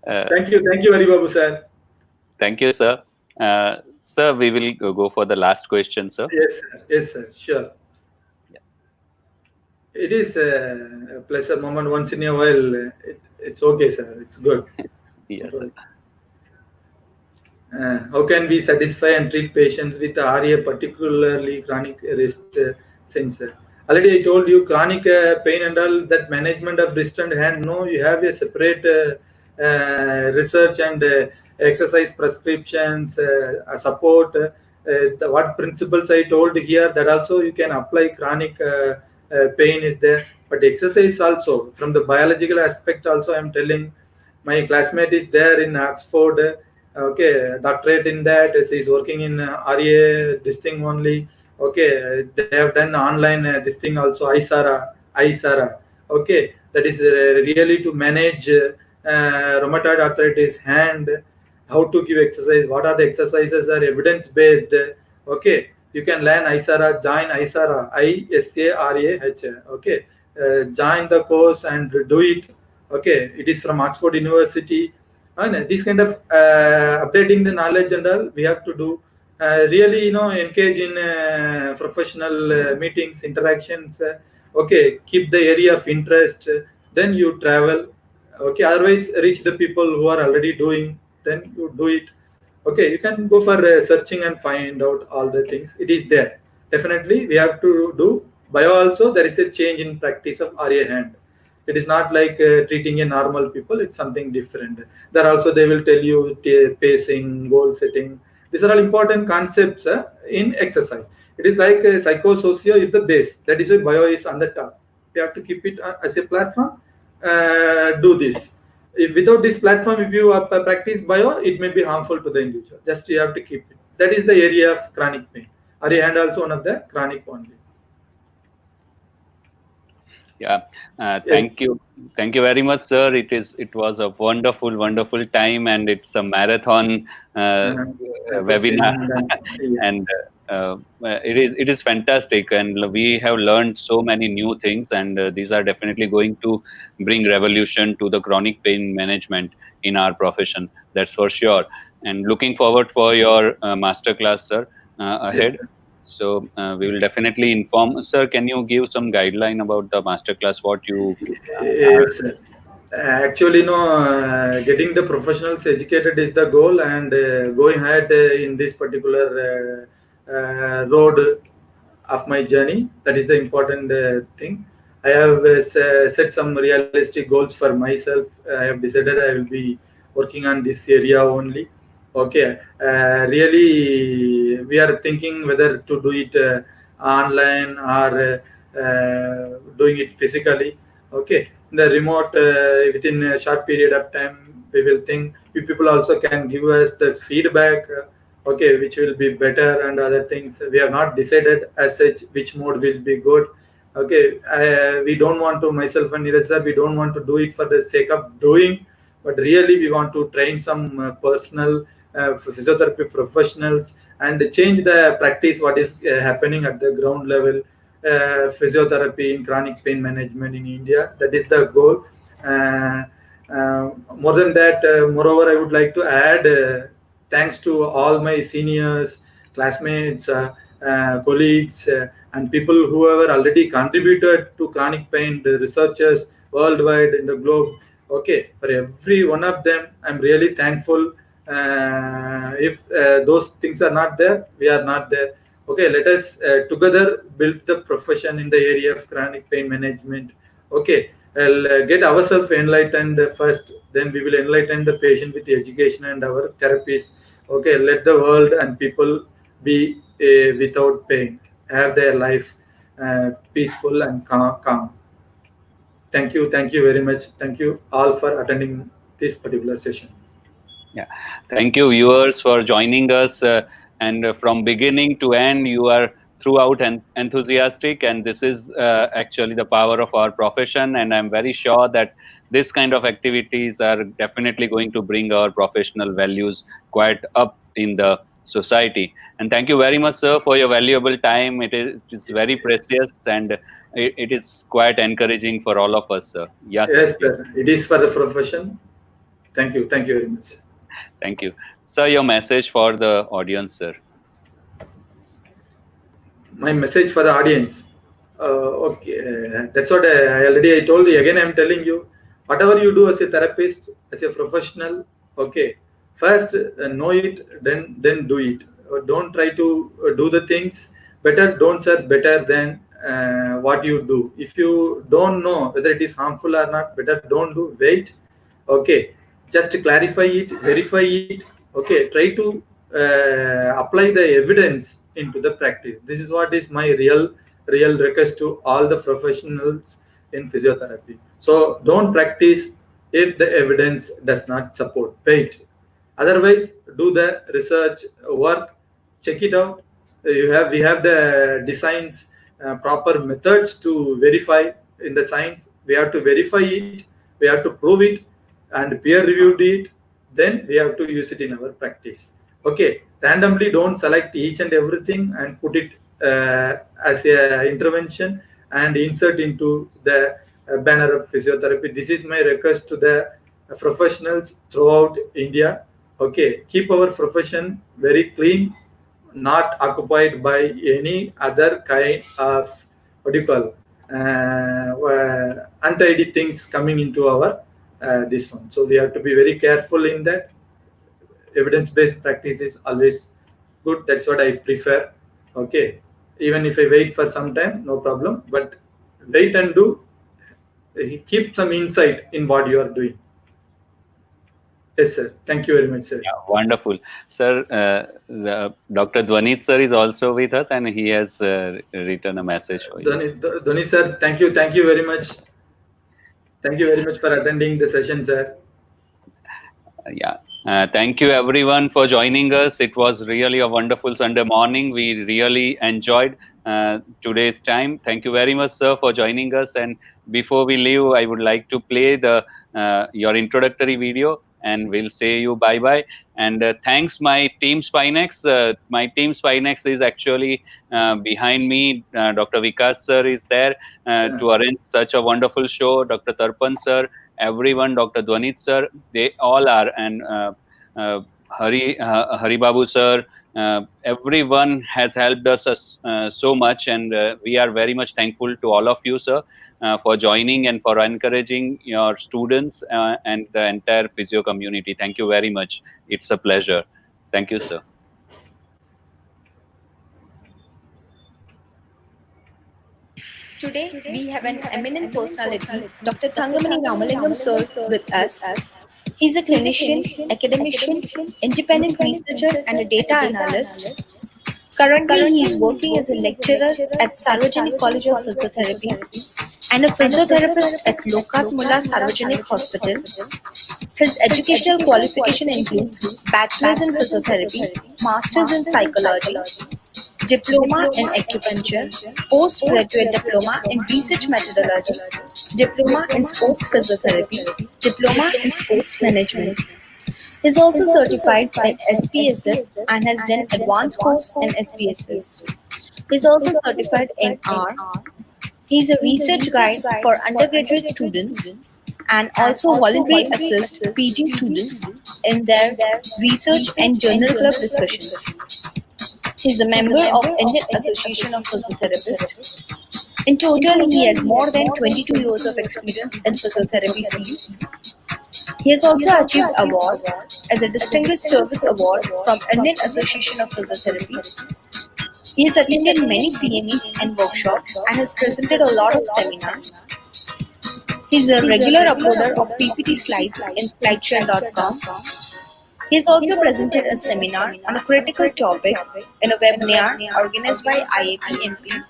Thank you, Haribabu sir. Thank you, sir. Sir, we will go for the last question, sir. Yes, sir, sure. Yeah. It is a pleasure moment once in a while. It's okay, sir. It's good. Yes, sir. How can we satisfy and treat patients with RA, particularly chronic wrist sensor? Already I told you chronic pain and all that management of wrist and hand. No, you have a separate research and exercise prescriptions, support. What principles I told here, that also you can apply. Chronic pain is there, but exercise also from the biological aspect also I am telling. My classmate is there in Oxford. Okay, doctorate in that. She's working in RA this thing only. Okay, they have done online this thing also. ISARA. Okay, that is really to manage rheumatoid arthritis hand, how to give exercise, what are the exercises are evidence based. Okay, you can learn ISARA, join ISARA, ISARAH. Okay, join the course and do it. Okay, it is from Oxford University. And this kind of updating the knowledge and all we have to do. Really, engage in professional meetings, interactions. Okay, keep the area of interest. Then you travel. Okay, otherwise reach the people who are already doing. Then you do it. Okay, you can go for searching and find out all the things. It is there. Definitely, we have to do bio also. There is a change in practice of RA hand. It is not like treating a normal people. It's something different. There also they will tell you pacing, goal setting. These are all important concepts in exercise. It is like psychosocial is the base. That is why bio is on the top. You have to keep it as a platform. Do this. If without this platform, if you practice bio, it may be harmful to the individual. Just you have to keep it. That is the area of chronic pain. RA hand also one of the chronic only. Yeah, Yes. thank you very much, sir. It was a wonderful time, and it's a marathon webinar, and it is fantastic, and we have learned so many new things, and these are definitely going to bring revolution to the chronic pain management in our profession. That's for sure. And looking forward for your masterclass, sir, Yes, ahead. sir. So we will definitely inform. Sir, can you give some guideline about the masterclass? What you are? Yes, sir. Actually, getting the professionals educated is the goal, and going ahead in this particular road of my journey. That is the important thing. I have set some realistic goals for myself. I have decided I will be working on this area only. Okay, really, we are thinking whether to do it online or doing it physically. Okay, the remote within a short period of time, we will think. You people also can give us the feedback. Okay, which will be better and other things. We have not decided as such which mode will be good. Okay, we don't want to, myself and Neeraj sir, we don't want to do it for the sake of doing, but really we want to train some personal physiotherapy professionals and change the practice what is happening at the ground level. Physiotherapy in chronic pain management in India. That is the goal. More than that, moreover, I would like to add thanks to all my seniors, classmates, colleagues, and people who have already contributed to chronic pain, the researchers worldwide in the globe. Okay, for every one of them, I'm really thankful. If those things are not there, we are not there. Okay, let us together build the profession in the area of chronic pain management. Okay, I'll get ourselves enlightened first, then we will enlighten the patient with the education and our therapies. Okay, let the world and people be without pain, have their life peaceful and calm. Thank you very much. Thank you all for attending this particular session. Yeah, thank you, viewers, for joining us. And from beginning to end, you are throughout and enthusiastic, and this is actually the power of our profession. And I'm very sure that this kind of activities are definitely going to bring our professional values quite up in the society. And thank you very much, sir, for your valuable time. It is very precious, and it is quite encouraging for all of us, sir. Yes, Yes, sir. It is for the profession. Thank you. Thank you very much. Thank you. Sir, your message for the audience, sir. My message for the audience. Okay, that's what I already told you. Again, I'm telling you, whatever you do as a therapist, as a professional, okay, first know it, then do it. Don't try to do the things better. Don't say better than what you do. If you don't know whether it is harmful or not, better don't do. Wait, okay, just clarify it, verify it. Okay, try to apply the evidence into the practice. This is what is my real request to all the professionals in physiotherapy. So don't practice if the evidence does not support. Wait, Otherwise, do the research work, check it out. We have the designs, proper methods to verify in the science. We have to verify it, we have to prove it, and peer reviewed it. Then we have to use it in our practice. Okay, randomly don't select each and everything and put it as a intervention and insert into the banner of physiotherapy. This is my request to the professionals throughout India. Okay, keep our profession very clean, not occupied by any other kind of what do you call untidy things coming into our this one. So we have to be very careful in that. Evidence-based practice is always good. That's what I prefer. Okay, even if I wait for some time, no problem. But wait and do. Keep some insight in what you are doing. Yes, sir. Thank you very much, sir. Yeah, wonderful. Sir, Dr. Dwanit sir is also with us and he has written a message for you. Dwanit sir, thank you very much. Thank you very much for attending the session, sir. Yeah. Thank you everyone for joining us. It was really a wonderful Sunday morning. We really enjoyed today's time. Thank you very much, sir, for joining us. And before we leave, I would like to play the your introductory video, and we'll say you bye-bye. And thanks my team Spinex. My team Spinex is actually behind me. Dr. Vikas sir is there to arrange such a wonderful show. Dr. Tarpan sir, everyone, Dr. Dwanit sir, they all are. And Hari Babu sir, everyone has helped us so much, and we are very much thankful to all of you, sir, for joining and for encouraging your students and the entire physio community. Thank you very much. It's a pleasure. Thank you, sir. Today, we have an eminent personality, Dr. Thangamani Ramalingam sir, with us. He's a clinician, academician, independent researcher, and a data analyst. Currently, he is working as a lecturer at Sarvajanik College of Physiotherapy and a physiotherapist at Lokat Mullah Sarvajanik Hospital. His educational qualification includes Bachelor's in Physiotherapy, Master's in Psychology, Diploma in Acupuncture, Postgraduate Diploma in Research Methodology, Diploma in Sports Physiotherapy, Diploma in Sports Management. He is also certified in SPSS and has done advanced course in SPSS. He is also certified in R. He is a research guide for undergraduate students and also voluntary assist PG students in their research and journal club discussions. He is a member of Indian Association of Physiotherapists. In total, he has more than 22 years of experience in physiotherapy field. He has also achieved award as a Distinguished Service Award from Indian Association of Physiotherapy. He has attended many CMEs and workshops and has presented a lot of seminars. He is a regular uploader of PPT slides in slideshare.com. He has also presented a seminar on a critical topic in a webinar organized by IAP MP.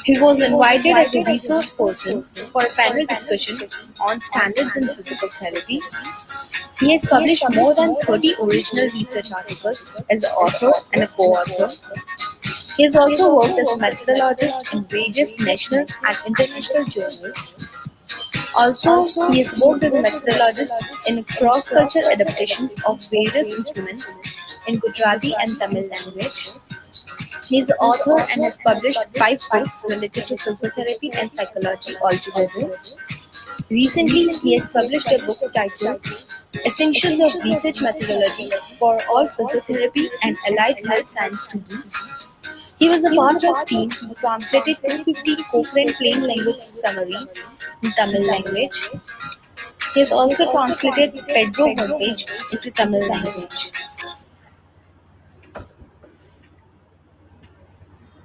He was invited as a resource person for a panel discussion on standards in physical therapy. He has published more than 30 original research articles as an author and a co-author. He has also worked as a methodologist in various national and international journals. Also, he has worked as a methodologist in cross-cultural adaptations of various instruments in Gujarati and Tamil language. He is the author and has published 5 books related to physiotherapy and psychology altogether. Recently, he has published a book titled Essentials of Research Methodology for All Physiotherapy and Allied Health Science Students. He was a part of team who translated 250 Cochrane plain language summaries in Tamil language. He has also translated Pedro homepage into Tamil language.